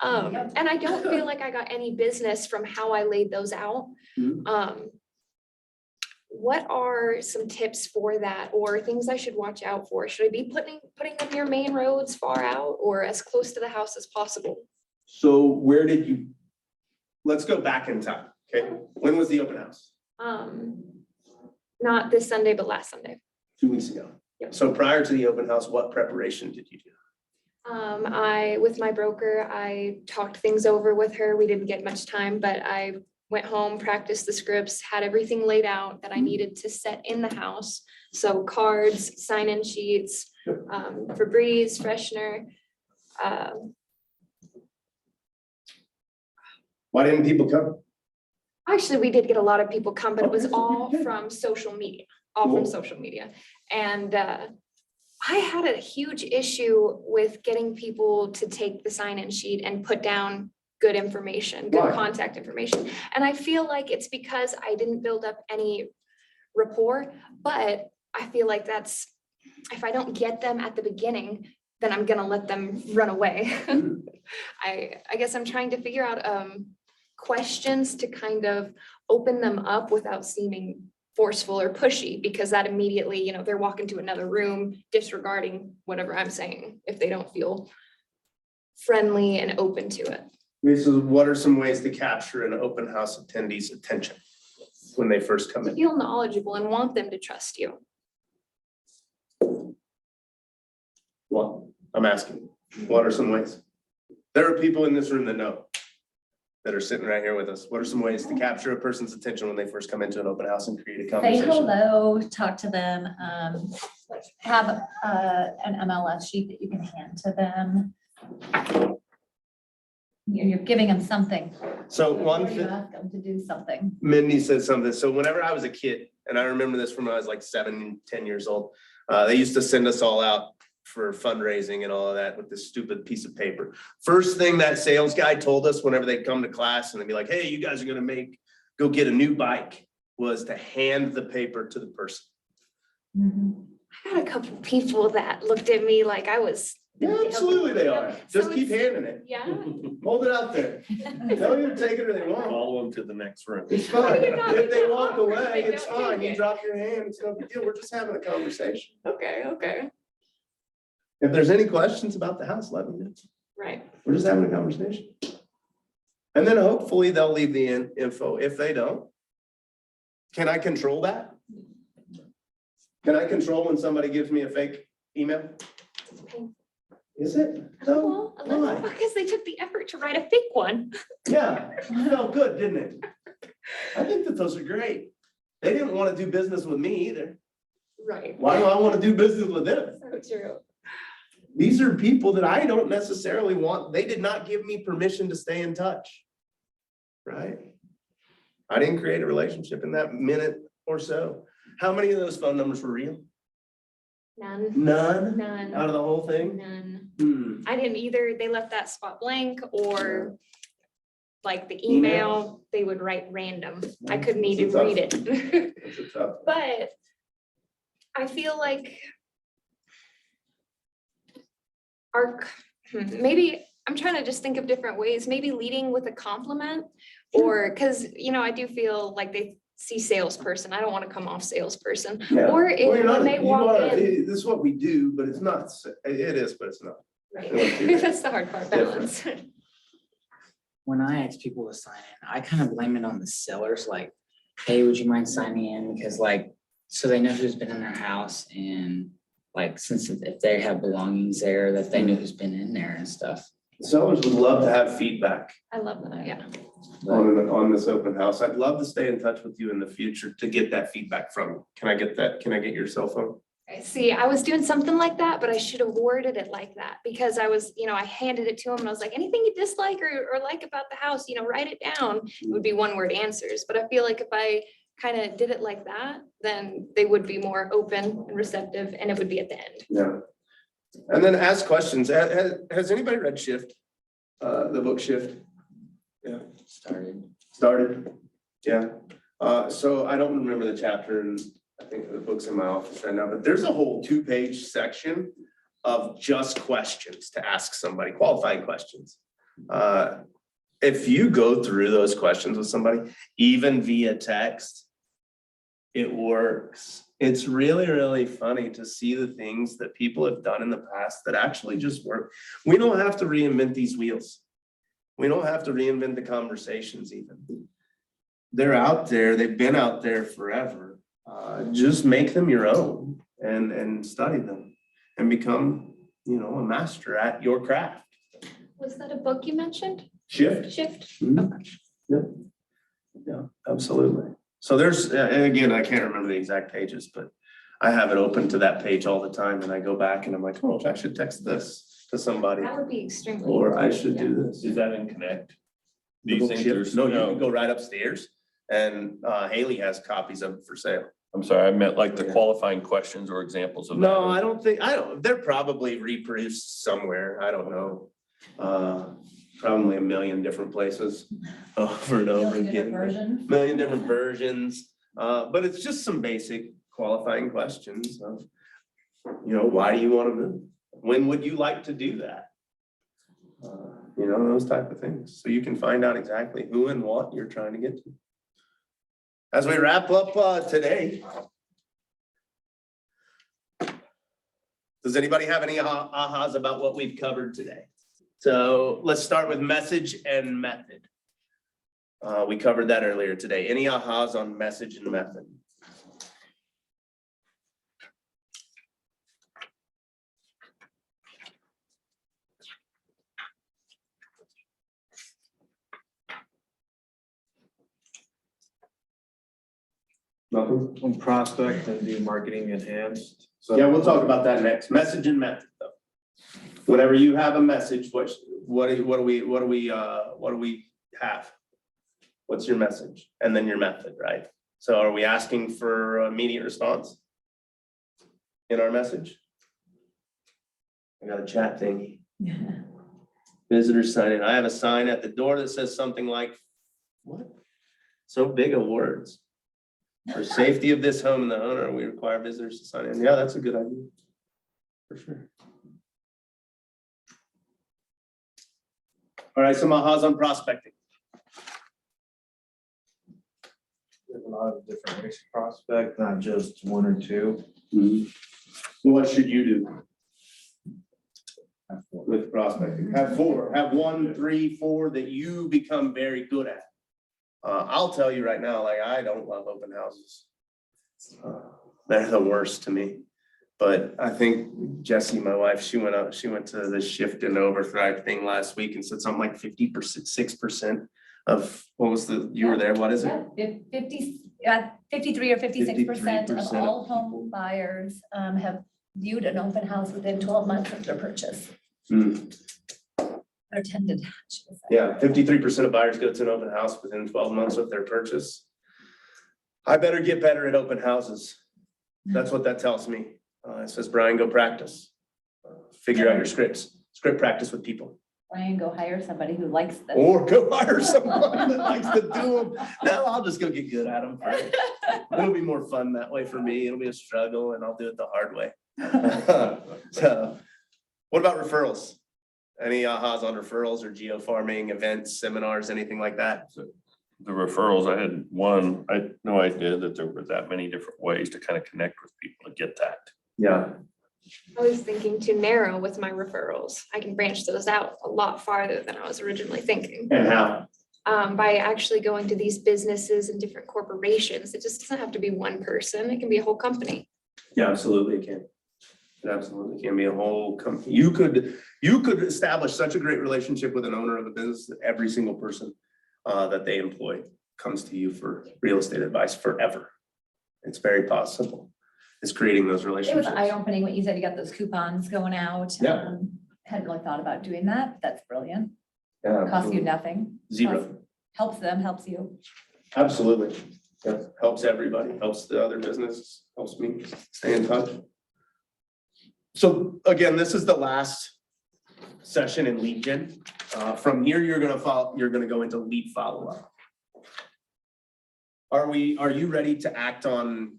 [SPEAKER 7] And I don't feel like I got any business from how I laid those out. What are some tips for that, or things I should watch out for? Should I be putting them near main roads far out or as close to the house as possible?
[SPEAKER 2] So where did you, let's go back in time, okay? When was the open house?
[SPEAKER 7] Not this Sunday, but last Sunday.
[SPEAKER 2] 2 weeks ago.
[SPEAKER 7] Yep.
[SPEAKER 2] So prior to the open house, what preparation did you do?
[SPEAKER 7] With my broker, I talked things over with her. We didn't get much time, but I went home, practiced the scripts, had everything laid out that I needed to set in the house. So cards, sign-in sheets, Febreze, freshener.
[SPEAKER 2] Why didn't people come?
[SPEAKER 7] Actually, we did get a lot of people come, but it was
[SPEAKER 2] Okay,
[SPEAKER 7] all
[SPEAKER 2] good.
[SPEAKER 7] from social media, all from
[SPEAKER 2] Cool.
[SPEAKER 7] social media. And I had a huge issue with getting people to take the sign-in sheet and put down good information, good
[SPEAKER 2] Why?
[SPEAKER 7] contact information. And I feel like it's because I didn't build up any rapport, but I feel like that's, if I don't get them at the beginning, then I'm gonna let them run away. I guess I'm trying to figure out questions to kind of open them up without seeming forceful or pushy, because that immediately, you know, they're walking to another room disregarding whatever I'm saying if they don't feel friendly and open to it.
[SPEAKER 2] This is, what are some ways to capture an open house attendee's attention when they first come in?
[SPEAKER 7] Feel knowledgeable and want them to trust you.
[SPEAKER 2] Well, I'm asking, what are some ways? There are people in this room that know, that are sitting right here with us. What are some ways to capture a person's attention when they first come into an open house and create a
[SPEAKER 3] Say
[SPEAKER 2] conversation?
[SPEAKER 3] hello, talk to them, have an MLS sheet that you can hand to them. You're giving them something.
[SPEAKER 2] So one
[SPEAKER 3] Before you
[SPEAKER 2] thing,
[SPEAKER 3] ask them to do something.
[SPEAKER 2] Mindy said something. So whenever I was a kid, and I remember this from when I was like 7, 10 years old, they used to send us all out for fundraising and all of that with this stupid piece of paper. First thing that sales guy told us whenever they'd come to class and they'd be like, hey, you guys are gonna go get a new bike, was to hand the paper to the person.
[SPEAKER 7] I got a couple people that looked at me like I was. the
[SPEAKER 2] Yeah,
[SPEAKER 7] devil,
[SPEAKER 2] absolutely they
[SPEAKER 7] you know?
[SPEAKER 2] are.
[SPEAKER 7] So
[SPEAKER 2] Just keep
[SPEAKER 7] it's-
[SPEAKER 2] handing it.
[SPEAKER 7] Yeah.
[SPEAKER 2] Hold it out there. Tell them to take it or they won't.
[SPEAKER 4] Follow them to the next room.
[SPEAKER 2] It's fine.
[SPEAKER 7] You're not-
[SPEAKER 2] If they walk away,
[SPEAKER 7] They
[SPEAKER 2] it's
[SPEAKER 7] don't
[SPEAKER 2] fine.
[SPEAKER 7] take
[SPEAKER 2] You
[SPEAKER 7] it.
[SPEAKER 2] drop your hand, it's no big deal. We're just having a conversation.
[SPEAKER 7] Okay,
[SPEAKER 2] If there's any questions about the house, let me know.
[SPEAKER 7] right.
[SPEAKER 2] We're just having a conversation. And then hopefully they'll leave the info. If they don't, can I control that? Can I control when somebody gives me a fake email?
[SPEAKER 7] It's painful.
[SPEAKER 2] Is it? No,
[SPEAKER 7] Well, a little,
[SPEAKER 2] why?
[SPEAKER 7] because they took the effort to write a fake one.
[SPEAKER 2] Yeah, it felt good, didn't it? I think that those are great. They didn't want to do business with me either.
[SPEAKER 7] Right.
[SPEAKER 2] Why do I want to do business with them?
[SPEAKER 7] So true.
[SPEAKER 2] These are people that I don't necessarily want. They did not give me permission to stay in touch. Right? I didn't create a relationship in that minute or so. How many of those phone numbers were real?
[SPEAKER 7] None,
[SPEAKER 2] None
[SPEAKER 7] none,
[SPEAKER 2] out of the whole thing?
[SPEAKER 7] none.
[SPEAKER 2] Hmm.
[SPEAKER 7] I didn't either. They left that spot blank, or like the email, they would write random. I couldn't
[SPEAKER 2] That's a
[SPEAKER 7] even
[SPEAKER 2] tough-
[SPEAKER 7] read it.
[SPEAKER 2] That's a tough.
[SPEAKER 7] But I feel like maybe I'm trying to just think of different ways, maybe leading with a compliment, or because, you know, I do feel like they see salesperson. I don't want to come off salesperson.
[SPEAKER 2] Yeah.
[SPEAKER 7] Or if
[SPEAKER 2] Well, you're not-
[SPEAKER 7] when they
[SPEAKER 2] you
[SPEAKER 7] walk
[SPEAKER 2] are-
[SPEAKER 7] in.
[SPEAKER 2] This is what we do, but it's not, it is, but it's not.
[SPEAKER 7] Right.
[SPEAKER 2] Let's do that.
[SPEAKER 7] That's the hard part, balance.
[SPEAKER 12] When I ask people to sign in, I kind of blame it on the sellers, like, hey, would you mind signing in? Because like, so they know who's been in their house and like, since if they have belongings there, that they know who's been in there and stuff.
[SPEAKER 2] Sellers would love to have feedback
[SPEAKER 7] I love that, yeah.
[SPEAKER 2] on this open house. I'd love to stay in touch with you in the future to get that feedback from you. Can I get that? Can I get your cell phone?
[SPEAKER 7] Okay, see, I was doing something like that, but I should have worded it like that because I was, I handed it to him and I was like, anything you dislike or like about the house, write it down. It would be one word answers, but I feel like if I kind of did it like that, then they would be more open and receptive and it would be at the end.
[SPEAKER 2] Yeah. And then ask questions. Has anybody read Shift? The book Shift? Yeah. Started? Yeah. So I don't remember the chapter and I think the book's in my office right now, but there's a whole 2-page section of just questions to ask somebody, qualifying questions. If you go through those questions with somebody, even via text, it works. It's really, really funny to see the things that people have done in the past that actually just work. We don't have to reinvent these wheels. We don't have to reinvent the conversations even. They're out there, they've been out there forever. Just make them your own and study them and become, a master at your craft.
[SPEAKER 7] Was that a book you mentioned?
[SPEAKER 2] Shift.
[SPEAKER 7] Shift?
[SPEAKER 2] Mhm. Yeah, absolutely. So there's, and again, I can't remember the exact pages, but I have it open to that page all the time and I go back and I'm like, oh, I should text this to somebody
[SPEAKER 7] That would be extremely.
[SPEAKER 2] or I should do this.
[SPEAKER 4] Is that in Connect? Do
[SPEAKER 2] The
[SPEAKER 4] you
[SPEAKER 2] book
[SPEAKER 4] think
[SPEAKER 2] Shift?
[SPEAKER 4] there's?
[SPEAKER 2] No, you can go right upstairs and Haley has copies of it for sale.
[SPEAKER 4] I'm sorry, I meant like the qualifying questions or examples of.
[SPEAKER 2] No,
[SPEAKER 4] that.
[SPEAKER 2] I don't, they're probably reproduced somewhere. I don't know. Probably a million different places over and over again. Million different versions, but it's just some basic qualifying questions of, why do you want to move? When would you like to do that? Those type of things. So you can find out exactly who and what you're trying to get to. As we wrap up today, does anybody have any ahas about what we've covered today? So let's start with message and method. We covered that earlier today. Any ahas on message and method? Nothing?
[SPEAKER 10] On prospect and do marketing enhanced. So
[SPEAKER 2] Yeah, we'll talk about that next. Message and method though. Whenever you have a message, what do we have? What's your message? And then your method, right? So are we asking for immediate response in our message? I got a chat thingy. Visitors sign in. I have a sign at the door that says something like, what? So big of words. For safety of this home and the owner, we require visitors to sign in. Yeah, that's a good idea. For sure. All right, some ahas on prospecting.
[SPEAKER 10] there's a lot of different ways to prospect, not just one or two.
[SPEAKER 2] What should you do with prospecting? Have 4, have 1, 3, 4 that you become very good at. I'll tell you right now, like, I don't love open houses. They're the worst to me. But I think Jessie, my wife, she went to the Shift and Overthrive thing last week and said something like 6% of, what was you were there, what is it?
[SPEAKER 6] 53 or 56%
[SPEAKER 2] 53%
[SPEAKER 6] of all home buyers have viewed an open house within 12 months of their purchase. Or tended.
[SPEAKER 2] Yeah, 53% of buyers go to an open house within 12 months of their purchase. I better get better at open houses. That's what that tells me. It says, Brian, go practice. Figure out your scripts, script practice with people.
[SPEAKER 6] Brian, go hire somebody who likes this.
[SPEAKER 2] Or go hire someone that likes to do them. No, I'll just go get good at them. It'll be more fun that way for me. It'll be a struggle and I'll do it the hard way. So, what about referrals? Any ahas on referrals or geofarming events, seminars, anything like that?
[SPEAKER 4] The referrals, I had one, I had no idea that there were that many different ways to kind of connect with people to get that.
[SPEAKER 2] Yeah.
[SPEAKER 7] I was thinking to narrow with my referrals. I can branch those out a lot farther than I was originally thinking.
[SPEAKER 2] And how?
[SPEAKER 7] By actually going to these businesses and different corporations. It just doesn't have to be one person. It can be a whole company.
[SPEAKER 2] Yeah, absolutely it can. It absolutely can be a whole company. You could establish such a great relationship with an owner of a business that every single person that they employ comes to you for real estate advice forever. It's very possible. It's creating those
[SPEAKER 6] It was
[SPEAKER 2] relationships.
[SPEAKER 6] eye-opening what you said, you got those coupons going out.
[SPEAKER 2] Yeah.
[SPEAKER 6] Hadn't really thought about doing that. That's brilliant.
[SPEAKER 2] Yeah,
[SPEAKER 6] Costs you
[SPEAKER 2] absolutely.
[SPEAKER 6] nothing.
[SPEAKER 2] Zero.
[SPEAKER 6] Helps them, helps you.
[SPEAKER 2] Absolutely. Yeah, helps everybody, helps the other business, helps me stay in touch. So again, this is the last session in lead gen. From here, you're gonna go into lead follow-up. Are you ready to act on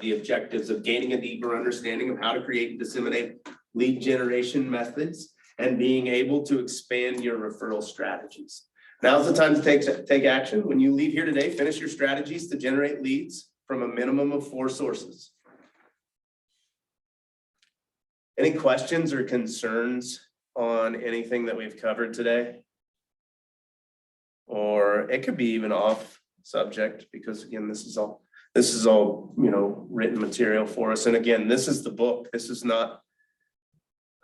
[SPEAKER 2] the objectives of gaining a deeper understanding of how to create and disseminate lead generation methods and being able to expand your referral strategies? Now's the time to take action. When you leave here today, finish your strategies to generate leads from a minimum of 4 sources. Any questions or concerns on anything that we've covered today? Or it could be even off subject, because again, this is all, written material for us. And again, this is the book. This is not,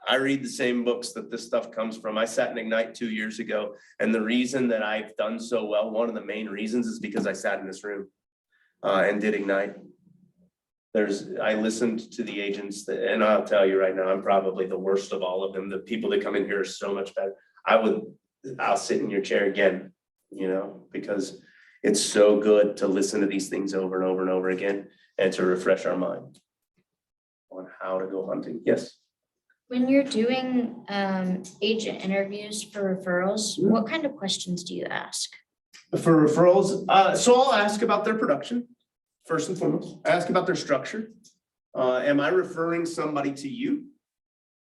[SPEAKER 2] I read the same books that this stuff comes from. I sat in Ignite 2 years ago, and the reason that I've done so well, one of the main reasons, is because I sat in this room and did Ignite. I listened to the agents and I'll tell you right now, I'm probably the worst of all of them. The people that come in here are so much better. I'll sit in your chair again, because it's so good to listen to these things over and over and over again and to refresh our mind on how to go hunting. Yes.
[SPEAKER 3] When you're doing agent interviews for referrals, what kind of questions do you ask?
[SPEAKER 2] For referrals, so I'll ask about their production, first and foremost. I ask about their structure. Am I referring somebody to you?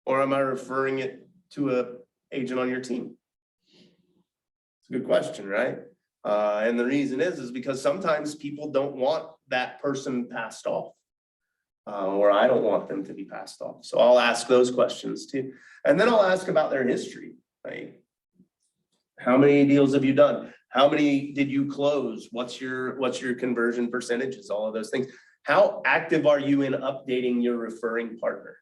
[SPEAKER 2] Or am I referring it to an agent on your team? It's a good question, right? And the reason is because sometimes people don't want that person passed off. Or I don't want them to be passed off. So I'll ask those questions too. And then I'll ask about their history, right? How many deals have you done? How many did you close? What's your conversion percentages? All of those things. How active are you in updating your referring partner?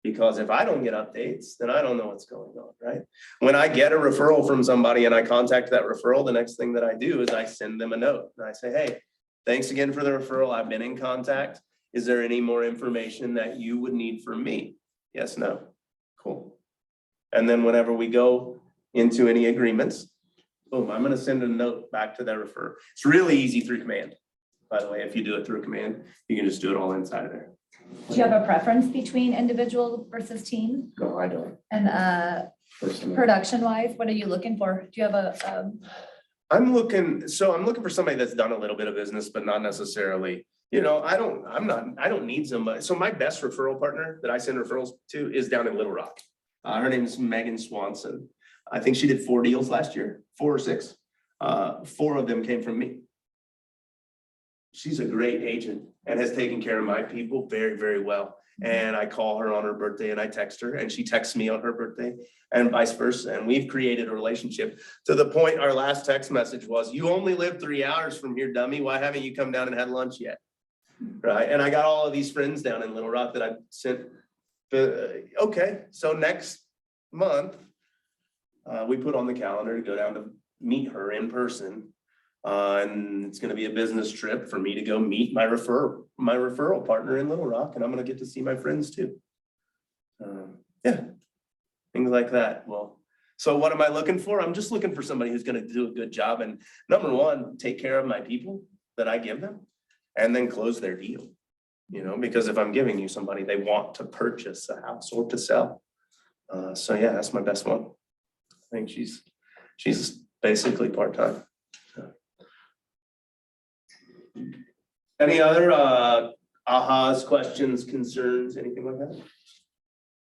[SPEAKER 2] Because if I don't get updates, then I don't know what's going on, right? When I get a referral from somebody and I contact that referral, the next thing that I do is I send them a note and I say, hey, thanks again for the referral. I've been in contact. Is there any more information that you would need from me? Yes, no. Cool. And then whenever we go into any agreements, boom, I'm gonna send a note back to that referrer. It's really easy through Command. By the way, if you do it through Command, you can just do it all inside of there.
[SPEAKER 6] Do you have a preference between individual versus team?
[SPEAKER 2] No, I don't.
[SPEAKER 6] And
[SPEAKER 2] Personally.
[SPEAKER 6] production wise, what are you looking for? Do you have a,
[SPEAKER 2] I'm looking for somebody that's done a little bit of business, but not necessarily, I don't need somebody. So my best referral partner that I send referrals to is down in Little Rock. Her name is Megan Swanson. I think she did 4 deals last year, 4 or 6. 4 of them came from me. She's a great agent and has taken care of my people very, very well. And I call her on her birthday and I text her and she texts me on her birthday and vice versa. And we've created a relationship to the point our last text message was, you only live 3 hours from here, dummy. Why haven't you come down and had lunch yet? Right. And I got all of these friends down in Little Rock that I sent. Okay. So next month, we put on the calendar to go down to meet her in person. And it's going to be a business trip for me to go meet my referral partner in Little Rock, and I'm going to get to see my friends too. Yeah, things like that. Well, so what am I looking for? I'm just looking for somebody who's going to do a good job and number one, take care of my people that I give them, and then close their deal. Because if I'm giving you somebody, they want to purchase a house or to sell. So yeah, that's my best one. I think she's basically part-time. Any other ahas, questions, concerns, anything like that?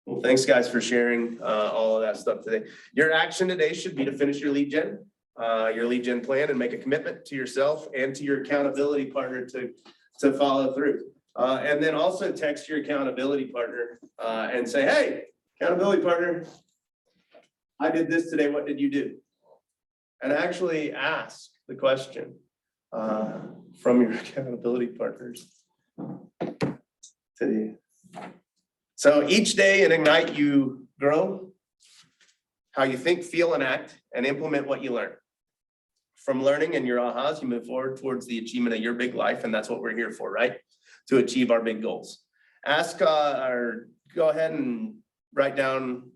[SPEAKER 2] Well, thanks guys for sharing all of that stuff today. Your action today should be to finish your lead gen. your lead gen plan and make a commitment to yourself and to your accountability partner to follow through. And then also text your accountability partner and say, hey, accountability partner, I did this today, what did you do? And actually ask the question from your accountability partners. So each day in Ignite, you grow how you think, feel, and act, and implement what you learn. From learning and your ahas, you move forward towards the achievement of your big life, and that's what we're here for, right? To achieve our big goals. Ask or go ahead and write down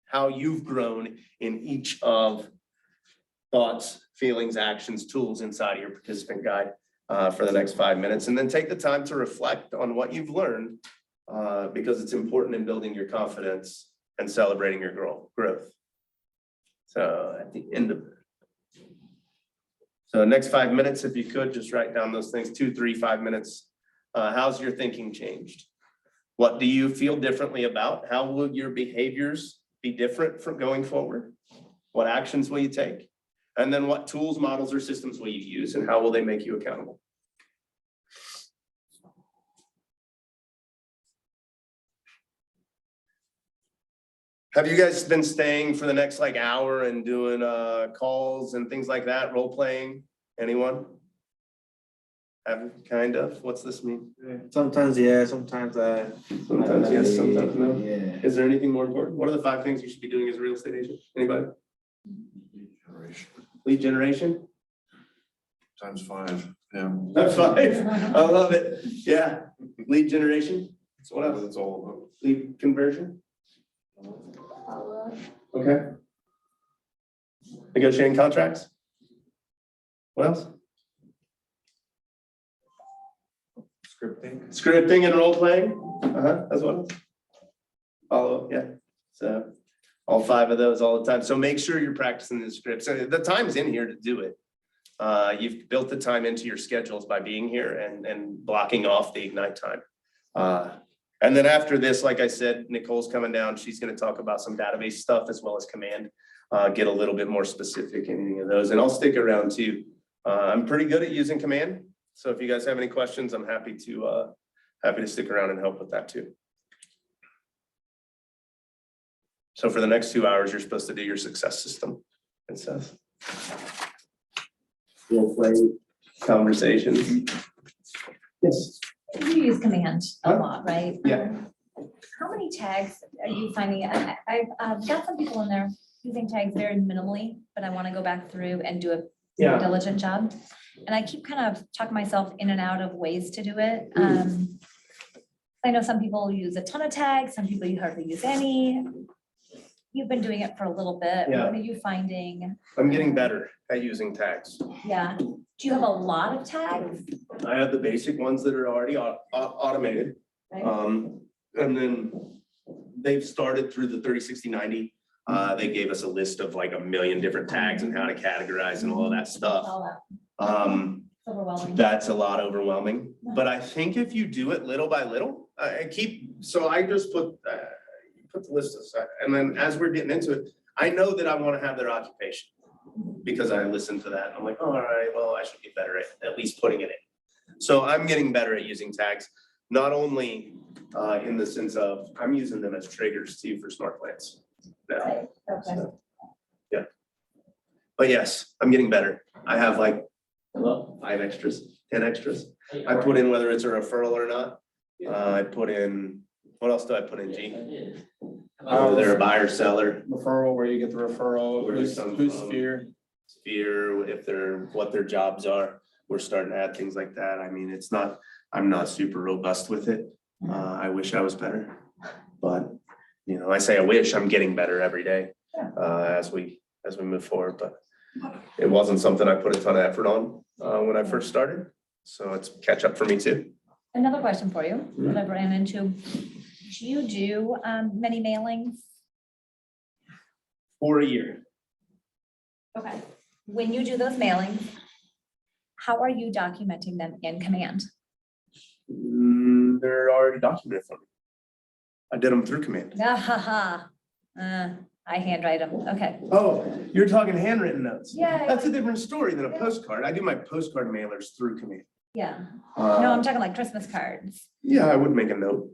[SPEAKER 2] how you've grown in each of thoughts, feelings, actions, tools inside of your participant guide for the next 5 minutes, and then take the time to reflect on what you've learned because it's important in building your confidence and celebrating your growth. So at the end of it. So next 5 minutes, if you could, just write down those things, 2, 3, 5 minutes. How's your thinking changed? What do you feel differently about? How will your behaviors be different from going forward? What actions will you take? And then what tools, models, or systems will you use, and how will they make you accountable? Have you guys been staying for the next like hour and doing calls and things like that, role playing? Anyone? Have kind of? What's this mean?
[SPEAKER 10] Sometimes, yeah, sometimes
[SPEAKER 2] Sometimes yes, sometimes no.
[SPEAKER 10] Yeah.
[SPEAKER 2] Is there anything more important? What are the 5 things you should be doing as a real estate agent? Anybody? Lead generation?
[SPEAKER 11] Times 5, yeah.
[SPEAKER 2] That's 5. I love it. Yeah. Lead generation. So what else?
[SPEAKER 11] It's all about.
[SPEAKER 2] Lead conversion. Okay. Negotiating contracts. What else? Scripting and role playing. That's what else. Follow up, yeah. So all 5 of those all the time. So make sure you're practicing the scripts. So the time's in here to do it. You've built the time into your schedules by being here and blocking off the Ignite time. And then after this, like I said, Nicole's coming down. She's going to talk about some database stuff as well as command, get a little bit more specific in any of those. And I'll stick around too. I'm pretty good at using command. So if you guys have any questions, I'm happy to stick around and help with that too. So for the next 2 hours, you're supposed to do your success system and stuff. Role play conversations. Yes.
[SPEAKER 6] You use command a lot, right?
[SPEAKER 2] Yeah.
[SPEAKER 6] How many tags are you finding? I've got some people in there using tags very minimally, but I want to go back through and do a
[SPEAKER 2] Yeah.
[SPEAKER 6] diligent job. And I keep kind of talking myself in and out of ways to do it. I know some people use a ton of tags, some people you hardly use any. You've been doing it for a little bit.
[SPEAKER 2] Yeah.
[SPEAKER 6] What are you finding?
[SPEAKER 2] I'm getting better at using tags.
[SPEAKER 6] Yeah. Do you have a lot of tags?
[SPEAKER 2] I have the basic ones that are already automated.
[SPEAKER 6] Right.
[SPEAKER 2] And then they've started through the 30-60-90. They gave us a list of like 1 million different tags and how to categorize and all of that stuff.
[SPEAKER 6] All that. Overwhelming.
[SPEAKER 2] That's a lot overwhelming, but I think if you do it little by little, I just put the list aside. And then as we're getting into it, I know that I want to have their occupation because I listened to that. I'm like, oh, all right, well, I should get better at least putting it in. So I'm getting better at using tags, not only in the sense of I'm using them as triggers too for smart plans now.
[SPEAKER 6] Right, okay.
[SPEAKER 2] So, yeah. But yes, I'm getting better. I have like 5 extras, 10 extras. I put in whether it's a referral or not. I put in, what else do I put in, G? Whether they're a buyer, seller.
[SPEAKER 10] Referral, where you get the referral,
[SPEAKER 2] Where
[SPEAKER 10] who's
[SPEAKER 2] it comes from.
[SPEAKER 10] sphere.
[SPEAKER 2] Sphere, if they're, what their jobs are. We're starting to add things like that. I mean, I'm not super robust with it. I wish I was better. But, you know, I say I wish, I'm getting better every day as we move forward. But it wasn't something I put a ton of effort on when I first started. So it's catch up for me too.
[SPEAKER 6] Another question for you that I've ran into. Do you do many mailings?
[SPEAKER 2] For a year.
[SPEAKER 6] Okay. When you do those mailings, how are you documenting them in command?
[SPEAKER 2] They're already documented for me. I did them through command.
[SPEAKER 6] Ah, ha, ha. I handwrite them, okay.
[SPEAKER 2] Oh, you're talking handwritten notes.
[SPEAKER 6] Yeah.
[SPEAKER 2] That's a different story than a postcard. I do my postcard mailers through Command.
[SPEAKER 6] Yeah, no, I'm
[SPEAKER 2] Uh,
[SPEAKER 6] talking like Christmas cards.
[SPEAKER 2] Yeah, I would make a note.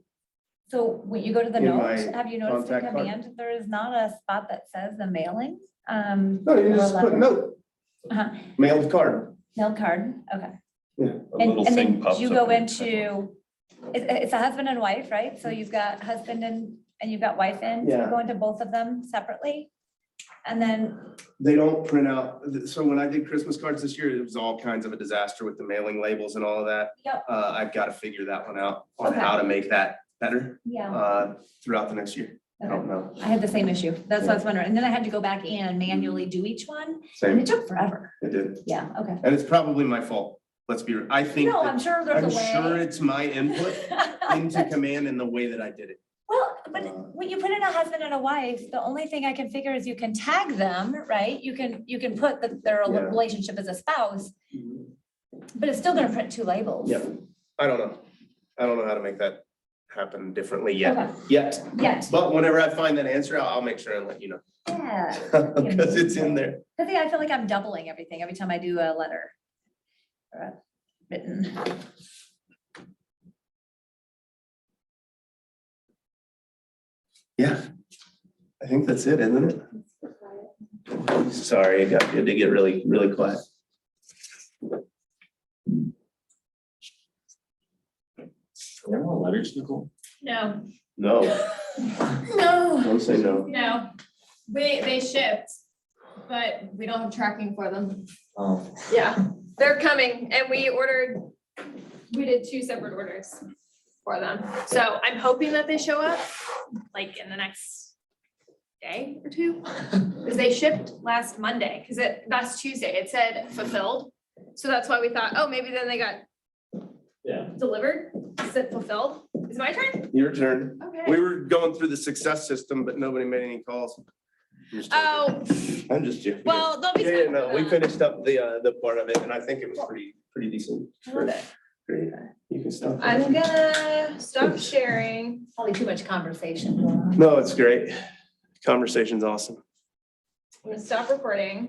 [SPEAKER 6] So when you go to the
[SPEAKER 2] In
[SPEAKER 6] note,
[SPEAKER 2] my
[SPEAKER 6] have you noticed in
[SPEAKER 2] contact card.
[SPEAKER 6] command, there is not a spot that says the mailing?
[SPEAKER 2] No, you
[SPEAKER 6] or
[SPEAKER 2] just put
[SPEAKER 6] letter?
[SPEAKER 2] note,
[SPEAKER 6] Uh-huh,
[SPEAKER 2] mailed card.
[SPEAKER 6] mail card, okay.
[SPEAKER 4] A
[SPEAKER 6] And,
[SPEAKER 4] little
[SPEAKER 6] and
[SPEAKER 4] thing
[SPEAKER 6] then
[SPEAKER 4] pops
[SPEAKER 6] you
[SPEAKER 4] up
[SPEAKER 6] go
[SPEAKER 4] in the second.
[SPEAKER 6] into, it's a husband and wife, right? So you've got husband and you've got wife in, so you
[SPEAKER 2] Yeah.
[SPEAKER 6] go into both of them separately? And then,
[SPEAKER 2] They don't print out, so when I did Christmas cards this year, it was all kinds of a disaster with the mailing labels and all of that.
[SPEAKER 6] Yep.
[SPEAKER 2] I've got to figure that one out on
[SPEAKER 6] Okay.
[SPEAKER 2] how to make that better
[SPEAKER 6] yeah,
[SPEAKER 2] throughout the next year. I don't know.
[SPEAKER 6] I had the same issue. That's what I was wondering. And then I had to go back in and manually do each one, and
[SPEAKER 2] Same,
[SPEAKER 6] it took forever.
[SPEAKER 2] it did.
[SPEAKER 6] Yeah, okay.
[SPEAKER 2] And it's probably my fault. Let's be, I think,
[SPEAKER 6] No,
[SPEAKER 2] that-
[SPEAKER 6] I'm sure there's
[SPEAKER 2] I'm
[SPEAKER 6] a way.
[SPEAKER 2] sure it's my input into Command and the way that I did it.
[SPEAKER 6] Well, but when you put in a husband and a wife, the only thing I can figure is you can tag them, right? You can put that their
[SPEAKER 2] Yeah.
[SPEAKER 6] relationship as a spouse, but it's still gonna print two labels.
[SPEAKER 2] Yeah, I don't know. I don't know how to make that happen differently yet,
[SPEAKER 6] Okay.
[SPEAKER 2] yet.
[SPEAKER 6] Yes,
[SPEAKER 2] But whenever I find that answer, I'll make sure and let you know.
[SPEAKER 6] yeah.
[SPEAKER 2] Because it's in there.
[SPEAKER 6] Cause yeah, I feel like I'm doubling everything every time I do a letter. Or a written.
[SPEAKER 2] Yeah. I think that's it, isn't it? Sorry, it got good to get really, really quiet.
[SPEAKER 9] Are there more letters, Nicole?
[SPEAKER 13] No,
[SPEAKER 2] No,
[SPEAKER 13] no,
[SPEAKER 2] don't say no.
[SPEAKER 13] no. They shipped, but we don't have tracking for them.
[SPEAKER 9] Oh.
[SPEAKER 7] Yeah, they're coming and we
[SPEAKER 13] We did 2 separate orders for them. So I'm hoping that they show up like in the next day or 2. Because they shipped last Monday, last Tuesday, it said fulfilled. So that's why we thought, oh, maybe then they got
[SPEAKER 9] Yeah.
[SPEAKER 13] delivered, it said fulfilled. Is it my turn?
[SPEAKER 2] Your turn.
[SPEAKER 13] Okay.
[SPEAKER 2] We were going through the success system, but nobody made any calls. I'm just joking.
[SPEAKER 13] Oh,
[SPEAKER 2] I'm just joking.
[SPEAKER 13] well, don't be.
[SPEAKER 2] Yeah,
[SPEAKER 13] scared
[SPEAKER 2] no,
[SPEAKER 13] for
[SPEAKER 2] we
[SPEAKER 13] that.
[SPEAKER 2] finished up the part of it and I think it was pretty decent.
[SPEAKER 13] I love it.
[SPEAKER 2] Great. You can stop.
[SPEAKER 13] I'm gonna stop sharing.
[SPEAKER 6] Probably too much conversation going on.
[SPEAKER 2] No, it's great. Conversation's awesome.
[SPEAKER 13] I'm gonna stop recording.